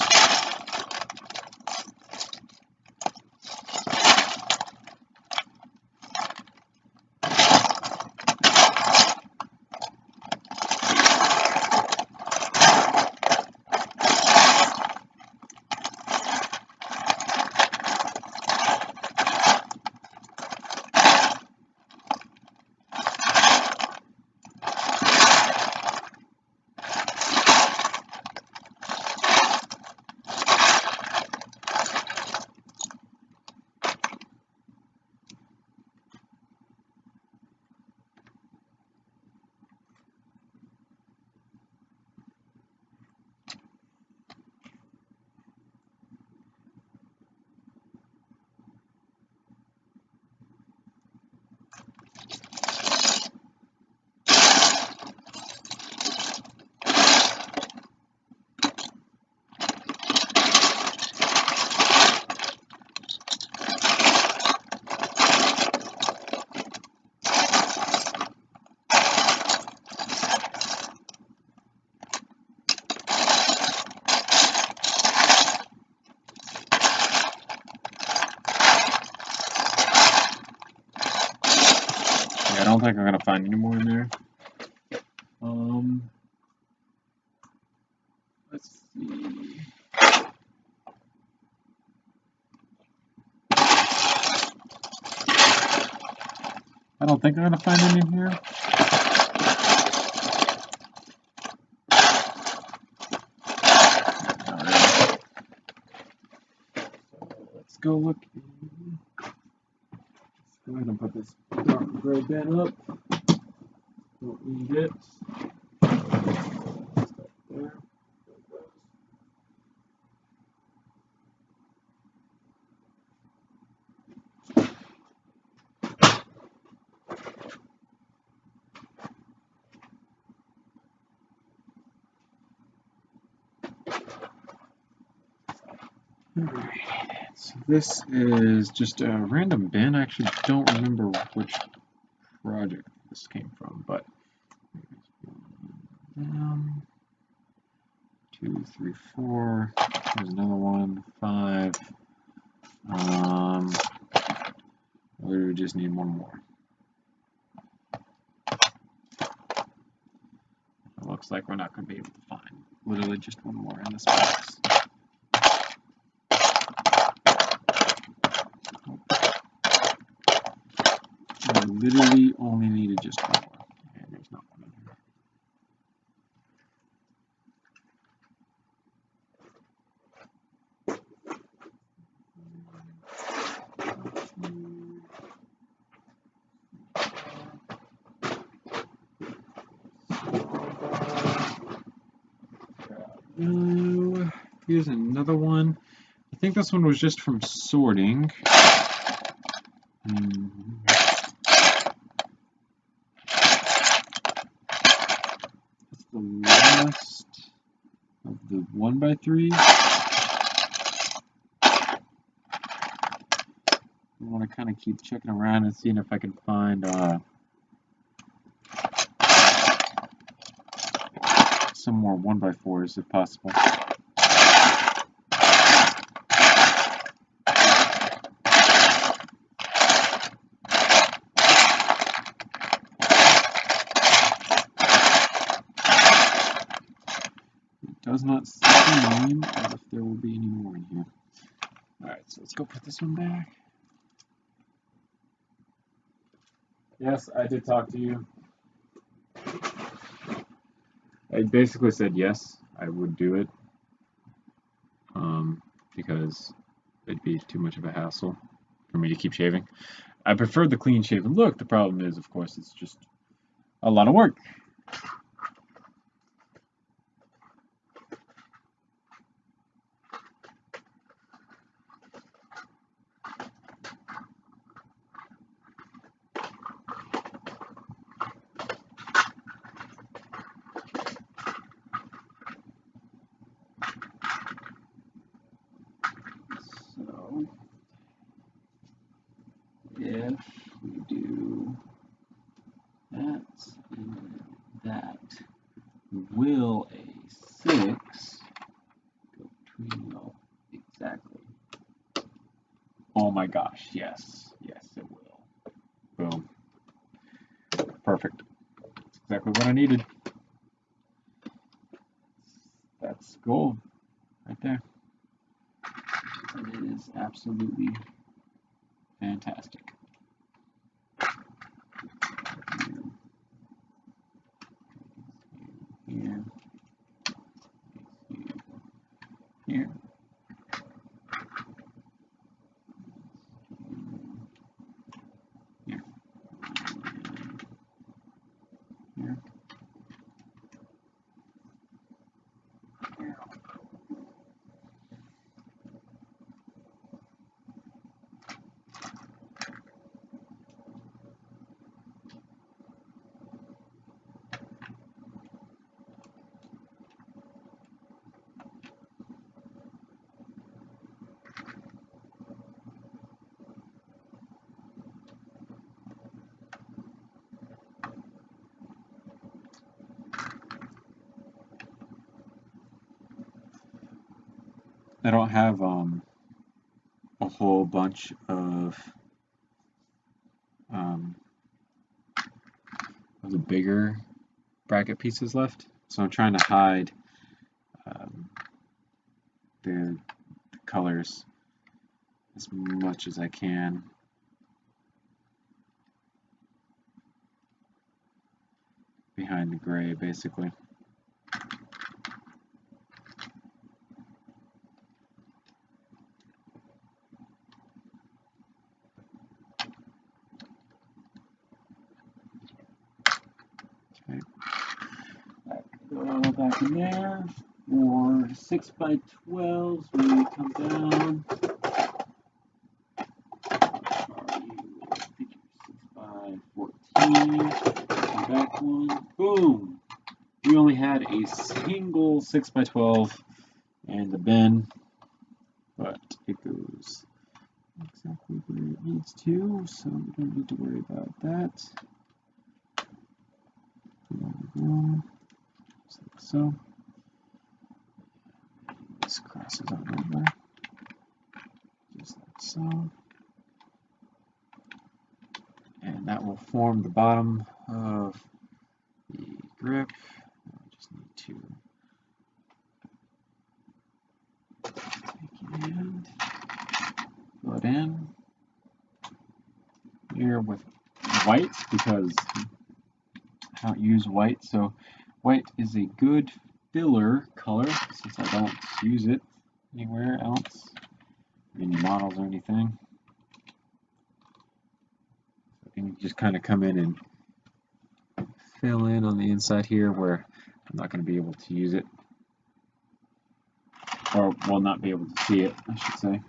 A: I don't think I'm gonna find any more in there. Let's see. I don't think I'm gonna find any in here. Not really. So let's go look. Let's go ahead and put this dark gray bin up. Don't need it. There. Alright, so this is just a random bin. I actually don't remember which project this came from, but 2, 3, 4. There's another one. 5. We just need one more. It looks like we're not going to be able to find literally just one more in this box. I literally only needed just one more, and there's not one in here. Here's another one. I think this one was just from sorting. That's the last of the 1x3. I want to kind of keep checking around and seeing if I can find some more 1x4s if possible. Does not seem as if there will be any more in here. Alright, so let's go put this one back. Yes, I did talk to you. I basically said yes, I would do it. Because it'd be too much of a hassle for me to keep shaving. I prefer the clean shaven look. The problem is, of course, it's just a lot of work.
C: if we do that and that, will a 6 go between? Oh, exactly. Oh my gosh, yes. Yes, it will. Boom. Perfect. That's exactly what I needed. That's gold right there. And it is absolutely fantastic. Here. Here. Here. Here. I don't have a whole bunch of the bigger bracket pieces left, so I'm trying to hide the colors as much as I can. Behind the gray, basically. Okay. Go back in there. For 6x12s, we come down. Sorry, 6x14. Come back one. Boom! We only had a single 6x12 in the bin, but it goes exactly where it needs to, so we don't need to worry about that. Just like so. This crosses on over, just like so. And that will form the bottom of the grip. I just need to take it and fill it in here with white because I don't use white, so white is a good filler color since I don't use it anywhere else, any models or anything. So I can just kind of come in and fill in on the inside here where I'm not going to be able to use it, or will not be able to see it, I should say.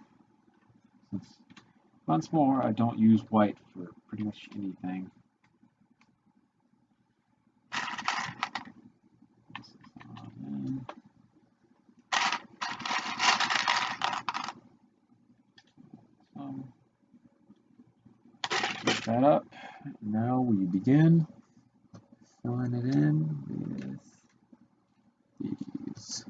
C: Since, once more, I don't use white for pretty much anything. Put that up. Now we begin filling it in with these.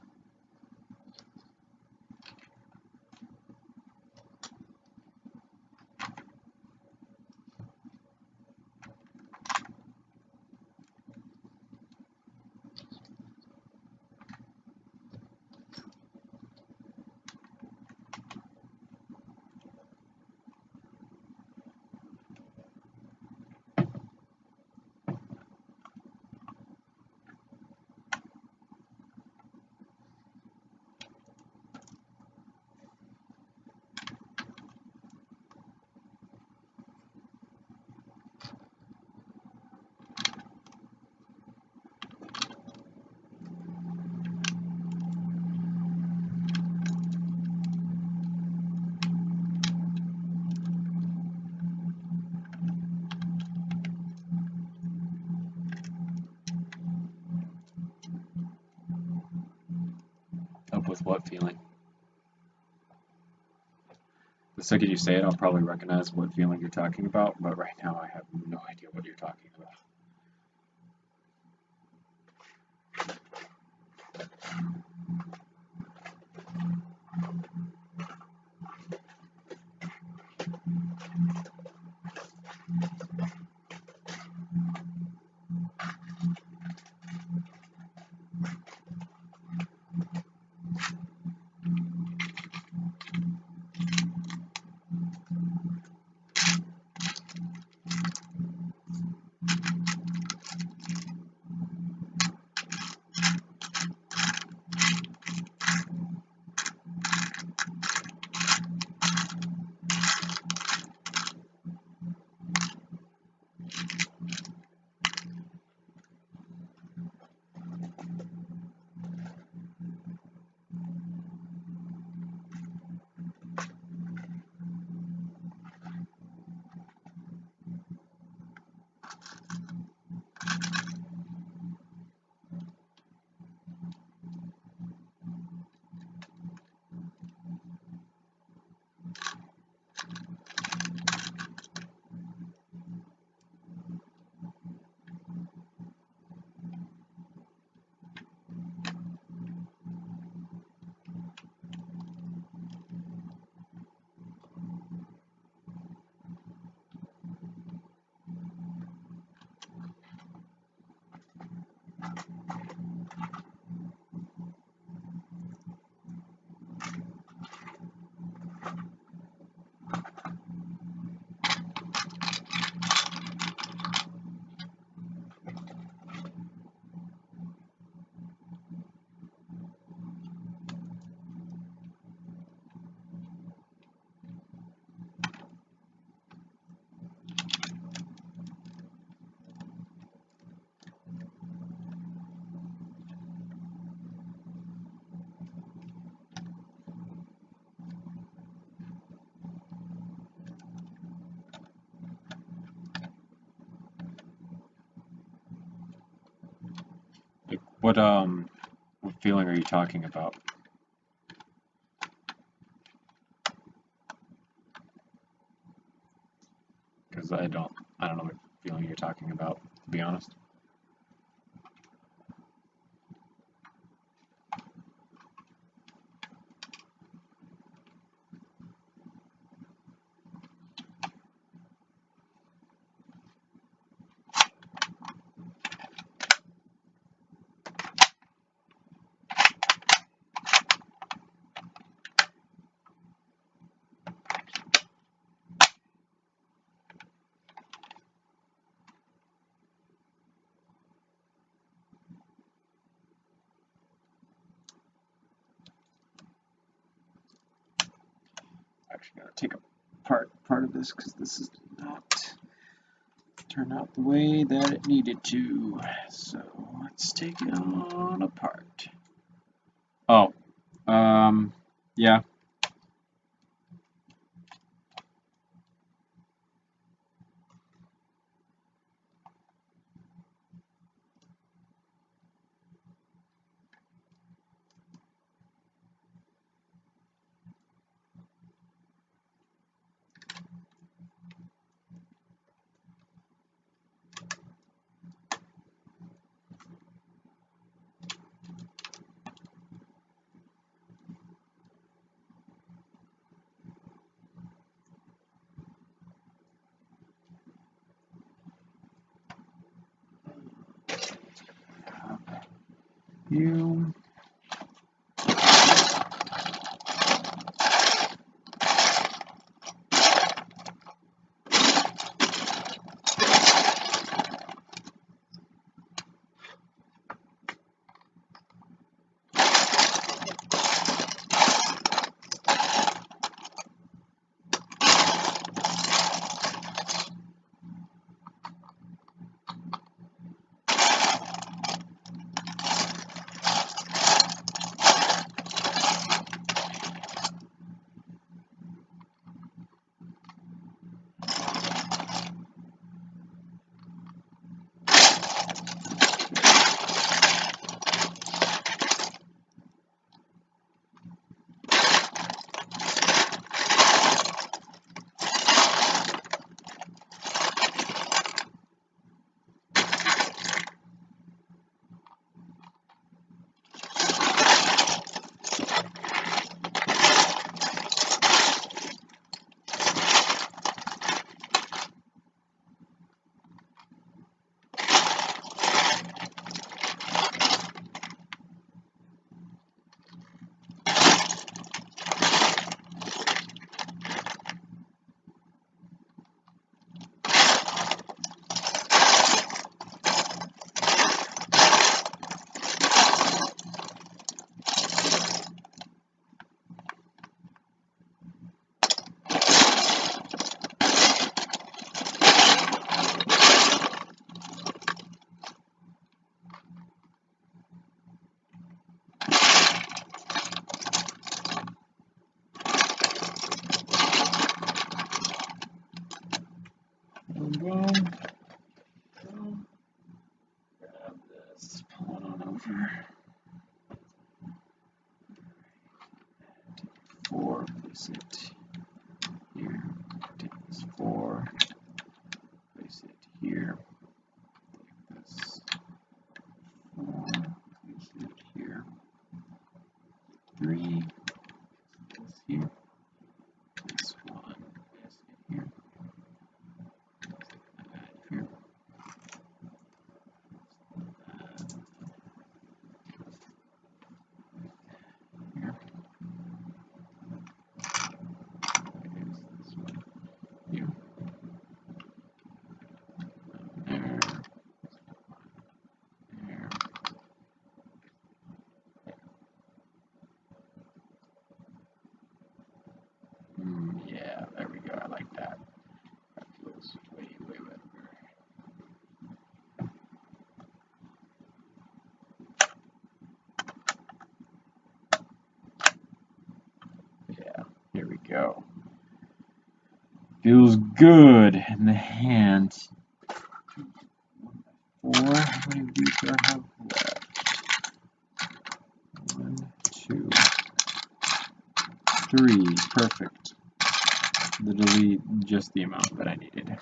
C: Up with what feeling?
A: The second you say it, I'll probably recognize what feeling you're talking about, but right now I have no idea what you're talking about. Like, what feeling are you talking about? Because I don't know what feeling you're talking about, to be honest. Actually, gotta take apart part of this because this is not turn out the way that it needed to. So let's take it on apart. Oh, yeah. You.
C: 4, place it here, like this, 4, place it here, 3, this here, this one is in here, that here, here, is this one here, there, there. Yeah, there we go. I like that. That feels way, way better. Yeah, here we go. Feels good in the hand. 4. How many of these do I have left? 1, 2, 3. Perfect. Literally just the amount that I needed.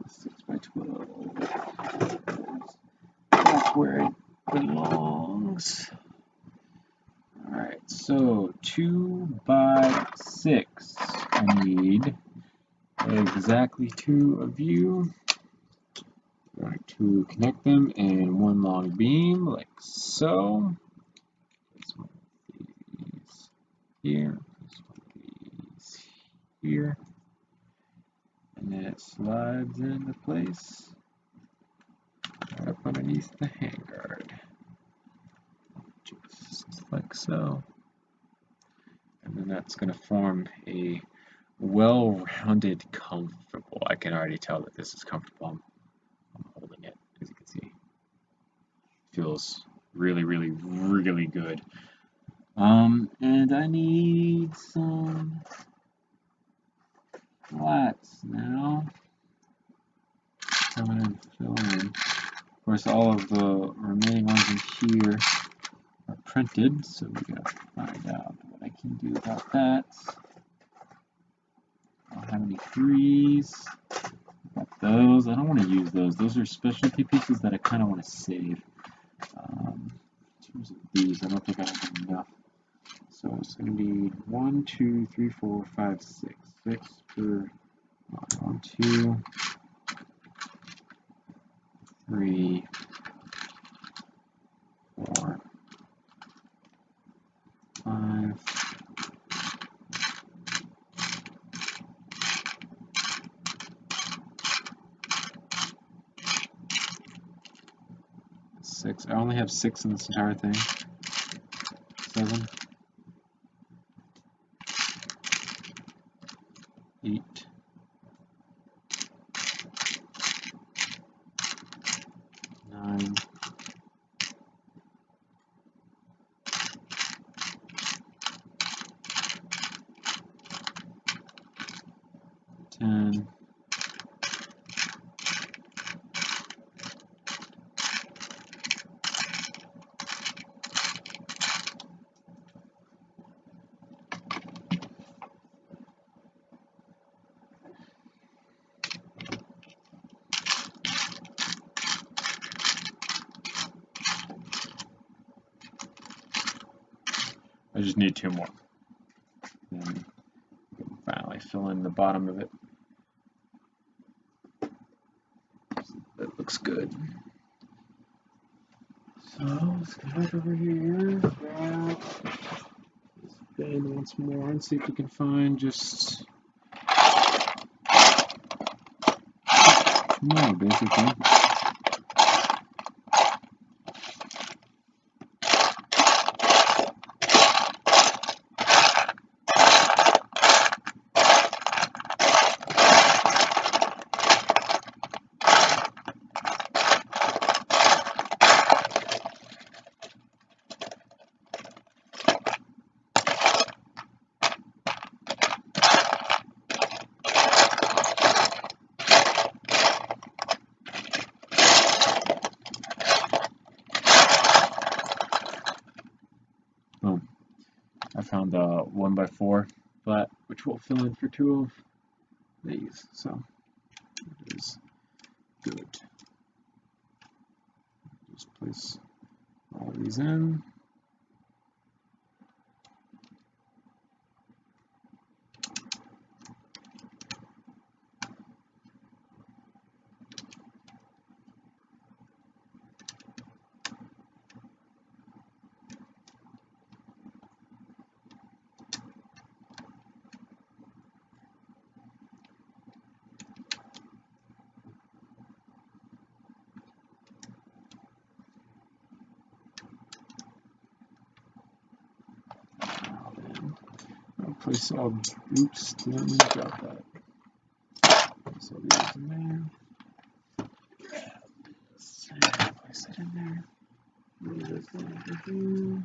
C: 6 by 12. That's where it belongs. Alright, so 2 by 6. I need exactly 2 of you. I'm going to connect them in one long beam, like so. This one of these here, this one of these here. And then it slides into place right up underneath the handguard. Just like so. And then that's going to form a well-rounded, comfortable. I can already tell that this is comfortable. I'm holding it, as you can see. Feels really, really, really good. And I need some flats now. I'm going to fill in. Of course, all of the remaining ones in here are printed, so we gotta find out what I can do about that. I don't have any 3s. Got those. I don't want to use those. Those are specialty pieces that I kind of want to save. In terms of these, I don't think I have enough. So it's going to be 1, 2, 3, 4, 5, 6. 6 per 1, 2, 3, 4, 5. 6. I only have 6 in this entire thing. 7. 8. 9. 10. I just need 2 more. Then finally fill in the bottom of it. That looks good. So let's go back over here, grab this bin once more and see if we can find just 2 more, basically. Boom. I found 1 by 4 but which will fill in for 2 of these, so it is good. Just place all these in. Place all, oops, let me drop that. Place all these in there. Place that in there. Move this over here.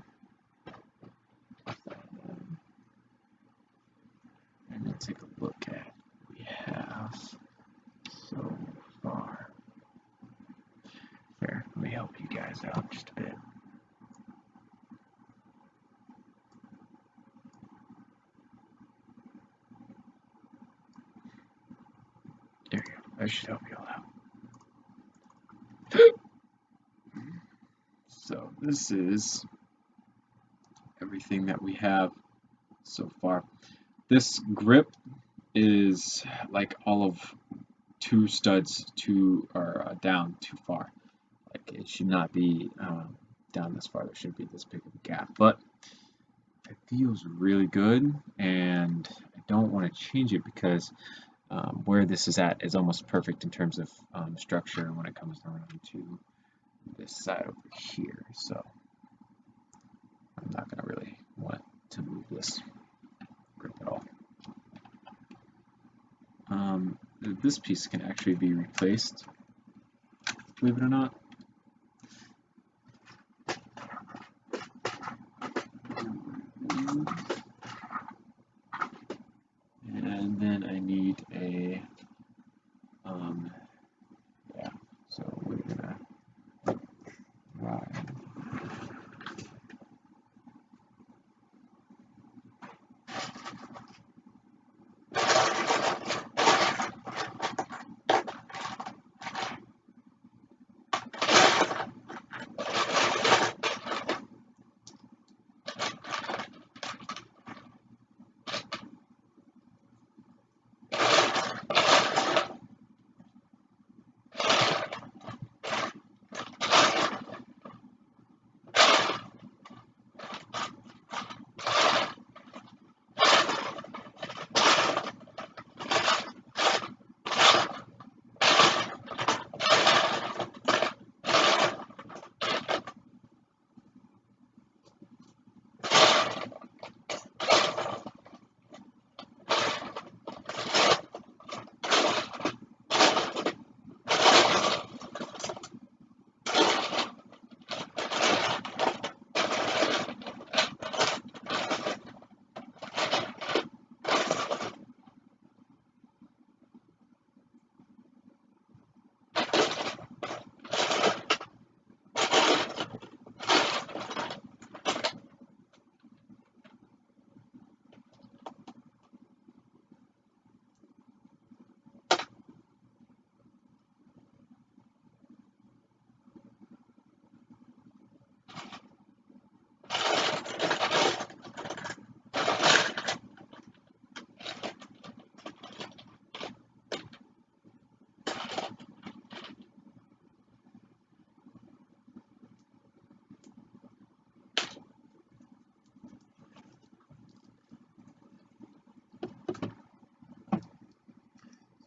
C: And then take a look at what we have so far. Here, let me help you guys out just a bit. There you go. That should help you all out. So this is everything that we have so far. This grip is like all of 2 studs down too far. Like it should not be down this far. There shouldn't be this big of a gap, but it feels really good, and I don't want to change it because where this is at is almost perfect in terms of structure when it comes around to this side over here. So I'm not going to really want to move this grip at all. This piece can actually be replaced, believe it or not. And then I need a, yeah, so we're gonna try.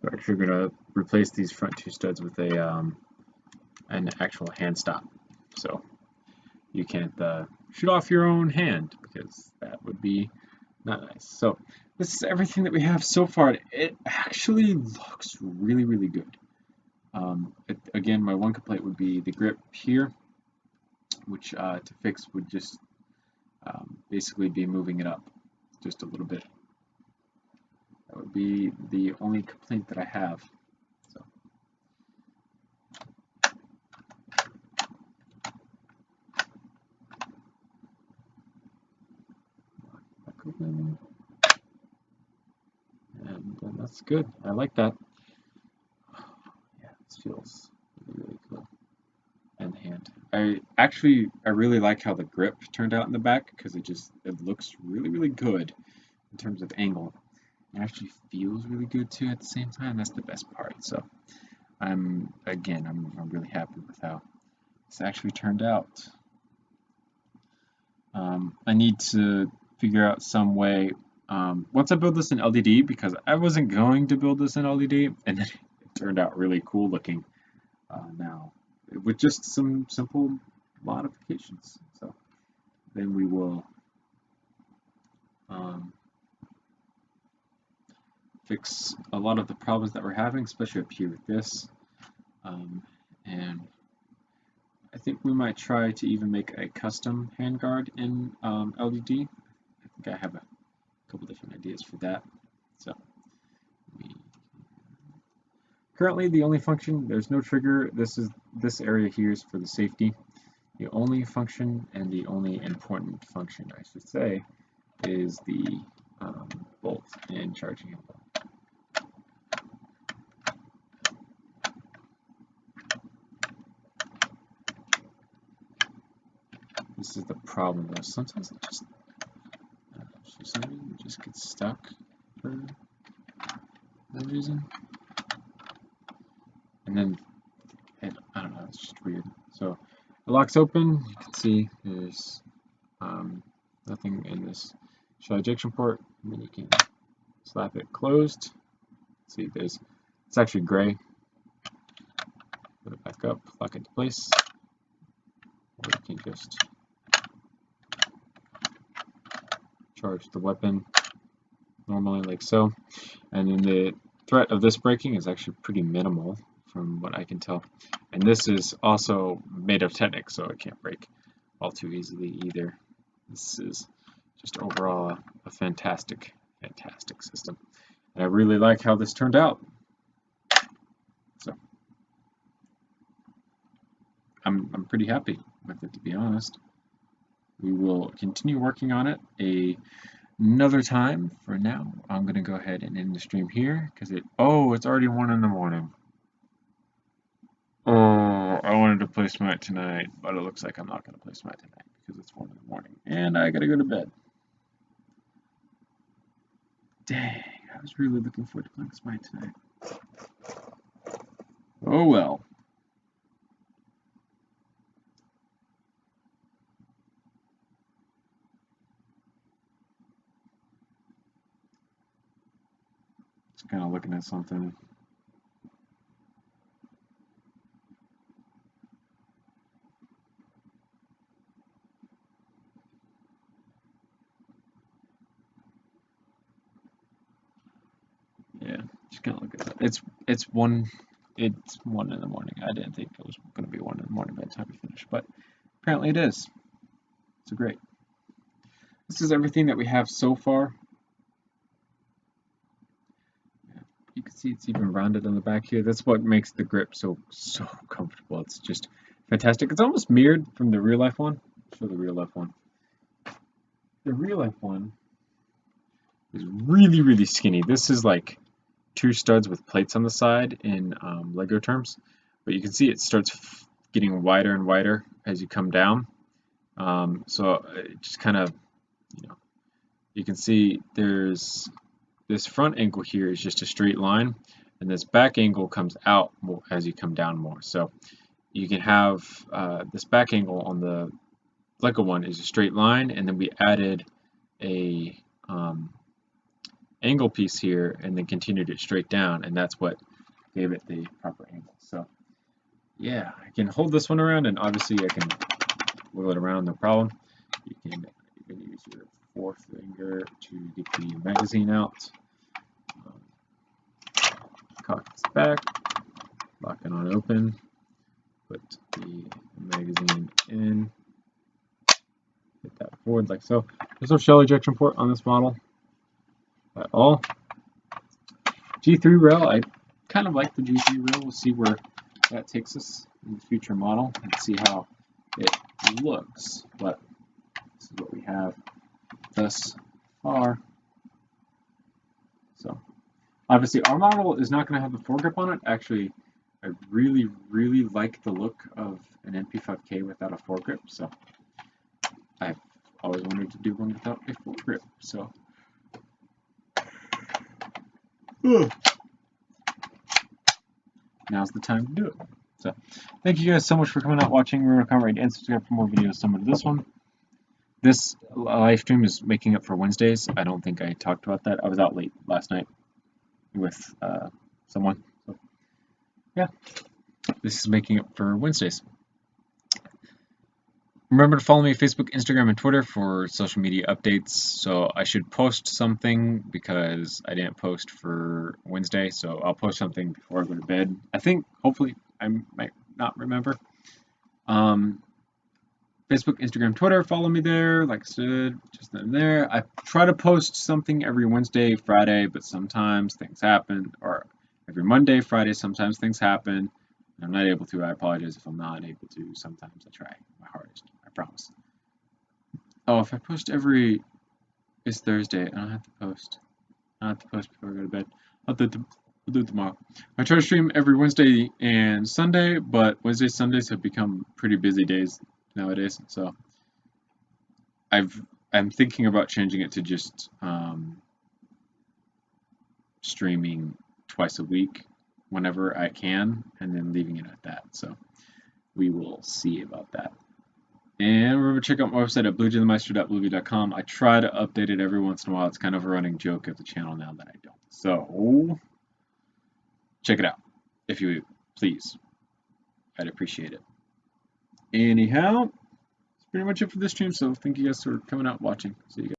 C: So actually we're going to replace these front 2 studs with a an actual hand stop. So you can't shoot off your own hand because that would be not nice. So this is everything that we have so far. It actually looks really, really good. Again, my one complaint would be the grip here, which to fix would just basically be moving it up just a little bit. That would be the only complaint that I have. So. Back open. And that's good. I like that. Yeah, this feels really, really good. And the hand. I really like how the grip turned out in the back because it looks really, really good in terms of angle. It actually feels really good too at the same time. That's the best part. So I'm really happy with how this actually turned out. I need to figure out some way once I build this in LDD, because I wasn't going to build this in LDD, and then it turned out really cool looking now with just some simple modifications. So then we will fix a lot of the problems that we're having, especially up here with this. And I think we might try to even make a custom handguard in LDD. I think I have a couple different ideas for that. So currently the only function, there's no trigger. This area here is for the safety. The only function and the only important function, I should say, is the bolt and charging handle. This is the problem though. Sometimes it just, for some reason, it just gets stuck for no reason. And then, I don't know, it's just weird. So it locks open. You can see there's nothing in this shell ejection port. And then you can slap it closed. See, it's actually gray. Put it back up, lock it into place. Or you can just charge the weapon normally like so. And then the threat of this breaking is actually pretty minimal from what I can tell. And this is also made of Technic, so it can't break all too easily either. This is just overall a fantastic, fantastic system. And I really like how this turned out. So I'm pretty happy with it, to be honest. We will continue working on it another time. For now, I'm going to go ahead and end the stream here because it's already 1 in the morning. Oh, I wanted to play Smite tonight, but it looks like I'm not going to play Smite tonight because it's 1 in the morning and I got to go to bed. Dang, I was really looking forward to playing Smite tonight. Oh well. Just kind of looking at something. Yeah, just kind of look at that. It's 1 in the morning. I didn't think it was going to be 1 in the morning by the time we finish, but apparently it is. So great. This is everything that we have so far. You can see it's even rounded on the back here. That's what makes the grip so comfortable. It's just fantastic. It's almost mirrored from the real life one. I'll show the real life one. The real life one is really, really skinny. This is like 2 studs with plates on the side in Lego terms, but you can see it starts getting wider and wider as you come down. So it just kind of, you can see there's this front angle here is just a straight line, and this back angle comes out more as you come down more. So you can have this back angle on the Lego one is a straight line, and then we added a angle piece here and then continued it straight down, and that's what gave it the proper angle. So yeah, I can hold this one around, and obviously I can wiggle it around, no problem. You can use your forefinger to get the magazine out. Cock this back, lock it on open, put the magazine in, hit that forward like so. There's no shell ejection port on this model at all. G3 rail, I kind of like the G3 rail. We'll see where that takes us in the future model and see how it looks, but this is what we have thus far. So Obviously, our model is not going to have the foregrip on it. Actually, I really, really like the look of an NP5K without a foregrip, so I've always wanted to do one without a foregrip. So, now's the time to do it. So, thank you guys so much for coming out, watching. Remember to comment, rate, and subscribe for more videos similar to this one. This live stream is making up for Wednesdays. I don't think I talked about that. I was out late last night with someone. So, yeah, this is making up for Wednesdays. Remember to follow me on Facebook, Instagram, and Twitter for social media updates. So I should post something because I didn't post for Wednesday. So I'll post something before I go to bed. I think, hopefully, I might not remember. Facebook, Instagram, Twitter, follow me there. Like I said, just in there. I try to post something every Wednesday, Friday, but sometimes things happen. Or every Monday, Friday, sometimes things happen. I'm not able to. I apologize if I'm not able to. Sometimes I try my hardest. I promise. Oh, if I post it's Thursday. I don't have to post. I don't have to post before I go to bed. I'll do it tomorrow. I try to stream every Wednesday and Sunday, but Wednesdays, Sundays have become pretty busy days nowadays. So I'm thinking about changing it to just streaming twice a week whenever I can, and then leaving it at that. So we will see about that. And remember to check out my website at bluejaythemeister.bluebee.com. I try to update it every once in a while. It's kind of a running joke of the channel now that I don't. So check it out if you please. I'd appreciate it. Anyhow, that's pretty much it for this stream. So thank you guys for coming out watching. See you guys.